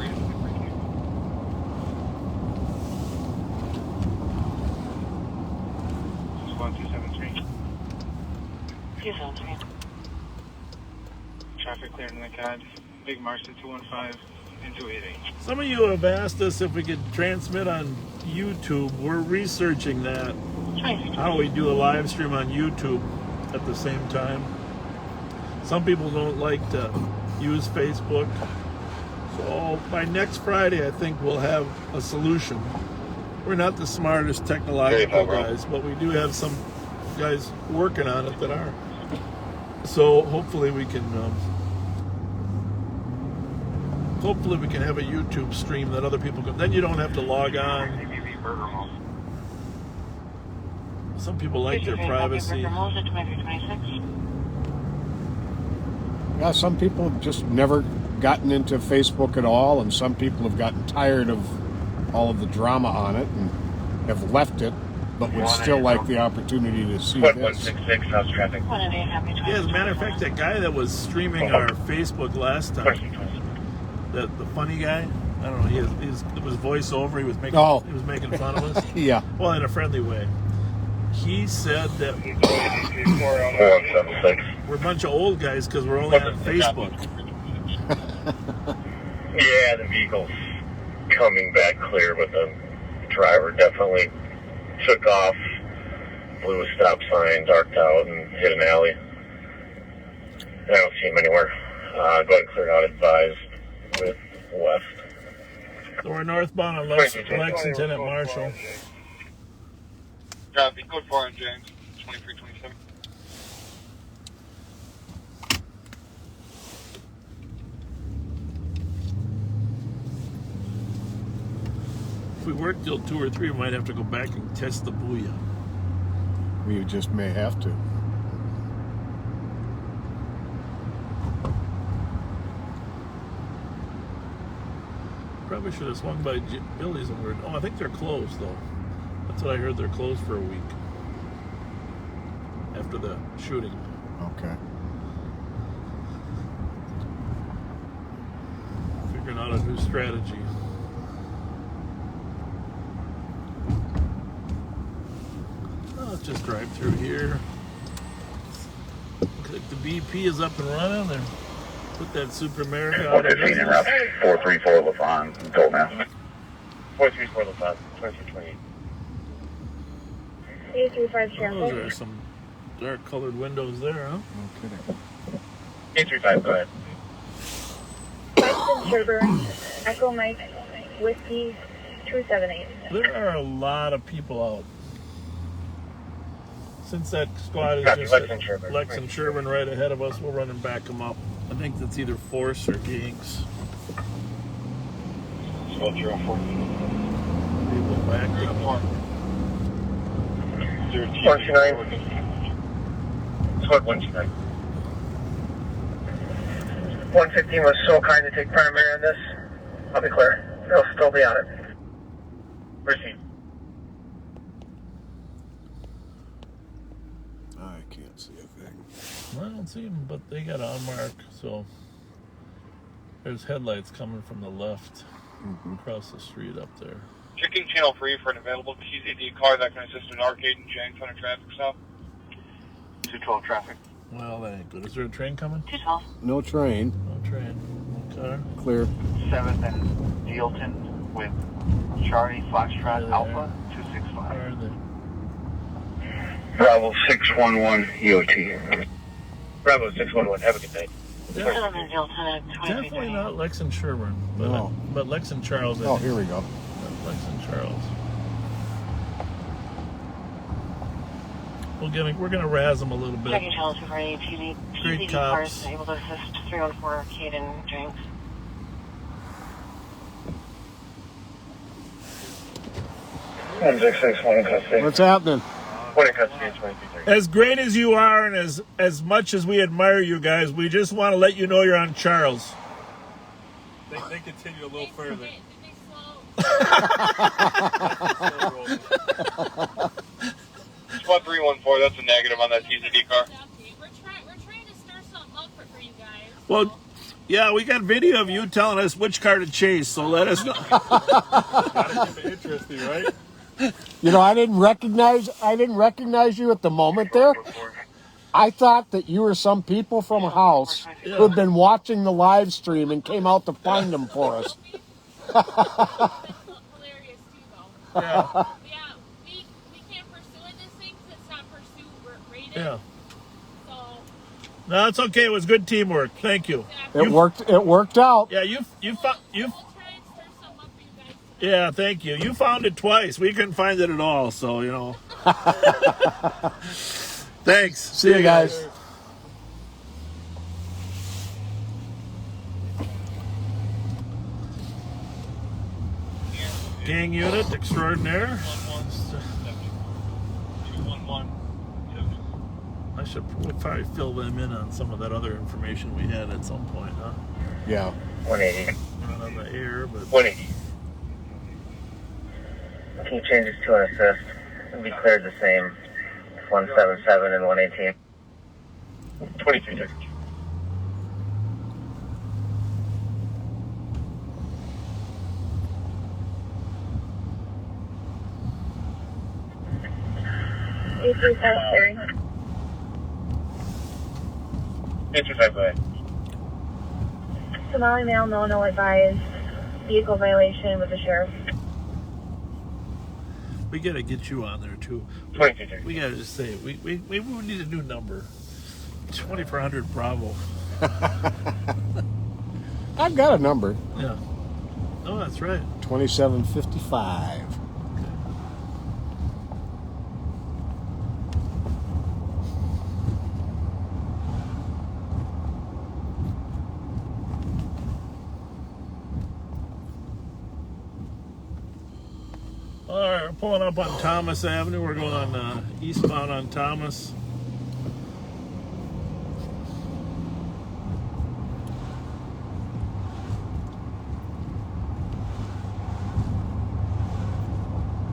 Traffic cleared in the CAD. Big Marcy 215 and 288. Some of you have asked us if we could transmit on YouTube. We're researching that. How we do a live stream on YouTube at the same time. Some people don't like to use Facebook. So by next Friday, I think we'll have a solution. We're not the smartest technological guys, but we do have some guys working on it that are. So hopefully we can have a YouTube stream that other people can. Then you don't have to log on. Some people like their privacy. Yeah, some people have just never gotten into Facebook at all, and some people have gotten tired of all of the drama on it and have left it, but would still like the opportunity to see this. 166, how's traffic? Yeah, as a matter of fact, that guy that was streaming our Facebook last time, the funny guy, I don't know, it was voiceover. He was making fun of us. Yeah. Well, in a friendly way. He said that we're a bunch of old guys because we're only on Facebook. Yeah, the vehicle's coming back clear, but the driver definitely took off, blew a stop sign, darked out, and hit an alley. And I don't see him anywhere. Go ahead and clear out, advised with west. So we're northbound on Lexington at Marshall. Copy, code 4 on James, 2327. If we we work till 2 or 3, we might have to go back and test the booyah. We just may have to. Probably should have swung by Billy's and we're. Oh, I think they're closed though. That's what I heard. They're closed for a week after the shooting. Okay. Figuring out a new strategy. Let's just drive through here. Looks like the BP is up and running. They're put that Super America out of 115 en route, 434 LaFon, Gold now. 434 LaFon, 2328. 835 Those are some dark colored windows there, huh? No kidding. 835, go ahead. Boston Sherburne, Echo Mike, Whiskey, 278. There are a lot of people out. Since that squad is Copy, just Lex and Sherburne right ahead of us, we're running back them up. I think that's either Force or Gangs. Squad 04. People back up. 129. Squad 129. 115 was so kind to take primary on this. I'll be clear. They'll still be on it. Receive. I can't see a thing. I don't see them, but they got on mark, so there's headlights coming from the left across the street up there. Checking channel 3 for an available TZD car that can assist an arcade and Janks on a traffic stop. 212 traffic. Well, that ain't good. Is there a train coming? 212. No train. No train. No car. Clear. 7th and Dealton with Charlie Foxtrot Alpha 265. Where are they? Bravo 611 EOT. Bravo 611, have a good night. Definitely not Lex and Sherburne, but, No. but Lex and Charles. I Oh, think. here we go. Lex and Charles. We're gonna razz them a little bit. Checking channel 2 for any Great TZD cops. cars able to assist 314 Arcade and Janks. One 661 in custody. What's happening? One in custody at 2330. As great as you are, and as much as we admire you guys, we just want to let you know you're on Charles. They continue a little further. Squad 314, that's a negative on that TZD car. We're trying to stir something up for you guys. Well, yeah, we got video of you telling us which car to chase, so let us know. Gotta keep it interesting, right? You know, I didn't recognize you at the moment there. I thought that you were some people from a house who had been watching the live stream and came out to find them for us. Hilarious too, though. Yeah. Yeah, we can't pursue in this thing because it's not pursuit rated. Yeah. So No, it's okay. It was good teamwork. Thank you. It worked out. Yeah, you. we'll try and stir something up for you guys tonight. Yeah, thank you. You found it twice. We couldn't find it at all, so you know. Thanks. See you guys. Gang unit extraordinaire. I should probably fill them in on some of that other information we had at some point, huh? Yeah. 180. Not on the air, but 180. Key changes to an assist. It'll be cleared the same. 177 and 118. 2330. Area. 835, go ahead. Somali male, no advised. Vehicle violation with the sheriff. we gotta get you on there too. 2330. We gotta just say we need a new number. 2400 Bravo. I've got a number. Yeah. Oh, that's right. 2755. we're pulling up on Thomas Avenue. We're going on eastbound on Thomas.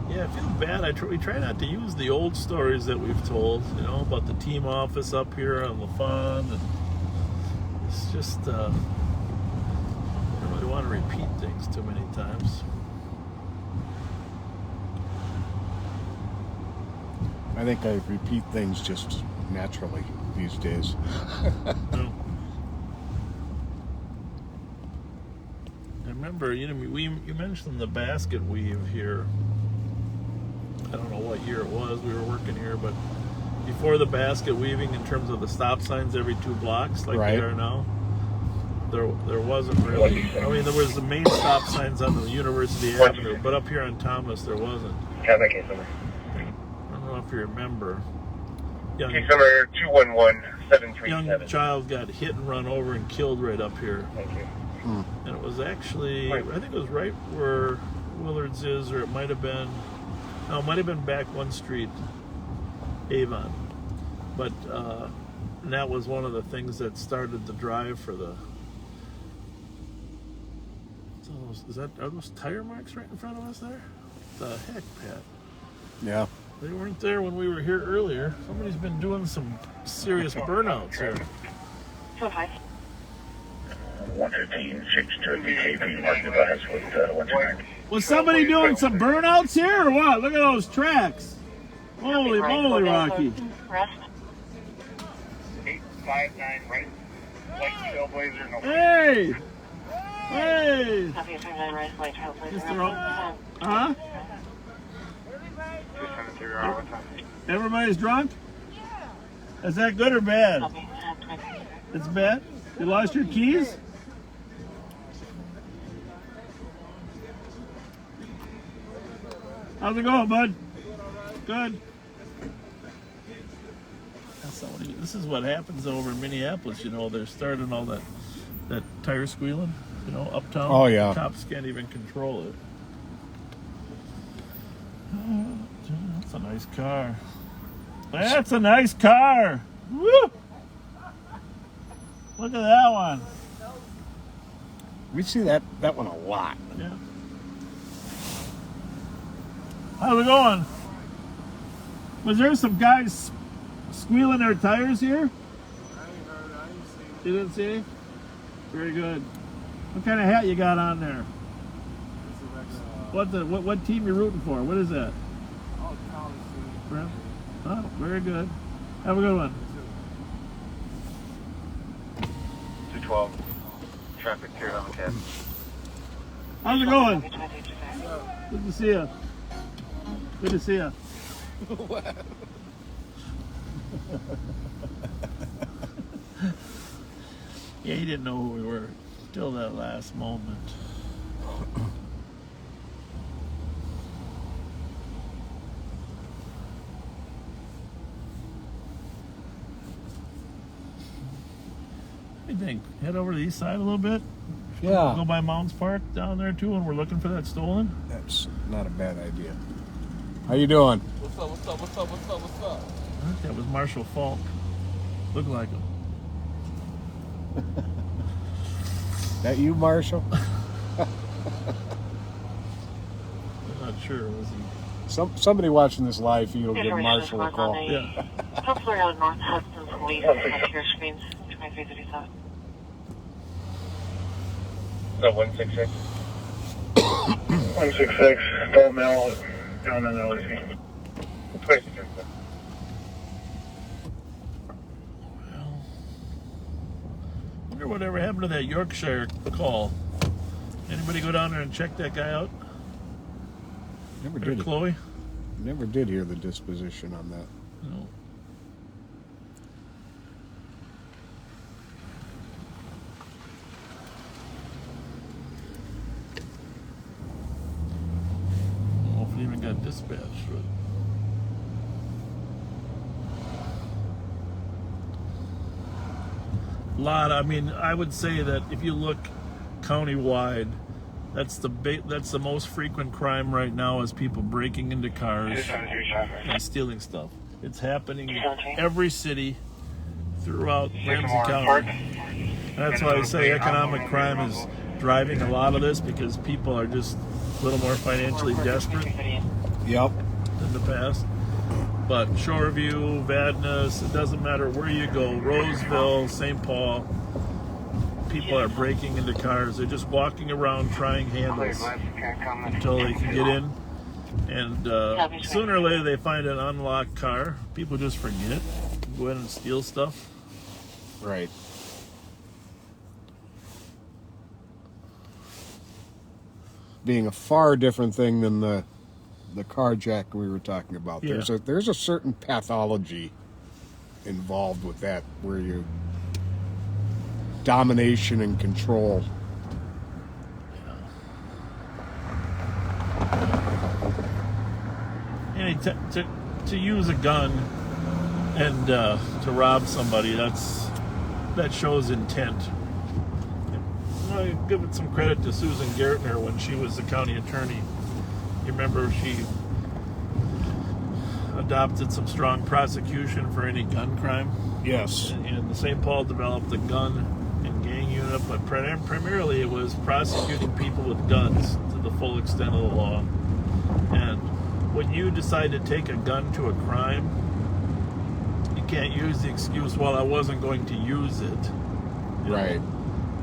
Yeah, I feel bad. We try not to use the old stories that we've told, you know, about the team office up here on LaFon. And it's just, I don't really want to repeat things too many times. I think I repeat things just naturally these days. No. I remember, you mentioned the basket weave here. I don't know what year it was. We were working here, but before the basket weaving, in terms of the stop signs every 2 blocks, like right. they are now, there wasn't really. I mean, there was the main stop signs on the University Avenue, but up here on Thomas, there wasn't. Yeah, that case number. I don't know if you remember. Case number 211737. Young child got hit and run over and killed right up here. Thank you. And it was actually, I think it was right where Willard's is, or it might have been. No, it might have been back one street, Avon. But and that was one of the things that started the drive for the. Are those tire marks right in front of us there? The heck, Pat? Yeah. They weren't there when we were here earlier. Somebody's been doing some serious burnouts here. So high. 115, 630, KP, mark device with 129. Was somebody doing some burnouts here or what? Look at those tracks. Holy moly, Rocky. Rest. 859, right? White Trailblazer, no. Hey! Hey! Copy 59, right, white Trailblazer. Mr. Huh? 273, Everybody's drunk? Is that good or bad? Copy. It's bad? You lost your keys? How's it going, bud? Good. This is what happens over in Minneapolis, you know. They're starting all that tire squealing, you know, uptown. Oh, yeah. Cops can't even control it. That's a nice car. That's a nice car. Woo! Look at that one. We see that one a lot. Yeah. How's it going? Was there some guys squealing their tires here? You didn't see any? Very good. What kind of hat you got on there? What team you rooting for? What is that? Oh, very good. Have a good one. 212. Traffic cleared on the cab. How's it going? Good to see you. Good to see you. Yeah, he didn't know who we were till that last moment. What do you think? Head over to the east side a little bit? Yeah. Go by Mounds Park down there too, and we're looking for that stolen? That's not a bad idea. How you doing? What's up, what's up, what's up, what's up, what's up? I think that was Marshall Falk. Looked like him. That you, Marshall? I'm not sure. Was he? Somebody watching this live feed will give Marshall a call. Yeah. Hopefully out North Hudson Police on your screens 2337. Is that 166? 166, adult male, down in LAC. 26. I wonder whatever happened to that Yorkshire call. Anybody go down there and check that guy out? Never Or did. Chloe? Never did hear the disposition on that. No. I don't know if it even got dispatched. I mean, I would say that if you look countywide, That's the most frequent crime right now, is people breaking into cars and stealing stuff. It's happening in every city throughout Ramsey County. That's why I say economic crime is driving a lot of this, because people are just a little more financially desperate. Yep. Than the past. But Shoreview, Vadnais, it doesn't matter where you go, Roseville, St. Paul, people are breaking into cars. They're just walking around trying handles until they can get in. And sooner or later they find an unlocked car. People just forget, go in and steal stuff. Right. Being a far different thing than the carjacking we were talking about. Yeah. There's a certain pathology involved with that, where you domination and control. And to use a gun and to rob somebody, that shows intent. I give it some credit to Susan Gertner when she was the county attorney. You remember she adopted some strong prosecution for any gun crime? Yes. And the St. Paul developed a gun and gang unit, but primarily it was prosecuting people with guns to the full extent of the law. And when you decide to take a gun to a crime, you can't use the excuse, well, I wasn't going to use it. You know? Right.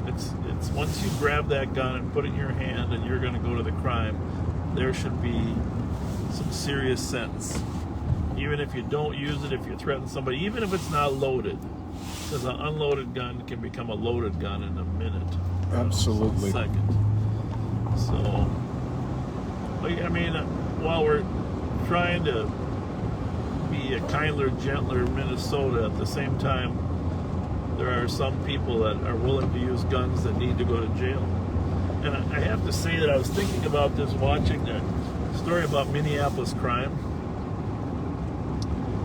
It's once you grab that gun and put it in your hand and you're going to go to the crime, there should be some serious sentence. Even if you don't use it, if you threaten somebody, even if it's not loaded, because an unloaded gun can become a loaded gun in a minute. Absolutely. A second. So, I mean, while we're trying to be a kinder, gentler Minnesota, at the same time, there are some people that are willing to use guns that need to go to jail. And I have to say that I was thinking about this watching that story about Minneapolis crime.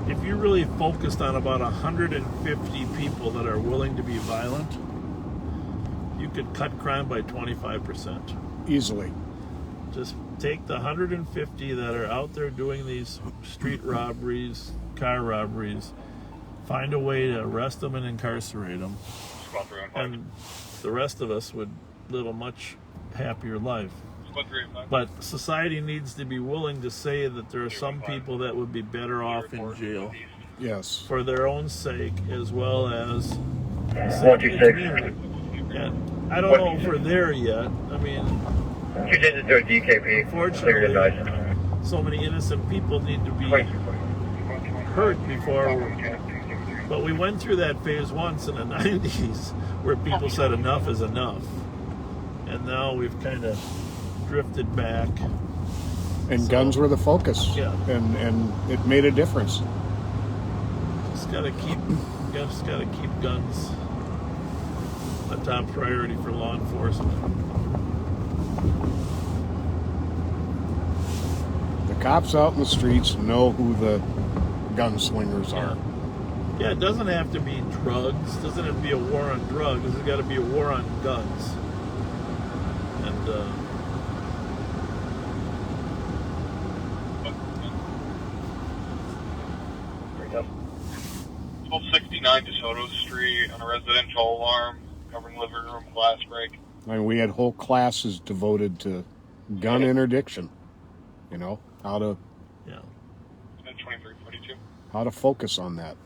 If you really focused on about 150 people that are willing to be violent, you could cut crime by 25%. Easily. Just take the 150 that are out there doing these street robberies, car robberies, find a way to arrest them and incarcerate them, and the rest of us would live a much happier life. But society needs to be willing to say that there are some people that would be better off in jail. Yes. For their own sake, as well as the sake of the community. And I don't know if we're there yet. I mean, unfortunately, so many innocent people need to be hurt before. But we went through that phase once in the 90s where people said enough is enough. And now we've kind of drifted back. And guns were the focus. Yeah. And it made a difference. Just gotta keep guns a top priority for law enforcement. The cops out in the streets know who the gunslingers are. Yeah, it doesn't have to be drugs. It doesn't have to be a war on drugs. There's got to be a war on guns. And 1269 DeSoto Street on a residential alarm covering living room glass break. I mean, we had whole classes devoted to gun interdiction. You know, how to 2342. How to focus on that.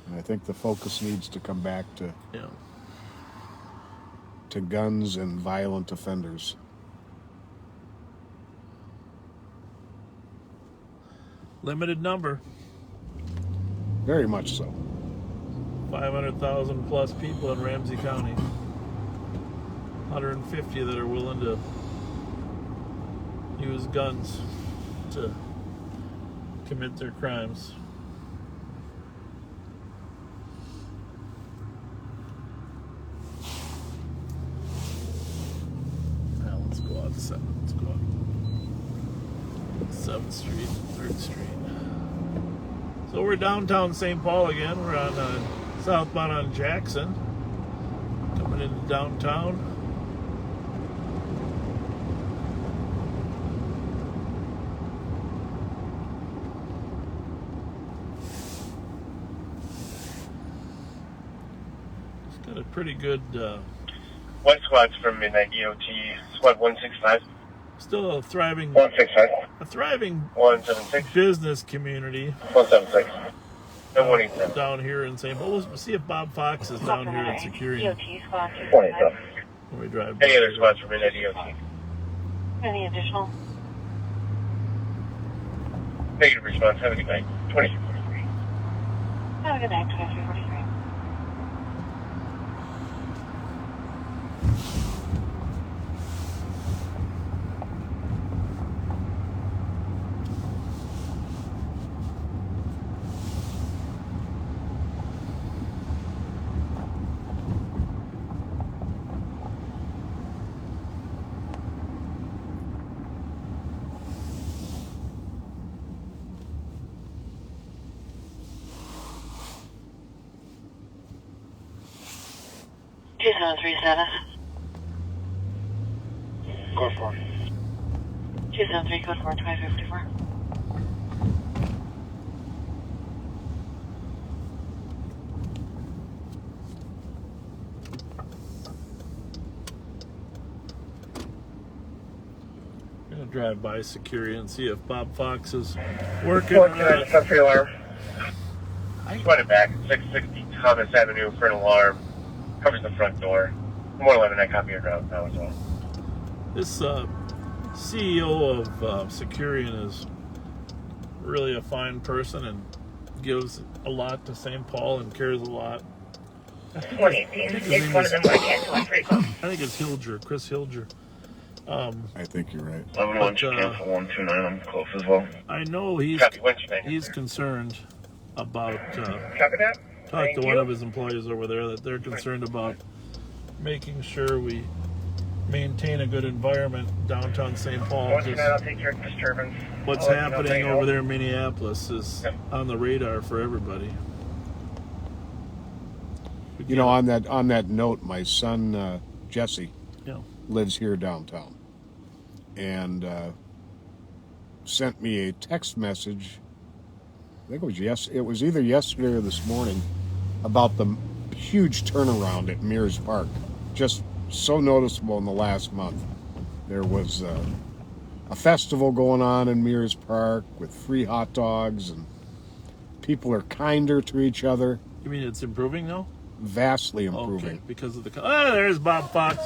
And I think the focus needs to come back to guns and violent offenders. limited number. Very much so. 500,000 plus people in Ramsey County. 150 that are willing to use guns to commit their crimes. Now let's go out 7th. Let's go out 7th Street, 3rd Street. So we're downtown St. Paul again. We're on southbound on Jackson. Coming coming into downtown. It's got a pretty good White squad's from Midnight EOT, squad 165. still a thriving 165. a thriving 176. business community 176. And 187. down here in St. Paul. We'll see if Bob Fox is down here at security. 187. When we drive by. Any other squads from Midnight EOT? Any additional? Negative response. Have a good night. 2343. Have a good night, 2343. Status. Code 4. 273, code 4, 2554. I'm gonna drive by security and see if Bob Fox is working. Working on the sentry alarm. I run it back. 660 Thomas Avenue for an alarm. Covers the front door. 111, I copy your route now as well. This CEO of Securian is really a fine person and gives a lot to St. Paul and cares a lot. I think it's Hilger, Chris Hilger. I think you're right. 11-1, cancel 129. I'm close as well. I know he's concerned about. Talked to one of his employees over there that they're concerned about making sure we maintain a good environment downtown St. Paul. I'll take your disturbance. What's happening over there in Minneapolis is on the radar for everybody. You know, on that note, my son Jesse lives here downtown, and sent me a text message. I think it was either yesterday or this morning, about the huge turnaround at Mears Park. Just so noticeable in the last month. There was a festival going on in Mears Park with free hot dogs, and people are kinder to each other. You mean it's improving now? Vastly improving. Okay, because of the... Oh, there's Bob Fox.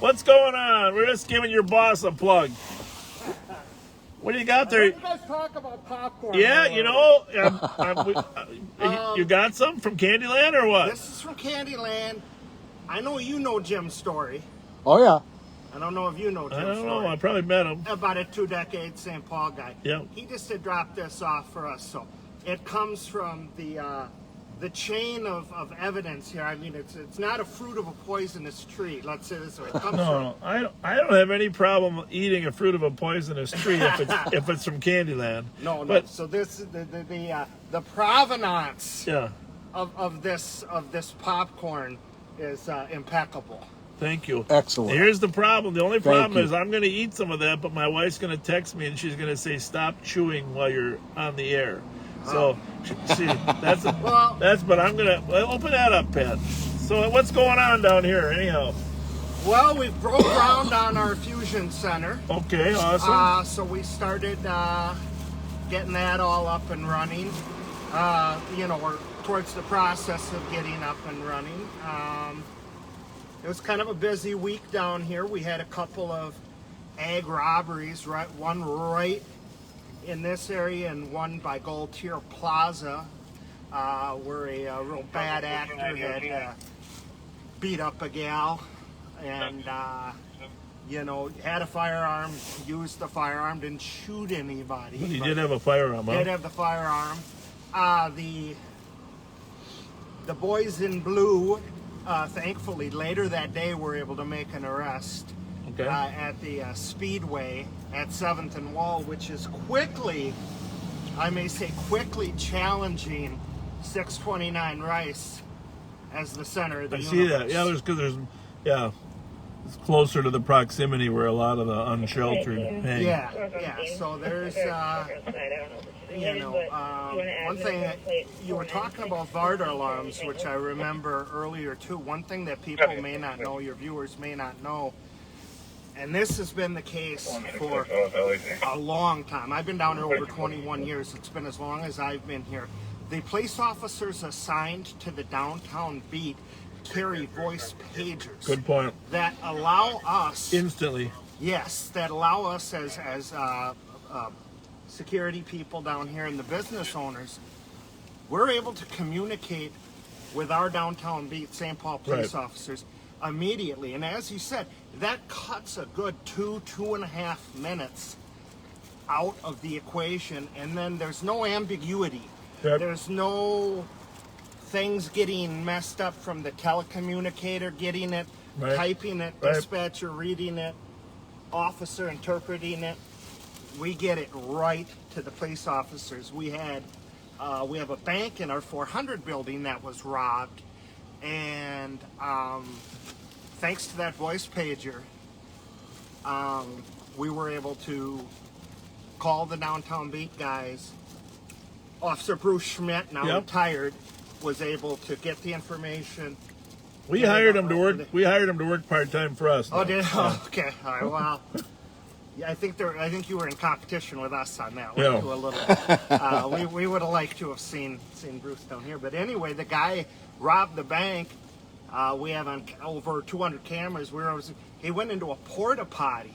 What's going on? We're just giving your boss a plug. What do you got there? You guys talk about popcorn. Yeah, you know, you got some from Candyland or what? This is from Candyland. I know you know Jim's story. Oh, yeah. I don't know if you know Jim's story. I don't know. I probably met him. About a 2-decade St. Paul guy. Yeah. He just had dropped this off for us. So it comes from the chain of evidence here. I mean, it's not a fruit of a poisonous tree. Let's say this way. It comes No, I don't have any problem eating a fruit of a poisonous tree if it's from Candyland. No. But, so this the provenance of this popcorn is impeccable. Thank you. Excellent. Here's the problem. The only problem is I'm going to eat some of that, but my wife's going to text me and she's going to say, "Stop chewing while you're on the air." So, see, but I'm going to open that up, Pat. So what's going on down here, anyhow? Well, we've broke ground on our fusion center. Okay, awesome. So we started getting that all up and running. We're towards the process of getting up and running. It was kind of a busy week down here. We had a couple of ag robberies, one right in this area and one by Gaultier Plaza, where a real bad actor had beat up a gal and, had a firearm, used the firearm, didn't shoot anybody. But he did have a firearm, huh? Did have the firearm. The boys in blue, thankfully, later that day were able to make an arrest at the Speedway at 7th and Wall, which is quickly challenging 629 Rice as the center of the universe. I see that. Yeah, there's Yeah. It's closer to the proximity where a lot of the unsheltered hang. Yeah. So there's, one thing that you were talking about VARD alarms, which I remember earlier too. One thing that people may not know, your viewers may not know, and this has been the case for a long time. I've been down here over 21 years. It's been as long as I've been here. The police officers assigned to the downtown beat carry voice pagers. Good point. That allow us instantly. Yes, that allow us as security people down here and the business owners. We're able to communicate with our downtown beat St. Paul police officers immediately, and as you said, that cuts a good 2.5 minutes out of the equation, and then there's no ambiguity. There's no things getting messed up from the telecommunicator getting it, typing it, dispatcher reading it, officer interpreting it. We get it right to the police officers. We have a bank in our 400 building that was robbed, and thanks to that voice pager, we were able to call the downtown beat guys. Officer Bruce Schmidt, now retired, was able to get the information. We hired him to work. We hired him to work part-time for us. Oh, did? Oh, okay. All right. Well, yeah, I think you were in competition with us on that one too, a little. We would have liked to have seen Bruce down here, but anyway, the guy robbed the bank. We have on over 200 cameras. He went into a porta potty,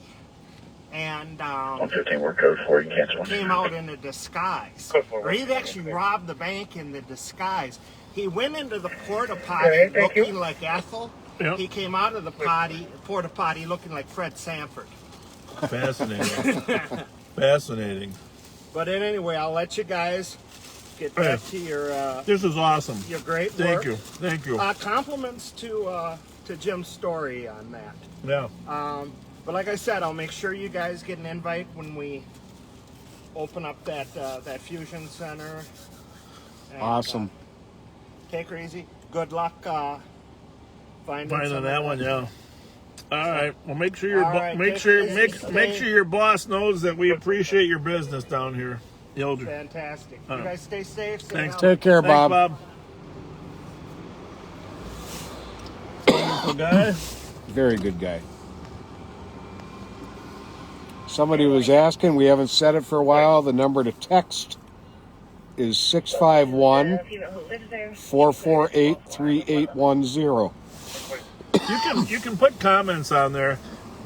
and 115 work code 4. You cancel. Came out in a disguise. Or he'd actually robbed the bank in the disguise. He went into the porta potty looking like Ethel. He came out of the porta potty looking like Fred Sanford. Fascinating. Fascinating. But anyway, I'll let you guys get back to your. This is awesome. Your great work. Thank you. Compliments to Jim's story on that. Yeah. But like I said, I'll make sure you guys get an invite when we open up that fusion center. And, awesome. Take her easy. Good luck finding that one. Yeah. All right. Well, make sure your boss knows that we appreciate your business down here, Yelder. Fantastic. You guys stay safe. Thanks. Take care, Bob. Wonderful guy. Very good guy. Somebody was asking, we haven't said it for a while, the number to text is 651-448-3810. You can put comments on there.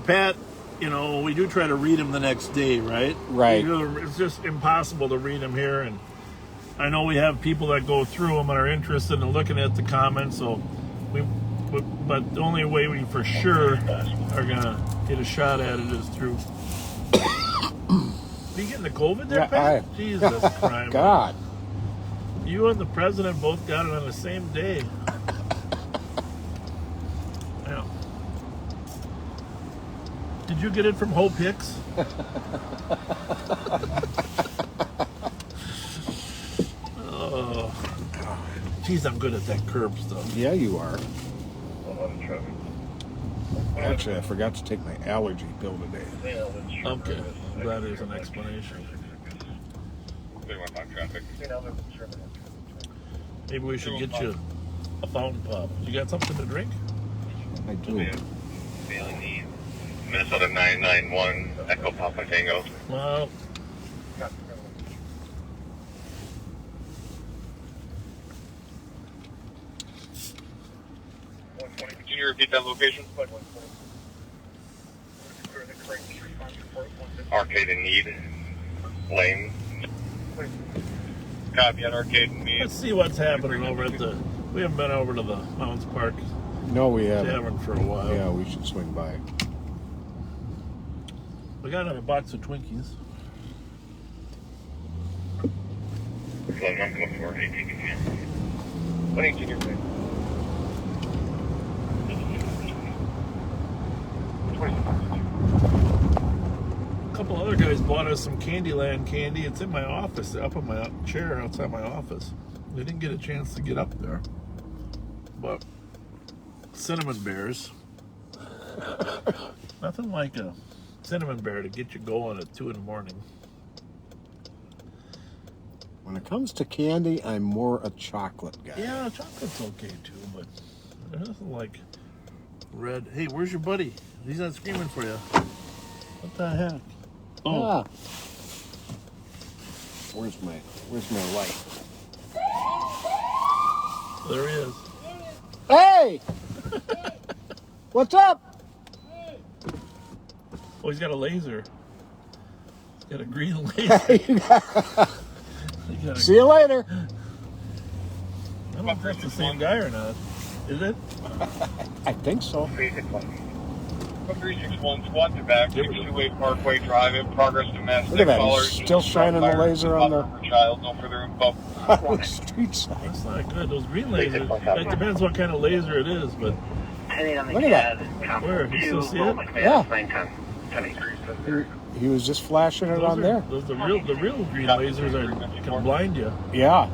Pat, we do try to read them the next day, right? Right. It's just impossible to read them here, and I know we have people that go through them and are interested in looking at the comments, but the only way we for sure are gonna get a shot at it is through. Are you getting the COVID there, Pat? Jesus Christ. God. You and the president both got it on the same day. Yeah. Did you get it from Hope Hicks? Oh. Geez, I'm good at that curb stuff. Yeah, you are. Actually, I forgot to take my allergy pill today. Okay. That is an explanation. Maybe we should get you a fountain pop. You got something to drink? I do. Minnesota 991 Echo Papa Tango. Well. Can you repeat that location? Arcade and Need Lane. Copy at Arcade and Need. Let's see what's happening over at we haven't been over to the Mounds Park No, we haven't. Tavern for a while. Yeah, we should swing by. We got another box of Twinkies. What 18 you're saying? A couple other guys bought us some Candyland candy. It's in my office, up on my chair outside my office. We didn't get a chance to get up there. But cinnamon bears. Nothing like a cinnamon bear to get you going at 2 in the morning. When it comes to candy, I'm more a chocolate guy. Yeah, chocolate's okay too, but there's nothing like red. Hey, where's your buddy? He's not screaming for you. What the heck? Oh. Ah. Where's my light? There he is. Hey! What's up? Oh, he's got a laser. He's got a green laser. See you later. I don't know if that's the same guy or not. Is it? I think so. 361 squad to back, 62-way Parkway Drive in progress domestic. Look at that, Callers, he's still shining the laser on the child, no further info. street side. That's not good. Those green lasers. It depends what kind of laser it is, but. Look at that. Where? You still see it? Yeah. He was just flashing it on there. Those the real green lasers can blind you. Yeah.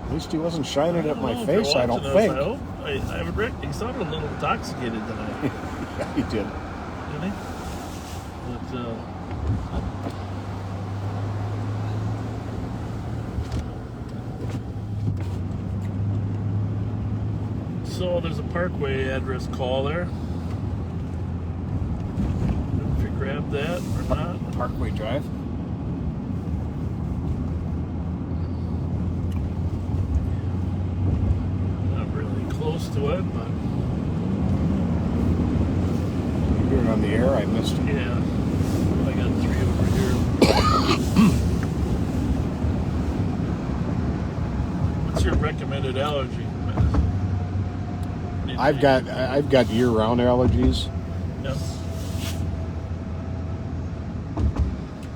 At least he wasn't shining it at my face, I don't think. I would reckon he sounded a little intoxicated tonight. Yeah, he did. Didn't he? But, so there's a Parkway address call there. If you grab that or not. Parkway Drive. Not really close to it, but. You hear it on the air? I missed it. Yeah. I got 3 over here. What's your recommended allergy? I've got year-round allergies. Yep.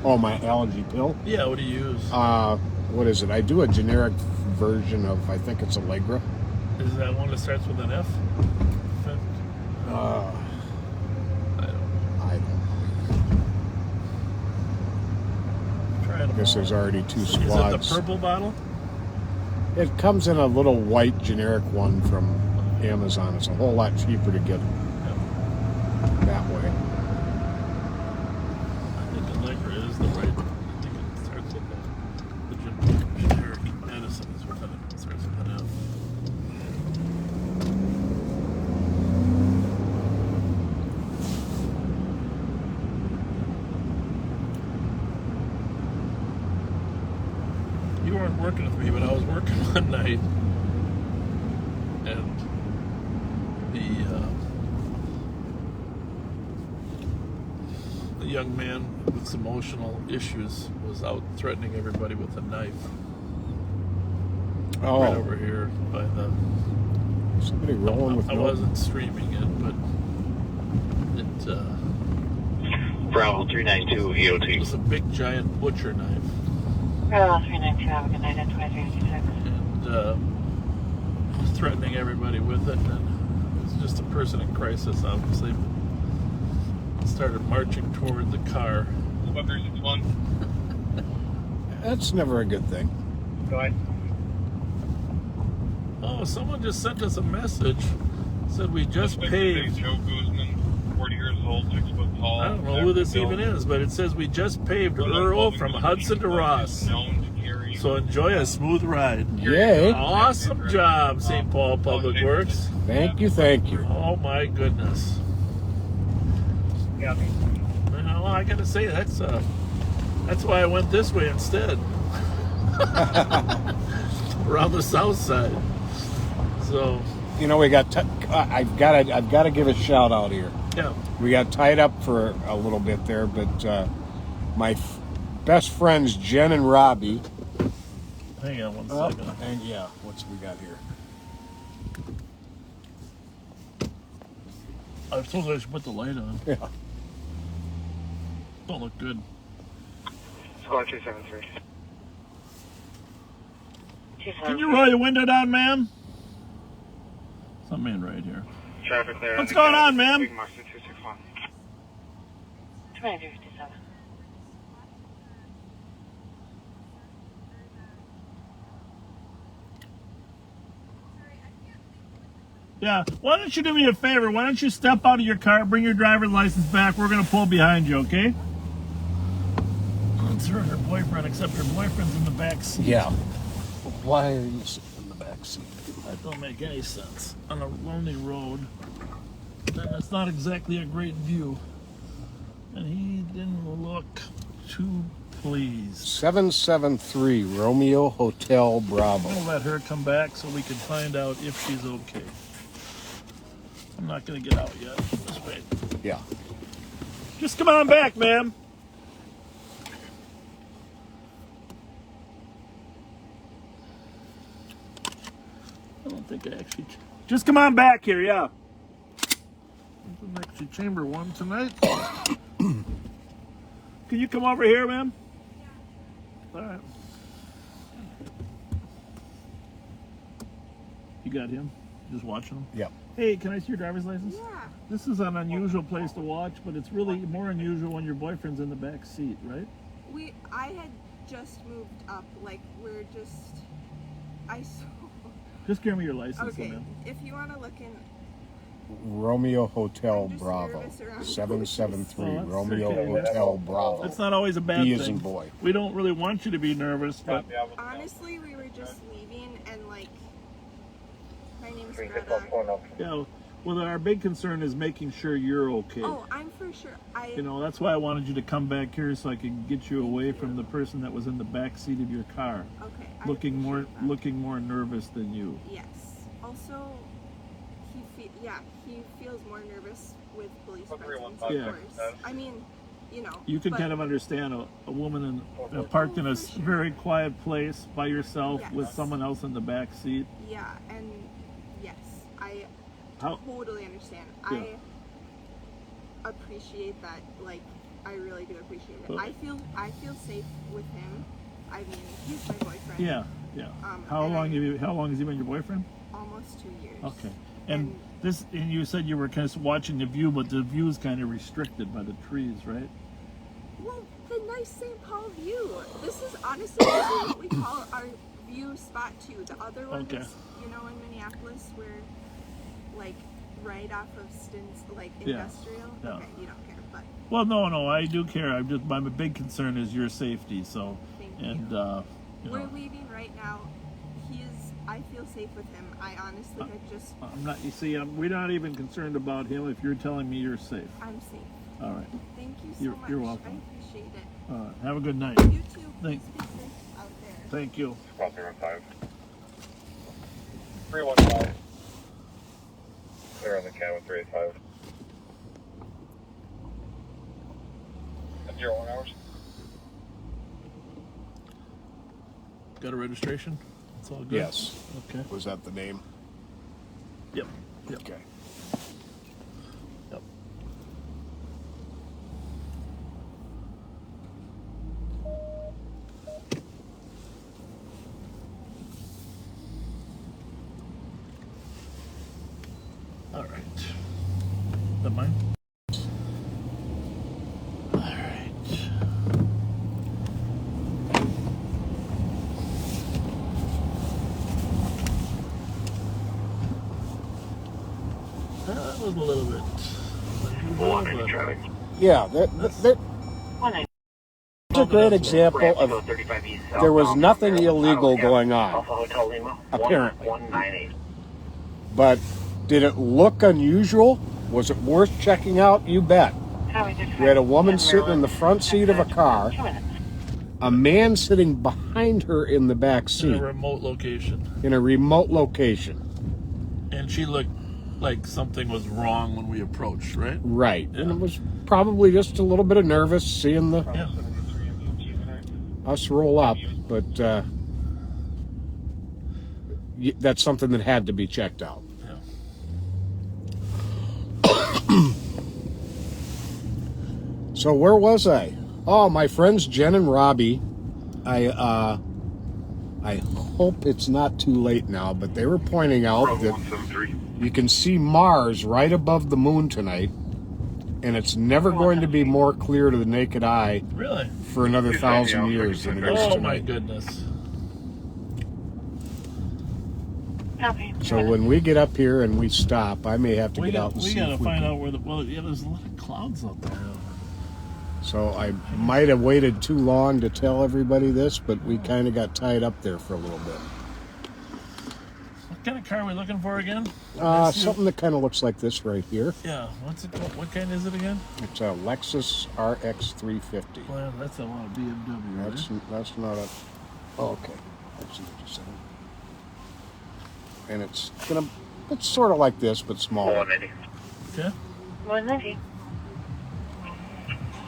Oh, my allergy pill? Yeah, what do you use? What is it? I do a generic version of, I think it's Allegra. Is that one that starts with an F? I guess there's already 2 squads. Is it the purple bottle? It comes in a little white generic one from Amazon. It's a whole lot cheaper to get that way. I think Allegra is the right. I think it starts with the generic medicine is what it starts with an F. You weren't working with me, but I was working one night, and the young man with some emotional issues was out threatening everybody with a knife. Oh. Right over here by the. Somebody rolling with. I wasn't streaming it, but it. Bravo 392 EOT. It was a big giant butcher knife. Bravo 392, have a good night at 2356. And was threatening everybody with it, and it's just a person in crisis, obviously. Started marching toward the car. 361. That's never a good thing. Go ahead. Oh, someone just sent us a message. Said we just paved. Joe Guzman, 40 years old, 6 foot tall. I don't know who this even is, but it says we just paved Earl from Hudson to Ross. So enjoy a smooth ride. Yay. Awesome job, St. Paul Public Works. Thank you, thank you. Oh my goodness. Yeah. Well, I gotta say that's why I went this way instead. Around the south side. So you know, we got. I've got to give a shout out here. Yeah. We got tied up for a little bit there, but my best friends Jen and Robbie. Hang on one second. And yeah, what's we got here? I suppose I should put the light on. Yeah. Don't look good. Squad 273. Can you roll your window down, ma'am? Something in right here. Traffic there. What's going on, ma'am? Big Master 261. 2357. Yeah. Why don't you do me a favor? Why don't you step out of your car, bring your driver's license back? We're going to pull behind you, okay? It's her and her boyfriend, except her boyfriend's in the back seat. Yeah. Why are you sitting in the back seat? That don't make any sense. On a lonely road, and it's not exactly a great view. And he didn't look too pleased. 773 Romeo Hotel Bravo. We'll let her come back so we can find out if she's okay. I'm not going to get out yet. Just wait. Yeah. Just come on back, ma'am. I don't think I actually... Just come on back here, yeah. I didn't actually chamber one tonight. Can you come over here, ma'am? All right. You got him? Just watching him? Yep. Hey, can I see your driver's license? Yeah. This is an unusual place to watch, but it's really more unusual when your boyfriend's in the back seat, right? I had just moved up. Like, we're just... Just give me your license, okay, ma'am. if you want to look in... Romeo Hotel Bravo. 773 Romeo Hotel Bravo. It's not always a bad B thing. as in boy. We don't really want you to be nervous, but... Honestly, we were just leaving, and like... My name's Greta. Yeah, well, our big concern is making sure you're okay. Oh, I'm for sure. You know, that's why I wanted you to come back here so I could get you away from the person that was in the back seat of your car. Okay. Looking more nervous than you. Yes. Also, he feels more nervous with police presence, of course. I mean, you know. You can kind of understand a woman parked in a very quiet place by yourself with someone else in the back seat. Yeah, and yes, I totally understand. Yeah. I appreciate that. Like, I really do appreciate it. I feel safe with him. I mean, he's my boyfriend. Yeah. How long has he been your boyfriend? Almost 2 years. Okay. And you said you were kind of watching the view, but the view is kind of restricted by the trees, right? Well, the nice St. Paul view. This is honestly what we call our view spot too. The other one is, you know, in Minneapolis, where like right off of Stin's, like industrial. Yeah. Okay, you don't care, but. Well, no, I do care. My big concern is your safety. So, We're leaving right now. I feel safe with him. I honestly I'm not. You see, we're not even concerned about him. If you're telling me you're safe. I'm safe. All right. Thank you so much. You're welcome. I appreciate it. All right. Have a good night. You too. Thank out there. Thank you. 1205. 315. Clear on the cabin 385. At 01 hours. Got a registration? It's all good? Yes. Okay. Was that the name? Yep. Okay. Yep. All right. Is that mine? All right. That was a little bit. Yeah, that's a great example of there was nothing illegal going on, apparently. But did it look unusual? Was it worth checking out? You bet. We had a woman sitting in the front seat of a car, a man sitting behind her in the back seat. In a remote location. And she looked like something was wrong when we approached, right? Right. Yeah. And it was probably just a little bit of nervous seeing us roll up, but that's something that had to be checked out. Yeah. So where was I? Oh, my friends Jen and Robbie. I hope it's not too late now, but they were pointing out that you can see Mars right above the moon tonight, and it's never going to be more clear to the naked eye for another 1,000 years than it is tonight. Oh my goodness. Copy. So when we get up here and we stop, I may have to get out and we see gotta if we find can. out where the there's a lot of clouds out there. So I might have waited too long to tell everybody this, but we kind of got tied up there for a little bit. What kind of car are we looking for again? Something that kind of looks like this right here. Yeah. What's it called? What kind is it again? It's a Lexus RX 350. Well, that's a lot of BMW. That's not a. Oh, okay. I see what you're saying. And it's sort of like this, but smaller. 190. Okay. 190.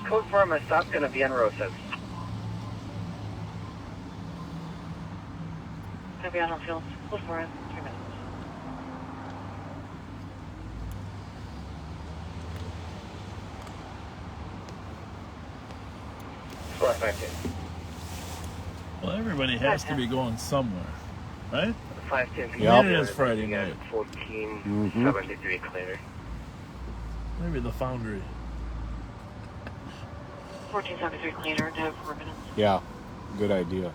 Code for my stop's gonna be on row 6. Copy on field. Close for it. 3 minutes. Squad 510. Well, everybody has to be going somewhere, right? 510. Yep. It is Friday night. 1473 clear. Maybe the Foundry. 1473 cleaner to have 4 minutes. Yeah, good idea.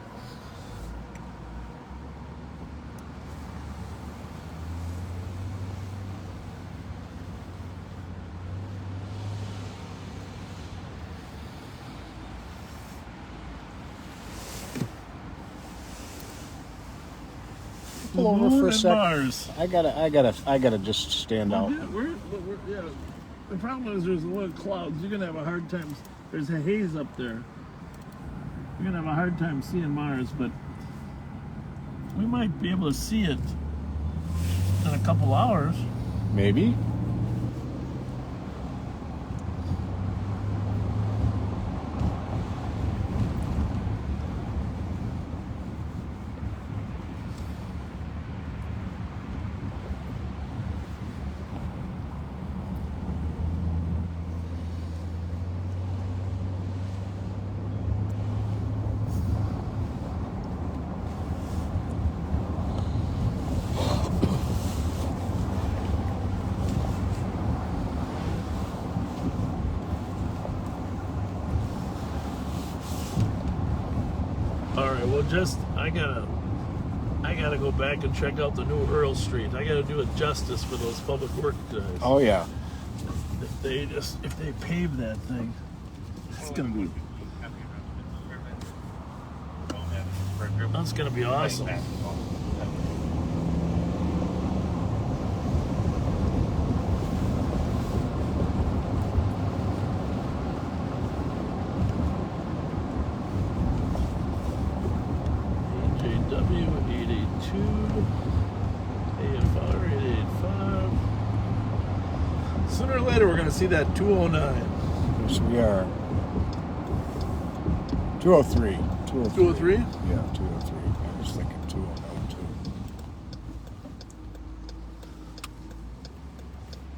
Pull over for a sec. Mars. I gotta just stand out. Yeah. The problem is there's a lot of clouds. You're gonna have a hard time. There's a haze up there. You're gonna have a hard time seeing Mars, but we might be able to see it in a couple hours. Maybe. All right. Well, I gotta go back and check out the new Earl Street. I gotta do it justice for those public work guys. Oh yeah. If they pave that thing, it's gonna be. That's gonna be awesome. AJW 882, AFR 885. Sooner or later, we're gonna see that 209. Yes, we are. 203. 203? Yeah, 203. I was thinking 209 too.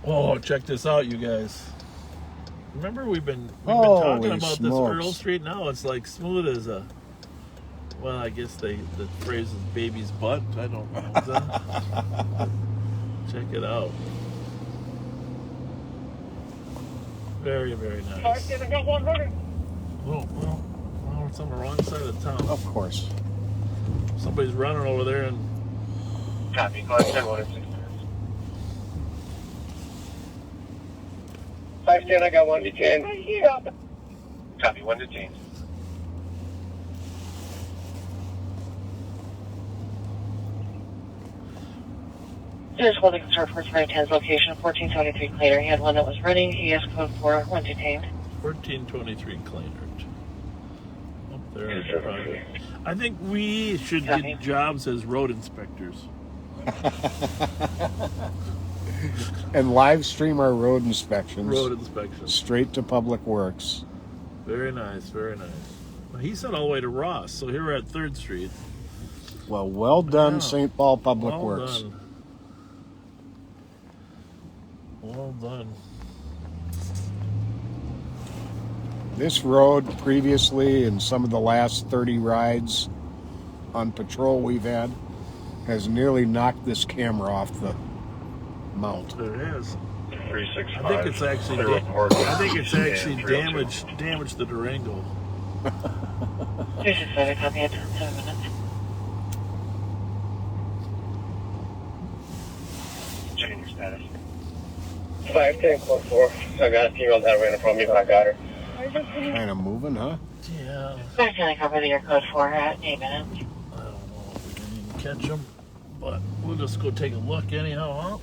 Oh, check this out, you guys. Remember we've been talking about smokes. this Earl Street. Now it's like smooth as a. Well, I guess the phrase is baby's butt. I don't know. Is that? Check it out. Very, very nice. Oh, well, it's on the wrong side of town. Of course. Somebody's running over there and. Copy. Go ahead, 10-106. 510, I got 1 detained. Copy, 1 detained. Here's holding concern for 510's location, 1473 Cleaner. He had one that was running. He has code for 1 detained. 1423 Clanert. Up there in the project. I think we should get jobs as road inspectors. And live stream our road inspections. Road inspections. Straight to Public Works. Very nice, very nice. Well, he said all the way to Ross, so here we're at 3rd Street. Well done, Yeah. St. Paul Public Well Works. done. Well done. This road previously, in some of the last 30 rides on patrol we've had, has nearly knocked this camera off the mount. It has. 365. I think it's actually damaged the Durango. 367, copy at 7 minutes. your status. 510 close 4. I got a female that ran from me, but I got her. Kind of moving, huh? Yeah. 510 cover the air code 4 at 8 minutes. I don't know if we can even catch them, but we'll just go take a look anyhow, huh?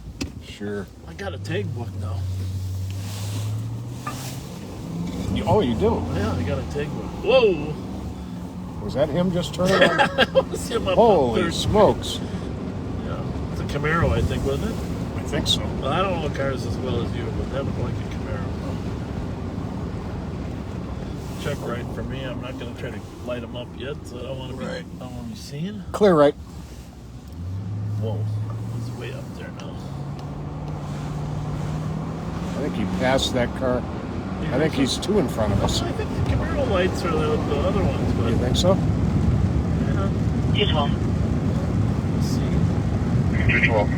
Sure. I got a tag book now. Oh, you do? Yeah, I got a tag book. Whoa! Was that him just turning on? It was him up Holy on 3rd smokes. Yeah. It's a Camaro, I think, wasn't it? I think so. Well, I don't know cars as well as you, but that looked like a Camaro. Check right for me. I'm not going to try to light them up yet, so I don't want to be, I don't want to be seen. Clear right. Whoa. He's way up there now. I think he passed that car. I think he's 2 in front of us. I think the Camaro lights are the other ones, but... You think so? Yeah. 212. Let's see. 212.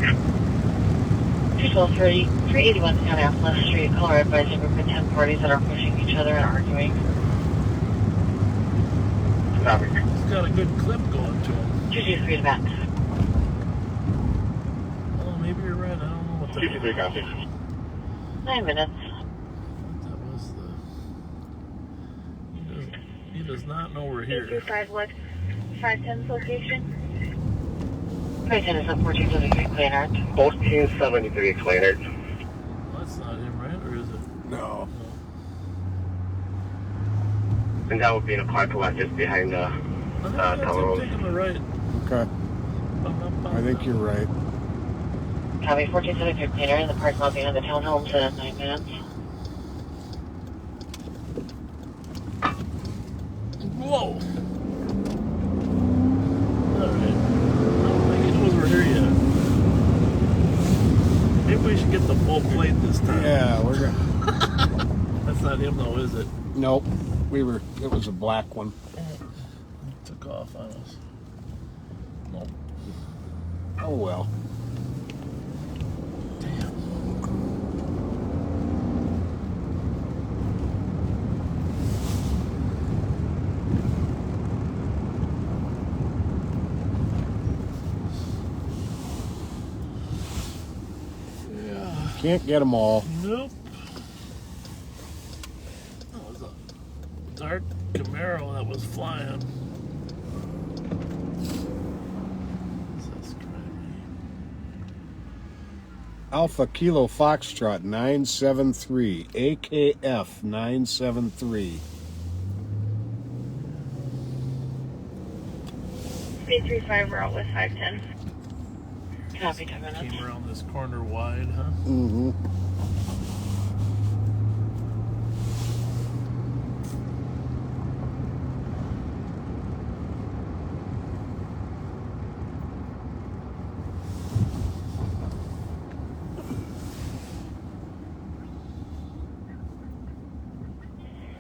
212, 381 Indianapolis Street. Caller advising group of 10 parties that are pushing each other and arguing. Copy. He's got a good clip going to him. 223 to back. Oh, maybe you're right. I don't know what the... 223 copy. 9 minutes. That was the... He does not know we're here. 225 West 510's location. 510 is at 1473 Clanart. 1473 Clanart. That's not him, right? Or is it? No. And that would be in a parking lot just behind the tunnel. Taking the right. Okay. I think you're right. Copy 1473 Clanart in the parking lot behind the townhomes at 9 minutes. Whoa! Alright. I don't think he knows we're here yet. Maybe we should get the full plate this time. Yeah, we're gonna... That's not him though, is it? Nope. It was a black one. He took off on us. Nope. Oh well. Can't get them all. Nope. That was a dark Camaro that was flying. Alpha Kilo Foxtrot 973. AKF 973. 335 route with 510. Copy, 10 minutes. Came around this corner wide, huh? Mm-hmm.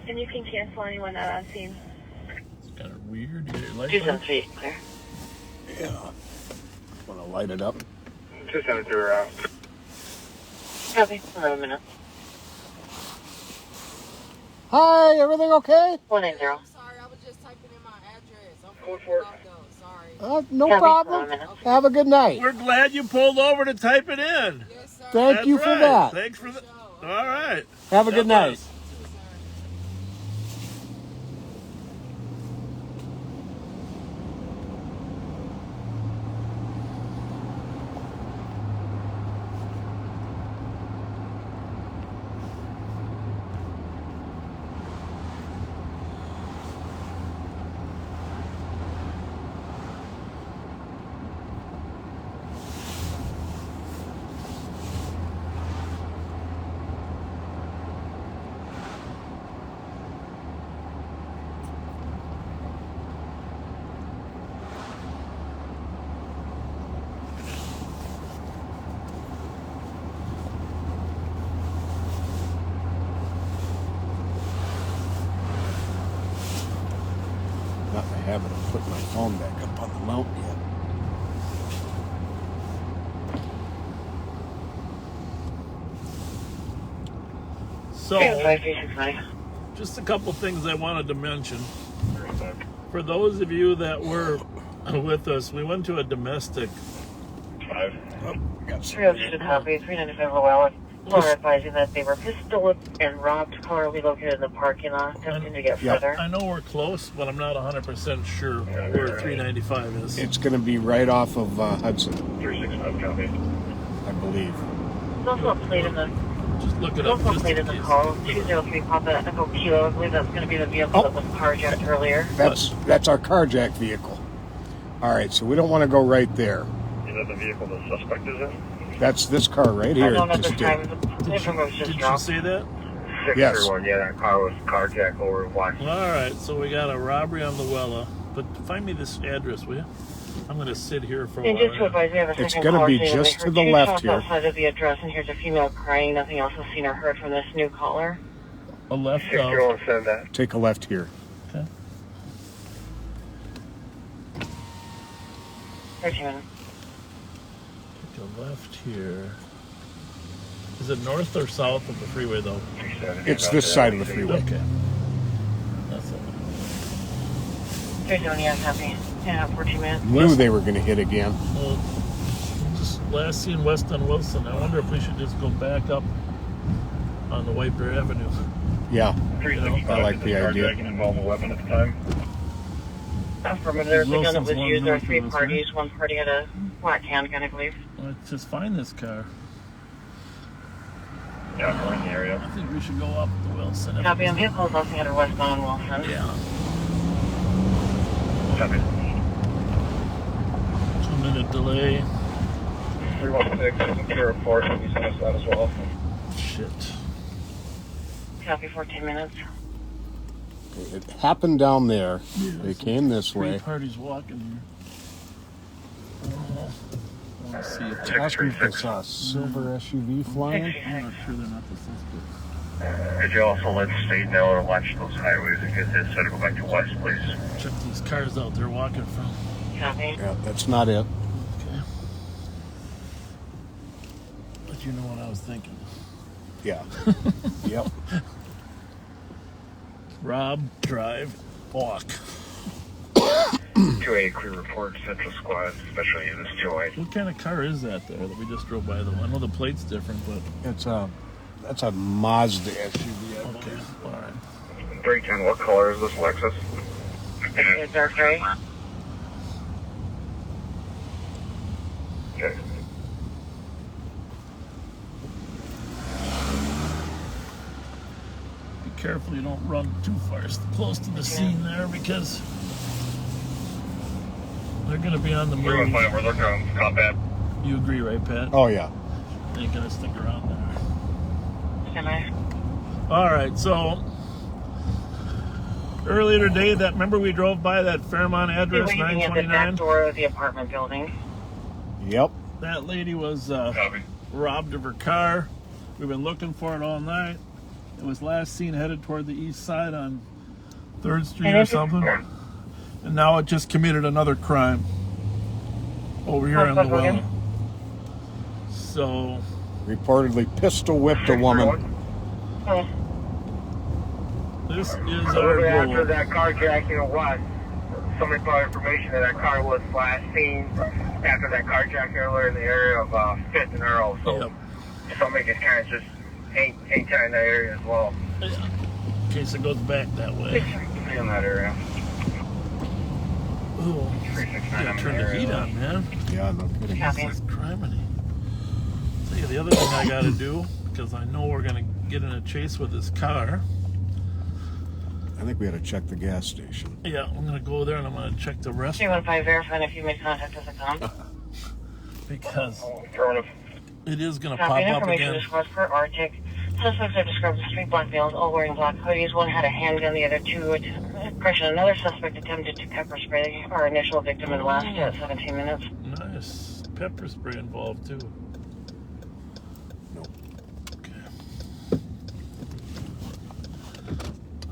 And you can cancel anyone not on scene. It's kind of weird. You get your light 273, clear. Yeah. Want to light it up? 273 route. Copy, 11 minutes. Hi, everything okay? 180. Sorry, I was just typing in my address. I'm Code 4. Sorry. No Copy, problem. 11 minutes. Have a good night. We're glad you pulled over to type it in. Yes, sir. Thank That's you for right. that. Thanks for that. All right. Have a good night. was- Not in the habit of putting my phone back up on the mount yet. So, 536, just a couple things I wanted to mention. For those of you that were with us, we went to a domestic 302 copy, 395 Llewellyn. Laura advising that they were pistol and robbed. Caller relocated in the parking lot, attempting to get further. I know we're close, but I'm not 100% sure where 395 is. It's going to be right off of Hudson. 365 copy. I believe. There's also a plate in the... Just look it There's up. also a plate in the call. 203 Papa Echo Kilo. I believe that's going to be the vehicle that was carjacked earlier. That's our carjacked vehicle. All right, so we don't want to go right there. Is that the vehicle the suspect is in? That's this car right here. I don't know at this time. The information was just Did you dropped. say that? 631, yeah, that car was carjacked over Washington. All right, so we got a robbery on Luella. But find me this address, will you? I'm going to sit here for a And while. just to advise, we have a It's second gonna caller be saying that just they to heard the two left shots here. outside of the address, and here's a female crying. Nothing else was seen or heard from this new caller. A left of. Send that. Take a left here. Okay. 13 minutes. Take a left here. Is it north or south of the freeway, though? It's this side of the freeway. Okay. That's all. 320, yeah, copy. Yeah, 14 minutes. Knew they were going to hit again. Well, just last seen west on Wilson. I wonder if we should just go back up on the White Bear Avenue. Yeah, You know? I like the idea. Involve a weapon at the time. Affirmative. There's a gun that was Wilson's one used. There were north three of us, parties. One party had a black handgun, I believe. Let's just find this car. Yeah, we're in the area. I think we should go up to Wilson. Copy. On vehicles also headed westbound on Wilson. Yeah. Copy. 2-minute delay. 316 is a clear report. Can you send us that as well? Shit. Copy. 14 minutes. It happened down there. They came this Three way. parties walking here. I want to see if Asking if it's a silver SUV flying. I'm not sure they're not the suspect. Could you also let the state know to watch those highways and get this set to go back to west, please? Check these cars out they're walking from. Copy. Yeah, that's not it. Okay. But you know what I was thinking. Yeah. Yep. Rob, drive, walk. 280 clear report, Central Squad, special units 208. What kind of car is that there that we just drove by? I know the plate's different, but... That's a Mazda SUV. Okay, all right. 310, what color is this Lexus? It's dark gray. Okay. Be careful you don't run too far close to the scene there because they're going to be on the move. We're going to find where they're going. Combat. You agree, right, Pat? Oh, yeah. They ain't going to stick around there. Can I? All right, so earlier today, remember we drove by that Fairmont address, Waiting at the 929? back door of the apartment building. Yep. That lady was robbed of her car. We've been looking for it all night. It was last seen headed toward the east side on 3rd Street or something. And now it just committed another crime over here on the well. So... Reportedly pistol whipped a woman. This is A our little bit after goal. that carjacking was, somebody brought information that that car was last seen after that carjacking earlier in the area of 5th and Earl. So somebody just kind of just hang tight in that area as well. In case it goes back that way. In that area. Ooh, gotta turn the heat on, man. Yeah, no kidding. This is criminy. Tell you the other thing I gotta do, because I know we're gonna get in a chase with this car. I think we had to check the gas station. Yeah, I'm gonna go there and I'm gonna check the rest. 315 verifying if you made contact with the com. Because it is gonna Copy. pop up Information again. disclosed per Arctic. Suspects are described as 3 black males, all wearing black hoodies. One had a handgun, the other two. Another suspect attempted to pepper spray our initial victim and last at 17 minutes. Nice. Pepper spray involved too. Nope. Okay.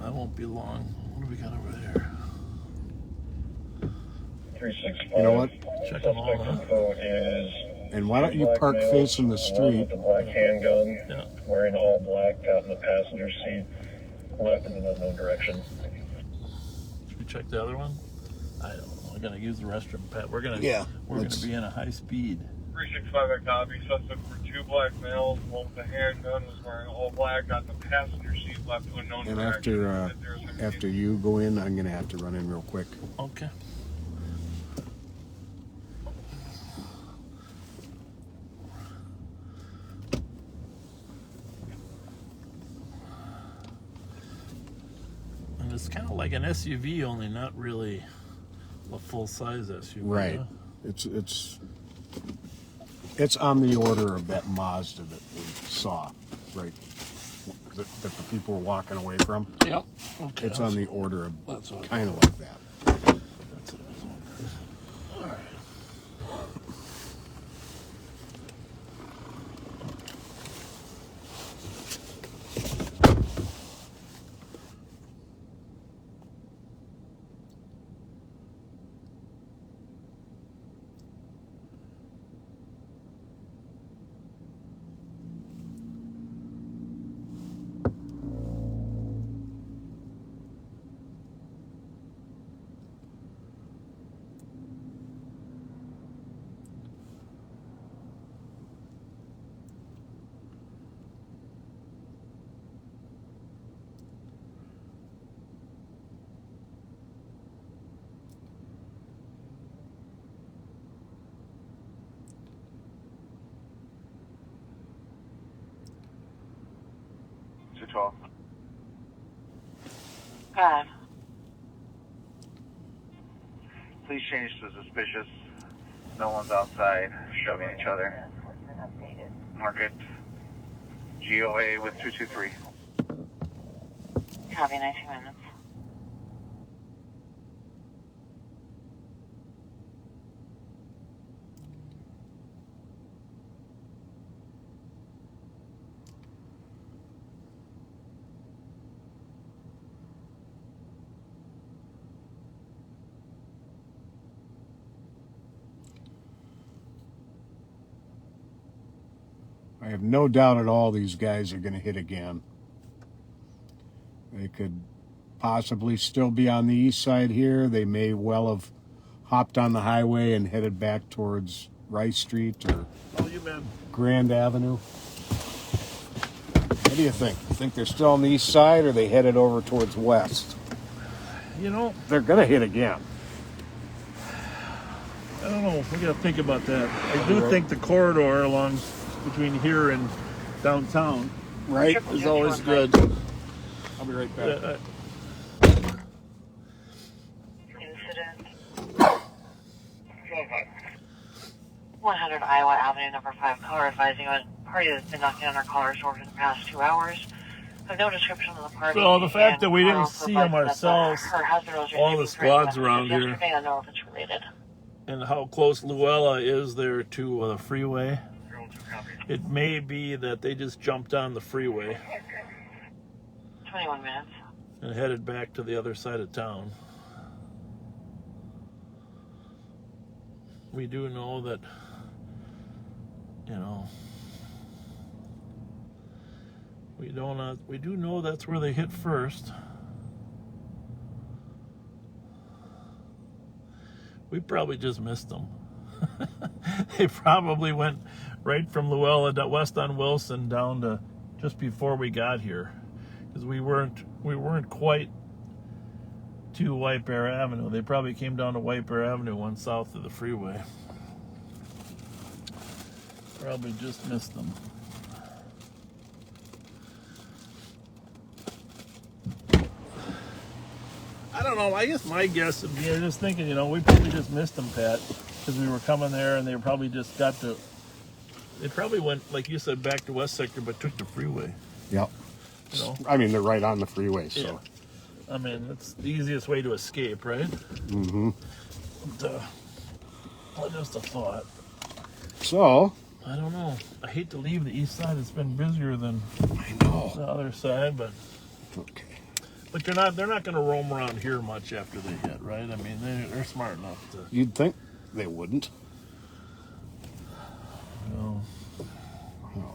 I won't be long. What do we got over there? 365. You know what? Check them all, huh? And why don't you park facing the street? With the black handgun, wearing all black, out in the passenger seat, left in an unknown direction. Should we check the other one? I don't know. I gotta use the restroom, Pat. We're gonna Yeah, be in a high speed. 365 at copy. Suspect were 2 black males. One with a handgun was wearing all black. Got the passenger seat left to a known And direction. after you go in, I'm going to have to run in real quick. Okay. And it's kind of like an SUV, only not really a full-size SUV. Right. Huh? It's on the order of that Mazda that we saw, right? That the people were walking away from. Yep. Okay. It's on the order of That's what kind of like that. That's what I was wondering. All right. God. Please change to suspicious. No one's outside shoving each other. Mark it. GOA with 223. Copy, 19 minutes. I have no doubt at all these guys are going to hit again. They could possibly still be on the east side here. They may well have hopped on the highway and headed back towards Rice Street or Grand Avenue. What do you think? You think they're still on the east side or they headed over towards west? You know, they're going to hit again. I don't know. We got to think about that. I do think the corridor along between here and downtown, right, is always good. I'll be right back. Incident. 100 Iowa Avenue, number 5. Caller advising on party that's been knocking on our caller's door for the past 2 hours. Have no description of the party. So the fact that we didn't also see them advised that ourselves, her husband was all the receiving threatened squads around messages here, yesterday. I don't know if it's related. and how close Luella is there to the freeway, it may be that they just jumped on the freeway 21 minutes. and headed back to the other side of town. We do know that, you know, we do know that's where they hit first. We probably just missed them. They probably went right from Luella west on Wilson down to just before we got here, because we weren't quite to White Bear Avenue. They probably came down to White Bear Avenue, one south of the freeway. Probably just missed them. I don't know. I guess my guess would be, I'm just thinking, you know, we probably just missed them, Pat, because we were coming there and they probably just got to. They probably went, like you said, back to West Sector, but took the freeway. Yep. You know? I mean, they're right on the freeway, so. Yeah. I mean, it's the easiest way to escape, right? Mm-hmm. But, just a thought. So. I don't know. I hate to leave the east side. It's been busier than the other side, but. Okay. But they're not going to roam around here much after they hit, right? I mean, they're smart enough to. You'd think they wouldn't. No. Oh.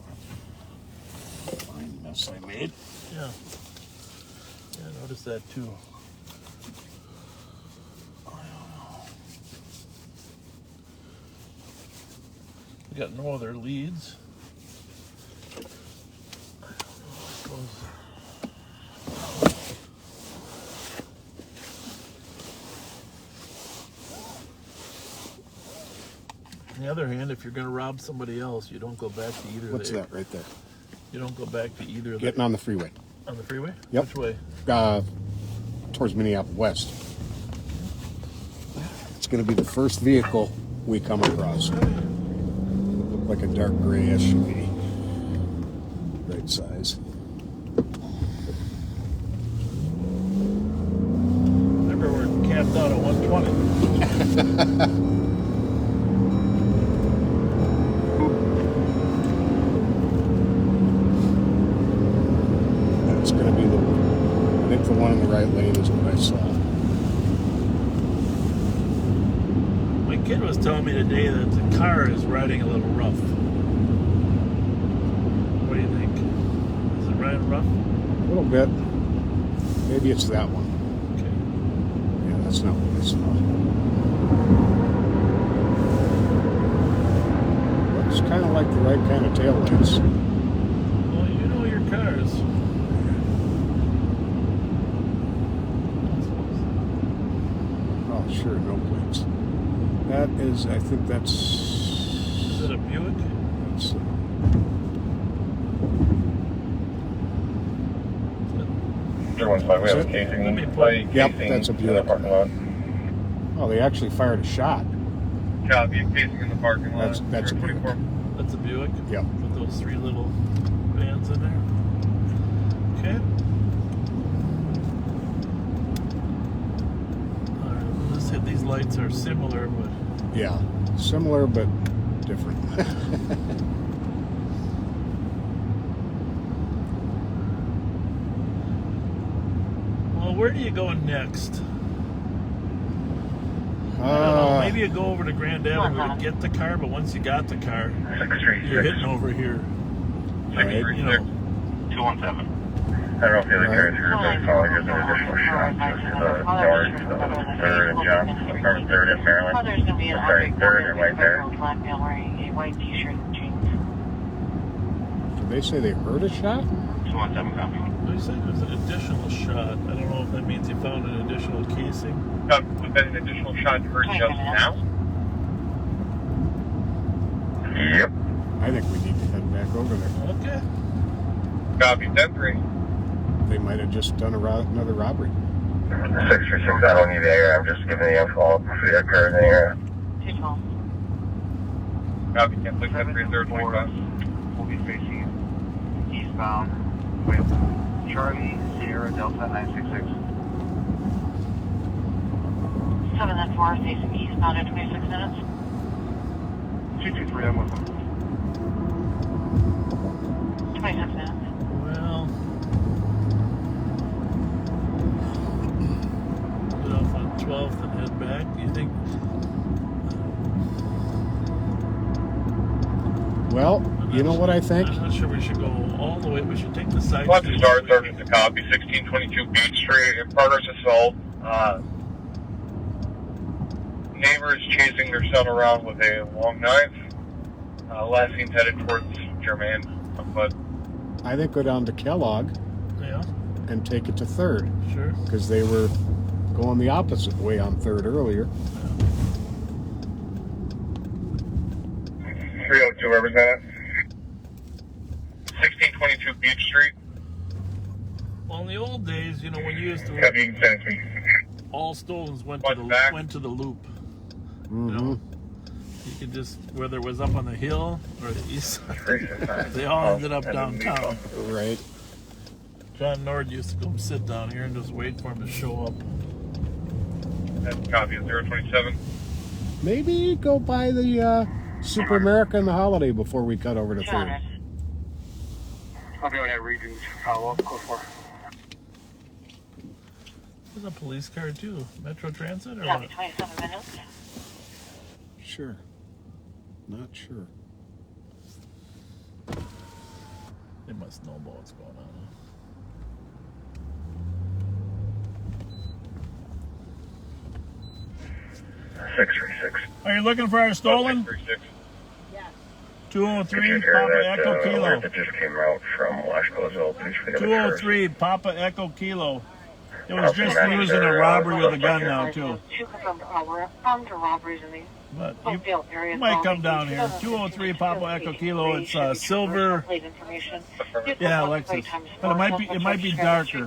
Fine mess I made. Yeah. Yeah, I noticed that too. I don't know. got no other leads. On the other hand, if you're going to rob somebody else, you don't go back to either. What's that right there? You don't go back to either. Getting on the freeway. On the freeway? Yep. Which way? Towards Minneapolis West. It's going to be the first vehicle we come across. Look like a dark gray SUV. Right size. Remember, we're camped out at 120. That's going to be the one in the right lane is what I saw. My kid was telling me today that the car is riding a little rough. What do you think? Is it riding rough? A little bit. Maybe it's that one. Okay. Yeah, that's not what I saw. Looks kind of like the right kind of taillights. Well, you know your cars. Sure, no plates. That is, I think that's... Is it a Buick? That's... 015, we have a casing. Yep, that's a Buick. Oh, they actually fired a shot. Copy, casing in the parking lot. That's a Buick. That's a Buick? Yep. With those three little vans in there? Okay. These lights are similar, but... Yeah, similar but different. Well, where do you go next? I don't know. Maybe you go over to Grand Avenue to get the car, but once you got the car, you're hitting over here. Right. You know. 217. I don't know if the other carriers here are going to follow. Here's an additional shot to the north, 3rd and Johnson, from 3rd and Maryland. Oh, there's going to be an Sorry, 3rd and right there. black male wearing a white t-shirt and jeans. Did they say they heard a shot? 217 copy. They said it was an additional shot. I don't know if that means you found an additional casing. Was that an additional shot you heard just now? Yep. I think we need to head back over there. Okay. Copy, 10-3. They might have just done another robbery. 636, I don't need the area. I'm just giving the info if the occurs in the area. 212. Copy, 10-3, We'll be facing eastbound with Charlie Sierra Delta 966. 7-4, facing eastbound in 26 minutes. 223, I'm with them. 26 minutes. Well, get off on 12th and head back. Do you think? Well, you know what I think? I'm not sure we should go all the way. We should take the side Let's street. start, Sergeant, to copy 1622 Beach Street in progress assault. Neighbors chasing their son around with a long knife. Last seen headed towards Germain, but I think go down to Kellogg and take it to 3rd. Sure. Because they were going the opposite way on 3rd earlier. 302, where was that? 1622 Beach Street. Well, in the old days, you know, when you used to Copy, you can send it to me. all stolens went to the loop. Mm-hmm. You know, you could just, whether it was up on the hill or the east side, they all ended up downtown. Right. John Nord used to go sit down here and just wait for him to show up. That's copy of 027. Maybe go by the Super America and the Holiday before we cut over to 3rd. I'll be on that region. Follow up, go for. There's a police car too. Metro Transit or Copy, what? 27 minutes. Sure. Not sure. They must know about what's going on. 636. Are you looking for our stolen? 636. Yes. 203 Papa Echo Kilo. That just came out from Washington. Please pick up 203 Papa Echo Kilo. It was just using a robbery with a gun now too. But you might come down here. 203 Papa Echo Kilo. It's silver. Yeah, Lexus. But it might be darker.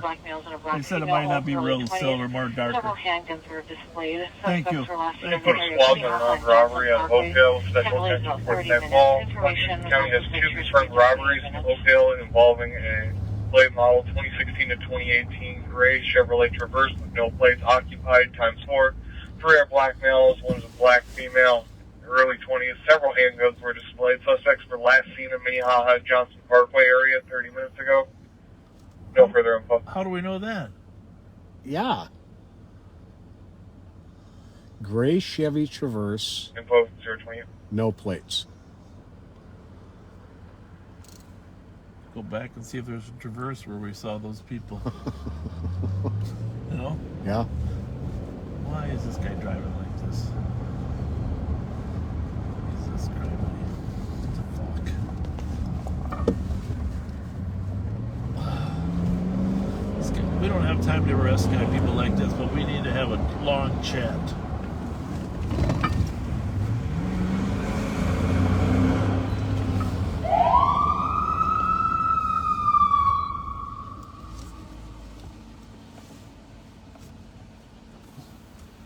They said it might not be real silver, more darker. Thank you. Thank Put a squad around robbery on Oakdale. Special attention for that mall. Washington County has 2 confirmed robberies in Oakdale involving a plate model 2016 to 2018 gray Chevrolet Traverse with no plates, occupied, ×4. 3 are black males, 1 is a black female, early 20s. Several handguns were displayed. Suspects were last seen in Minnehaha, Johnson Parkway area 30 minutes ago. No further info. How do we know that? Yeah. Gray Chevy Traverse. Info 028. No plates. Go back and see if there's a Traverse where we saw those people. You know? Yeah. Why is this guy driving like this? Jesus Christ. What the fuck? We don't have time to arrest people like this, but we need to have a long chat.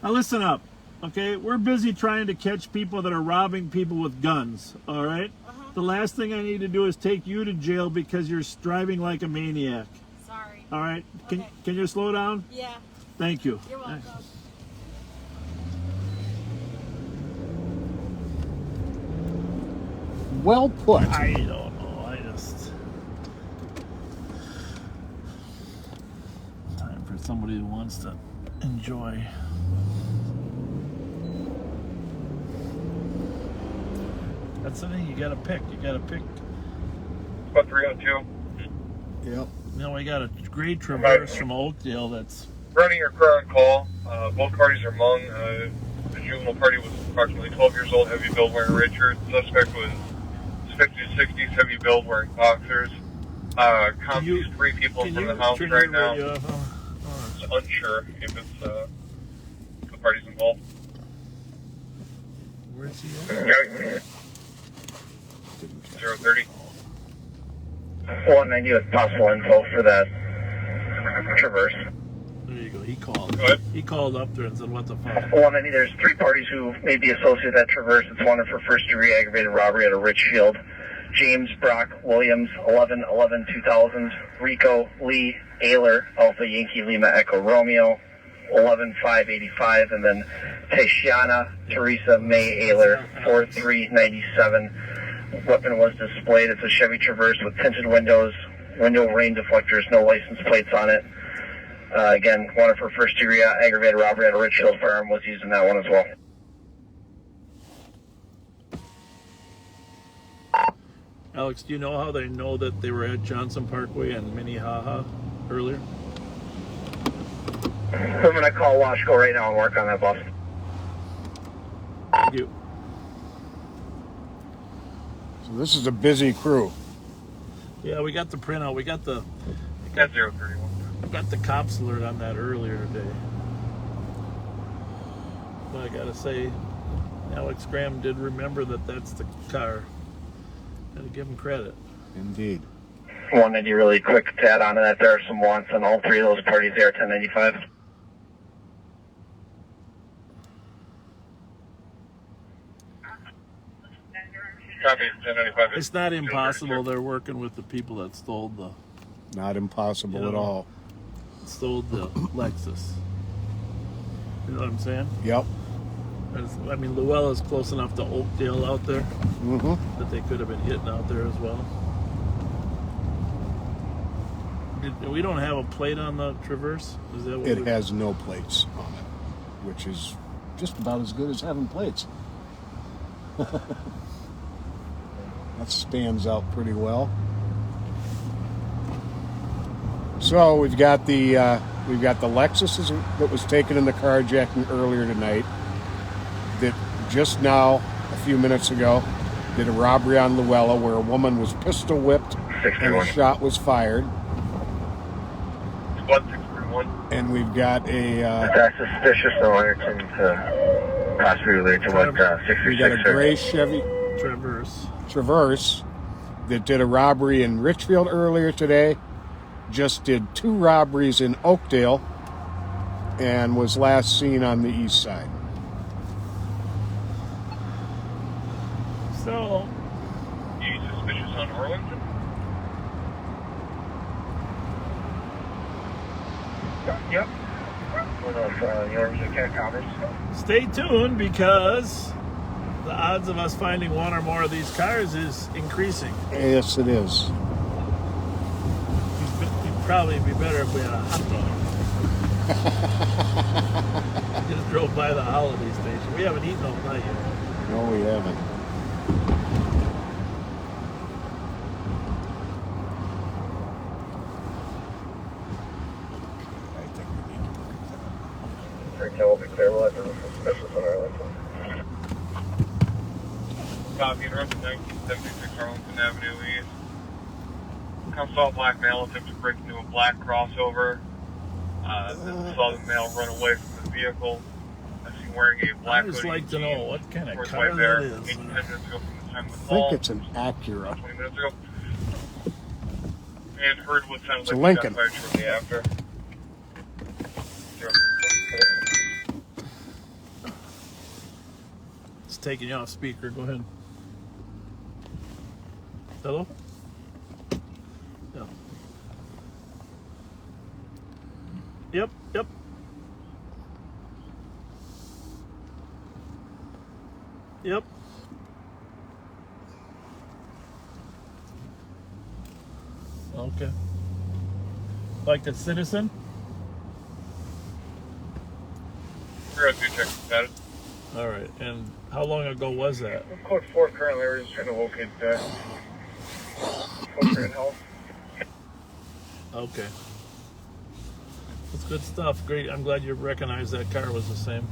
Now listen up, okay? We're busy trying to catch people that are robbing people with guns, all right? The last thing I need to do is take you to jail because you're driving like a maniac. Sorry. All right? Can you slow down? Yeah. Thank you. You're welcome. Well put. I don't know. I just... Time for somebody who wants to enjoy. That's the thing, you gotta pick. About 302. Yep. Now we got a great Traverse from Oakdale that's... Running your current call. Both parties are Hmong. The juvenile party was approximately 12 years old, heavy build, wearing red shirt. The suspect was 50s to 60s, heavy build, wearing boxers. Sees 3 people from the house right now. It's unsure if it's the parties involved. Where's he at? 030. 190 with possible info for that Traverse. There you go. He called. He called up there and said, "What the fuck?" 190. There's 3 parties who may be associated with that Traverse. It's wanted for first-degree aggravated robbery at a Richfield. James Brock Williams, 11/11/2000. Rico Lee Ayler, Alpha Yankee Lima Echo Romeo, 11/5/85, and then Tatiana Teresa May Ayler, 4/3/97. Weapon was displayed. It's a Chevy Traverse with tinted windows, window rain deflectors, no license plates on it. Again, wanted for first-degree aggravated robbery at a Richfield. Firearm was used in that one as well. Alex, do you know how they know that they were at Johnson Parkway and Minnehaha earlier? I'm going to call Washco right now and work on that, boss. Thank you. So this is a busy crew. Yeah, we got the printout. We got the... That's 031. We got the cops alert on that earlier today. But I gotta say, Alex Graham did remember that that's the car. Gotta give him credit. Indeed. 190 really quick to add on to that. There are some wants on all 3 of those parties there, 1095. Copy, 1095. It's not impossible. They're working with the people that stole the... Not impossible at all. Stole the Lexus. You know what I'm saying? Yep. I mean, Luella's close enough to Oakdale out there that they could have been hitting out there as well. We don't have a plate on the Traverse? Is that what it has no plates on it, which is just about as good as having plates. That stands out pretty well. So we've got the Lexus that was taken in the carjacking earlier tonight. That just now, a few minutes ago, did a robbery on Luella where a woman was pistol whipped and a shot was fired. Squad 631. And we've got a... That's suspicious, so I can possibly relate to what 636 we got a gray Chevy Traverse that did a robbery in Richfield earlier today. Just did 2 robberies in Oakdale and was last seen on the east side. So, You suspicious on Arlington? Yep. One of yours at Cat Commerce. stay tuned because the odds of us finding one or more of these cars is increasing. Yes, it is. It'd probably be better if we had a hot dog. Just drove by the holiday station. We haven't eaten all night yet. No, we haven't. Will be clear. We'll have to suspicious on Arlington. Copy, interrupted 1976 Arlington Avenue East. Saw a black male attempt to break into a black crossover. Saw the male run away from the vehicle. I see wearing a black I'd just hoodie. like to know what kind of Towards car right there, that is. 8 to 10 minutes ago from the time of the I call. think it's an Acura. 20 minutes ago. And heard what sounded It's a like Lincoln. shot fired shortly after. It's taking you off speaker. Go ahead. Hello? Yeah. Yep, yep. Yep. Okay. Like the Citizen? We're going to check status. All right. And how long ago was that? We're code 4 currently. We're just trying to locate that. Poker health. Okay. That's good stuff. Great. I'm glad you recognized that car was the same.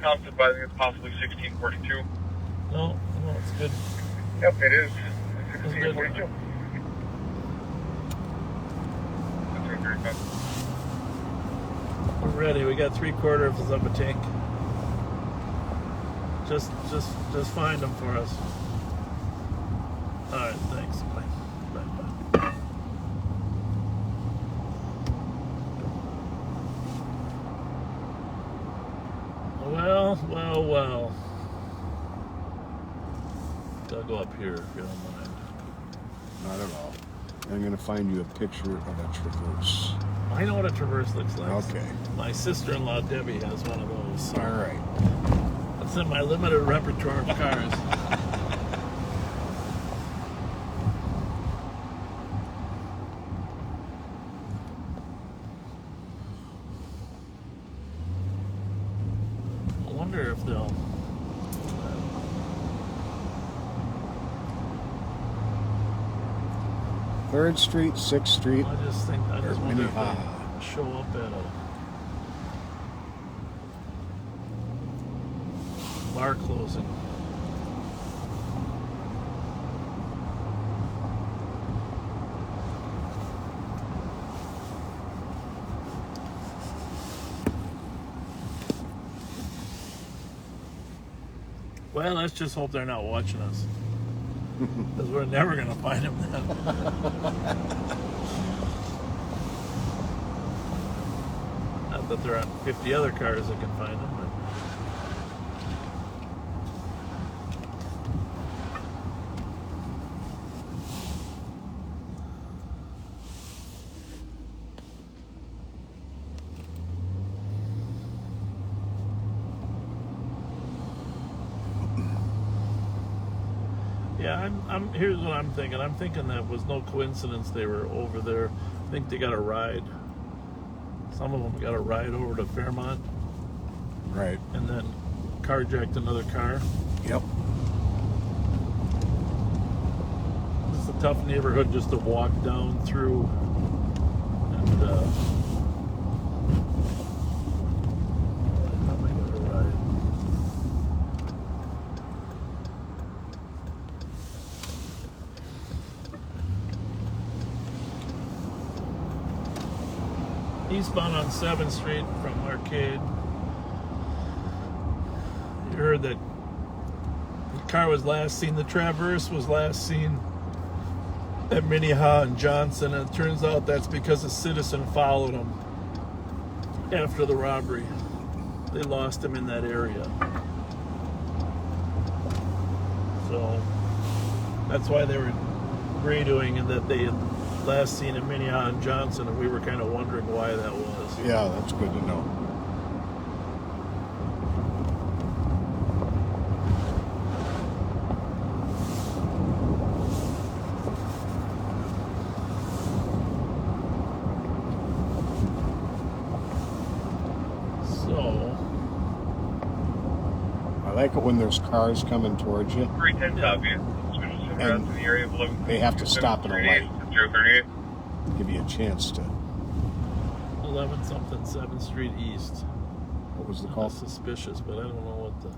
Cops advising it's possibly 1642. No, it's good. Yep, it is. That's good. 1642. We're ready. We got 3/4 of a tank. Just find them for us. All right, thanks. Bye. Bye. Well. Gotta go up here if you don't mind. Not at all. I'm going to find you a picture of a Traverse. I know what a Traverse looks like. Okay. My sister-in-law Debbie has one of those. All right. That's in my limited repertoire of cars. I wonder if they'll... 3rd Street, 6th Street. I just wonder if Minnehaha. they show up at a bar closing. Well, let's just hope they're not watching us. Because we're never going to find them then. Not that there aren't 50 other cars that can find them, but... Yeah, here's what I'm thinking. I'm thinking that was no coincidence they were over there. I think they got a ride. Some of them got a ride over to Fairmont. Right. And then carjacked another car. Yep. It's a tough neighborhood just to walk down through. And, eastbound on 7th Street from Arcade. You heard that the car was last seen, the Traverse was last seen at Minnehaha and Johnson, and it turns out that's because a citizen followed him after the robbery. They lost him in that area. So that's why they were redoing, and that they had last seen in Minnehaha and Johnson, and we were kind of wondering why that was. Yeah, that's good to know. I like it when there's cars coming towards you. 310 top view. And the area of they have to stop at a light. 038. Give you a chance to. 11 something 7th Street East. What was the call? Suspicious, but I don't know what the.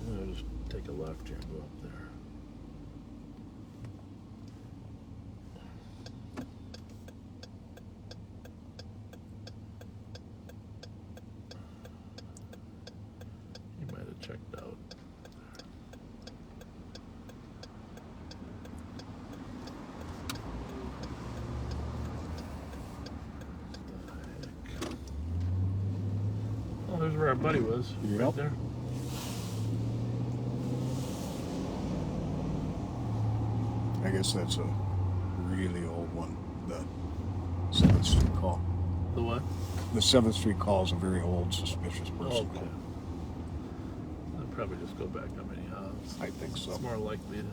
I'm gonna just take a left here and go up there. You might have checked out. Oh, there's where our buddy was. Yep. Right there. I guess that's a really old one. The 7th Street call. The what? The 7th Street call is a very old, suspicious person. Okay. I'll probably just go back on Minnehaha. I think so. It's more likely to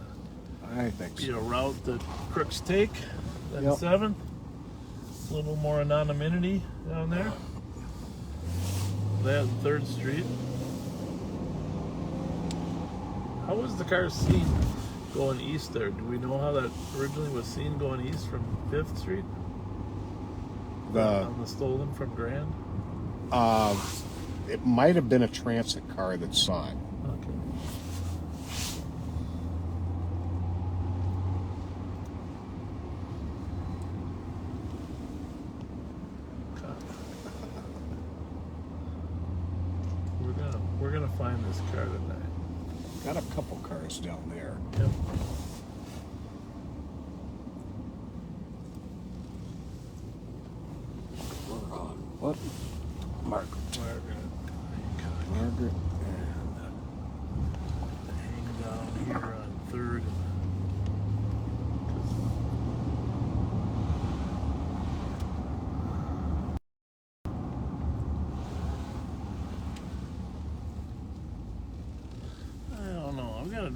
I think be so. a route that crooks take than Yep. 7th. A little more anonymity down there. That 3rd Street. How was the car seen going east there? Do we know how that originally was seen going east from 5th Street? On the stolen from Grand? It might have been a transit car that saw it. Okay. We're gonna find this car tonight. Got a couple cars down there. Yep. We're on what? Margaret. Margaret. And hang down here on 3rd.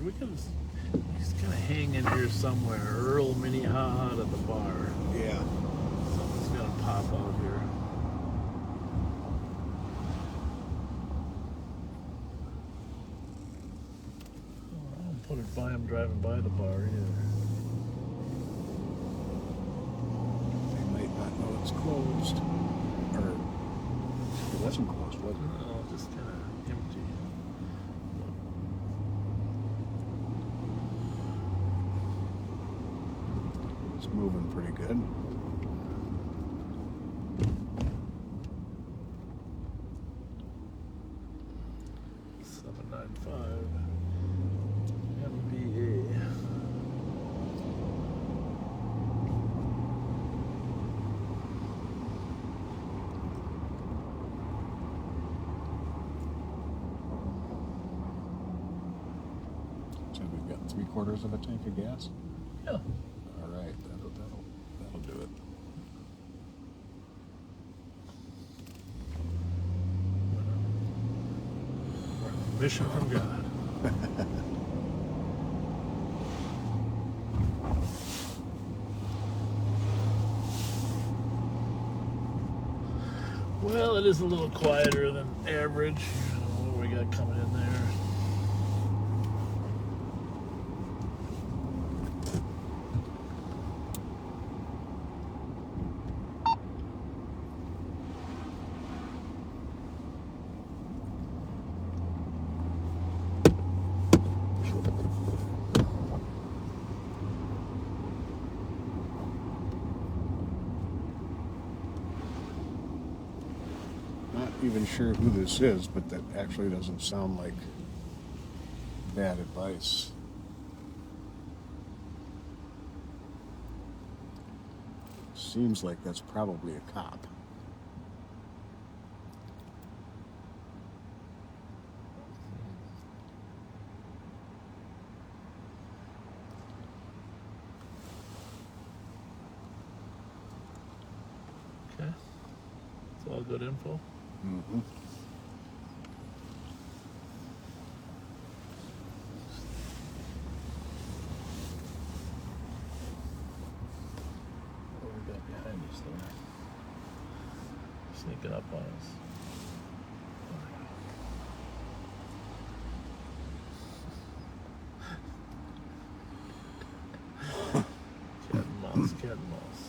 We could he's gonna hang in here somewhere. Earl Minnehaha at the bar. Yeah. Something's gonna pop out here. Oh, I don't put it by him driving by the bar either. They might not know it's closed. Or it wasn't closed, was it? No, just kind of empty. It's moving pretty good. So we've got 3/4 of a tank of gas. Yeah. All right, that'll do it. Mission from God. Well, it is a little quieter than average. I don't know what we got coming in there. even sure who this is, but that actually doesn't sound like bad advice. Seems like that's probably a cop. Okay. It's all good info. Mm-hmm. What we got behind us there? Sneaking up on us. Cat and mouse.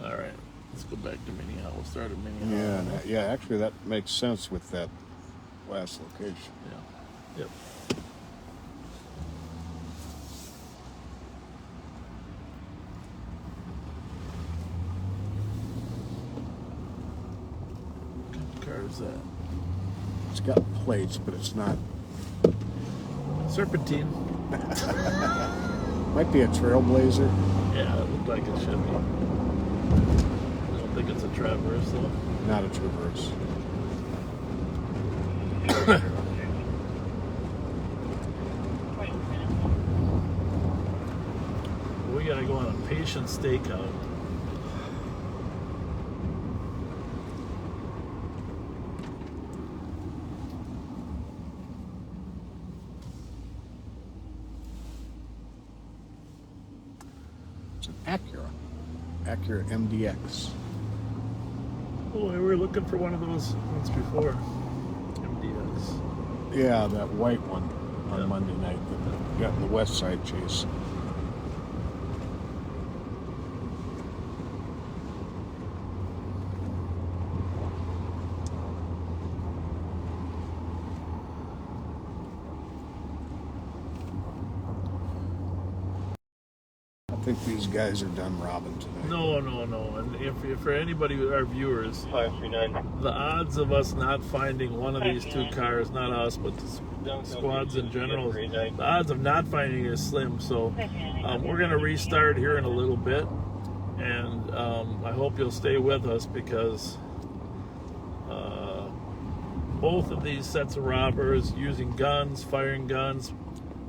All right, let's go back to Minnehaha. We'll start at Minnehaha. Yeah, actually that makes sense with that last location. Yeah. Yep. What car is that? It's got plates, but it's not. Serpentine. Might be a Trailblazer. Yeah, it looked like it should be. I don't think it's a Traverse though. Not a Traverse. We gotta go on a patient stakeout. It's an Acura MDX. Oh, we were looking for one of those ones before. MDX. Yeah, that white one on Monday night that got in the West Side chase. I think these guys are done robbing tonight. No. And if for anybody, our viewers, 539, the odds of us not finding one of these two cars, not us, but the squads in general, the odds of not finding it is slim. So we're going to restart here in a little bit. And I hope you'll stay with us because both of these sets of robbers using guns, firing guns,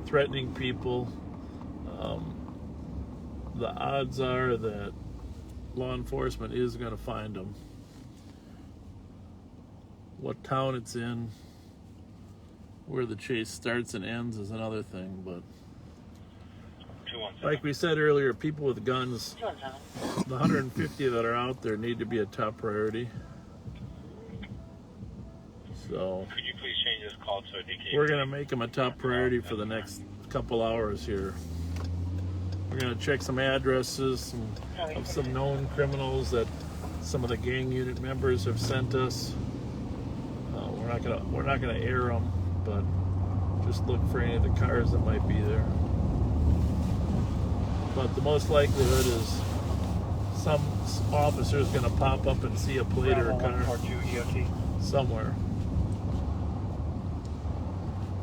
threatening people, the odds are that law enforcement is going to find them. What town it's in, where the chase starts and ends is another thing, but like we said earlier, people with guns, the 150 that are out there need to be a top priority. So Could you please change this call to a DK? we're going to make them a top priority for the next couple hours here. We're going to check some addresses of some known criminals that some of the gang unit members have sent us. We're not gonna air them, but just look for any of the cars that might be there. But the most likelihood is some officer is going to pop up and see a plate or a car somewhere.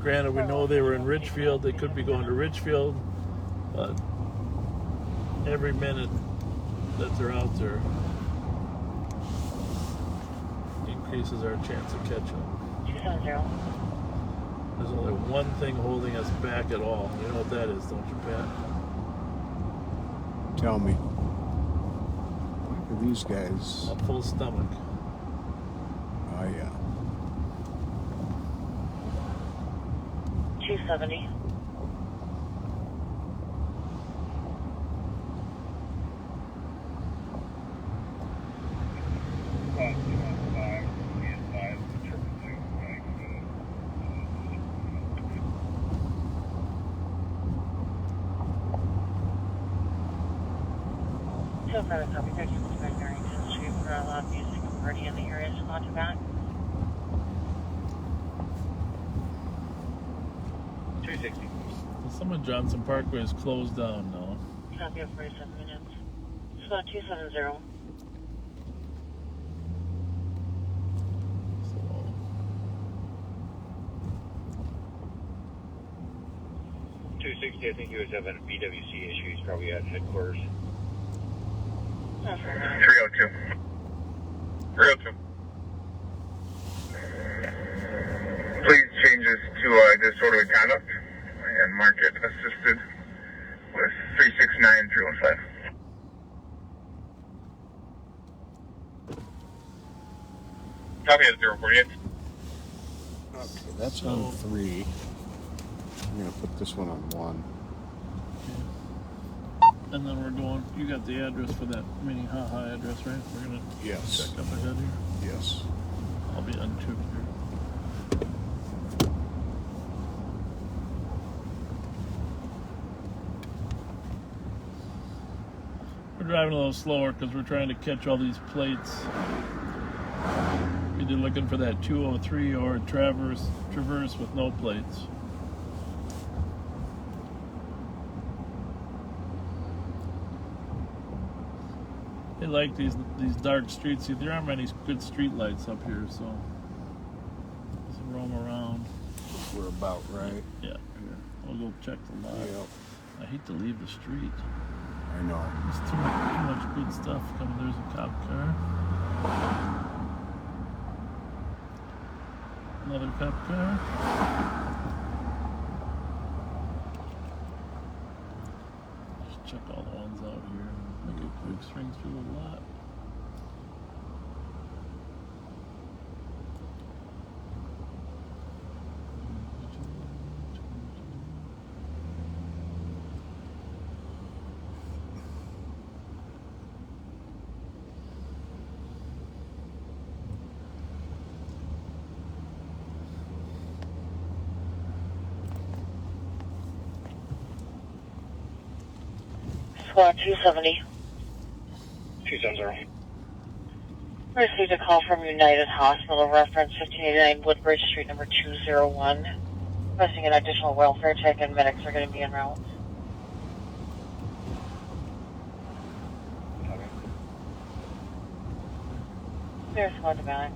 Granted, we know they were in Richfield. They could be going to Richfield, but every minute that they're out there increases our chance of catching them. 270. There's only one thing holding us back at all. You know what that is, don't you, Pat? Tell me. Look at these guys. A full stomach. Oh, yeah. 270. So far, copy 1365 Barrington Street. We're allowed music and party in the area, so not too bad. 260. Some of Johnson Parkway is closed down now. Copy of 47 minutes. It's about 270. 360, I think he was having a BWC issue. He's probably at headquarters. 302. 302. Please change this to disorderly conduct and mark it assisted with 369-315. Copy at 048. Okay, that's on 3. I'm going to put this one on 1. And then we're going, you got the address for that mini haha address, right? We're going to check up ahead here. Yes. I'll be on 2 here. We're driving a little slower because we're trying to catch all these plates. Either looking for that 203 or traverse with no plates. They like these dark streets. See, there aren't many good street lights up here, so just roam around. We're about right. Yeah. We'll go check the lot. Yep. I hate to leave the street. I know. There's too much good stuff coming. There's a cop car. Another cop car. Just check all the ones out here. Make a quick string through the lot. Squad 270. 270. Received a call from United Hospital, reference 1589 Woodbridge Street, number 201. Requesting an additional welfare check and medics are going to be en route. Clear squad to back.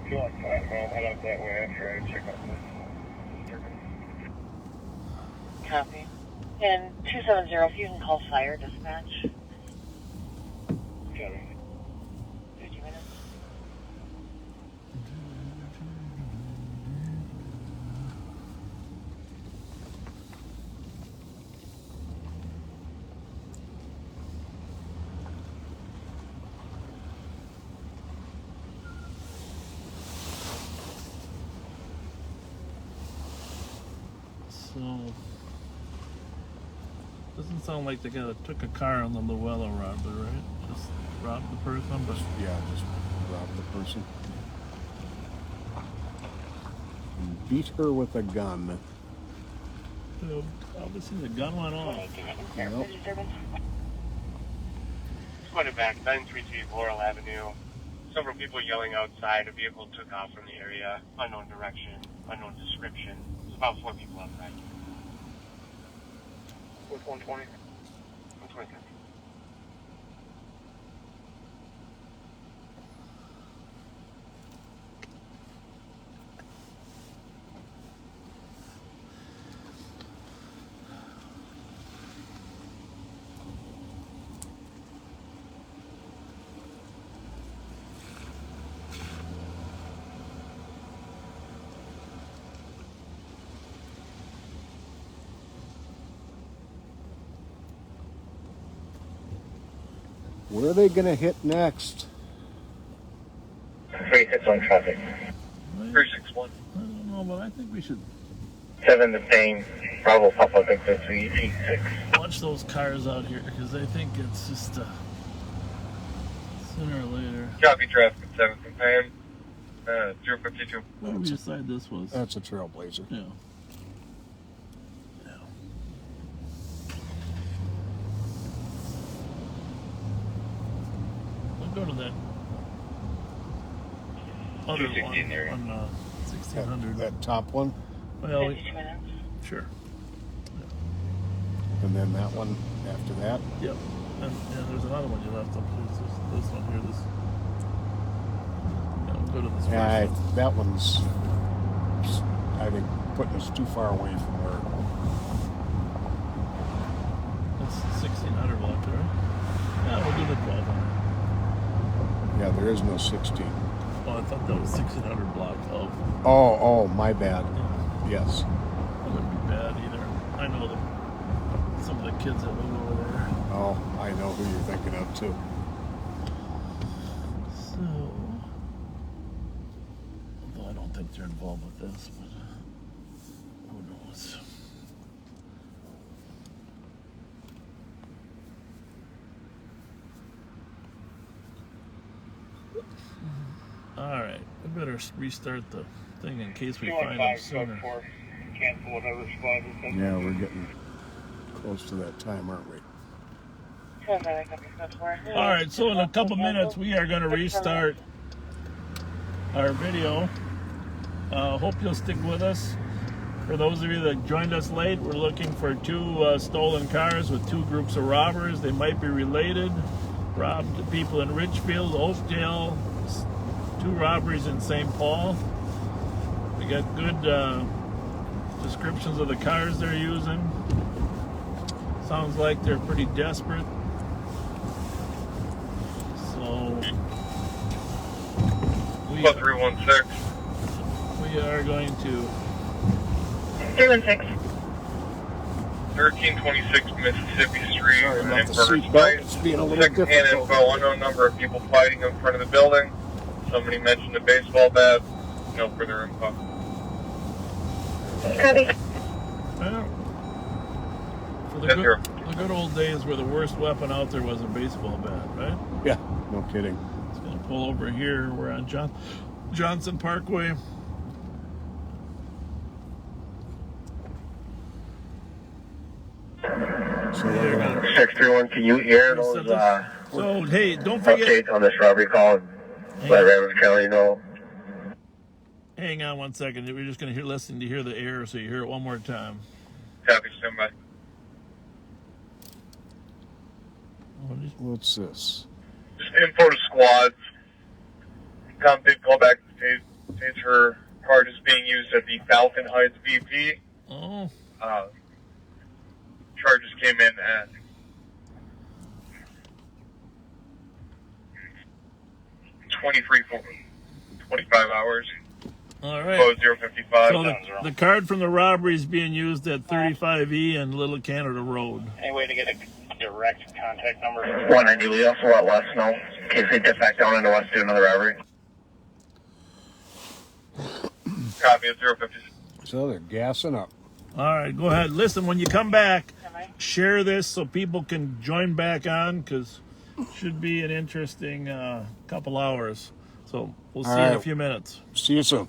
If you want to head out that way after I check out this. Copy. And 270, if you can call fire dispatch. Got it. 50 minutes. So, doesn't sound like they took a car on the Luella robbery, right? Just robbed the person, but Yeah, just robbed the person. And beat her with a gun. Obviously the gun went off. Yep. Squad back, 933 Laurel Avenue. Several people yelling outside. A vehicle took off from the area. Unknown direction, unknown description. There's about 4 people outside. With 120. 120. Where are they going to hit next? 361 traffic. 361. I don't know, but I think we should 7 the same. Bravo Papa Victor 386. watch those cars out here, because I think it's just sooner or later. Copy traffic, 7th and Pan. 052. What did we decide this was? That's a Trailblazer. Yeah. Go to that other one there. on 1600. That top one? Well, 52 minutes. sure. And then that one after that? Yep. And there's another one you left up. There's this one here. This. Yeah, we'll go to this first one. That one's, I think, putting us too far away from her. That's 1600 block, right? Yeah, we'll do the 1200. Yeah, there is no 16. Oh, I thought that was 1600 block. Oh, my bad. Yes. That wouldn't be bad either. I know some of the kids that live over there. Oh, I know who you're thinking of too. So, although I don't think they're involved with this, but who knows? All right, we better restart the thing in case we find them sooner. Cancel whatever squad is in. Yeah, we're getting close to that time, aren't we? All right, so in a couple minutes we are going to restart our video. Hope you'll stick with us. For those of you that joined us late, we're looking for 2 stolen cars with 2 groups of robbers. They might be related. Robbed people in Richfield, Oakdale, 2 robberies in St. Paul. We got good descriptions of the cars they're using. Sounds like they're pretty desperate. So we are going to 316. 1326 Mississippi Street. Sorry about the seatbelt. It's being a little difficult. Second-hand info, unknown number of people fighting in front of the building. Somebody mentioned a baseball bat. No further info. Copy. Well, for the good old days where the worst weapon out there was a baseball bat, right? Yeah, no kidding. It's going to pull over here. We're on Johnson Parkway. So they're gonna 631, can you hear those so hey, don't forget updates on this robbery call? Let Ramsey County know. Hang on one second. We're just going to listen to hear the error, so you hear it one more time. Copy, stand by. What's this? Just info to squads. Tom did call back to state her card is being used at the Falcon Heights BP. Oh. Charges came in at 25 hours. All right. Code 055. So the card from the robbery is being used at 35E and Little Canada Road. Any way to get a direct contact number? 190, we also let Wes know in case they dip back down into West to do another robbery. Copy at 056. So they're gassing up. All right, go ahead. Listen, when you come back, share this so people can join back on, because it should be an interesting couple hours. So we'll see you in a few minutes. See you soon.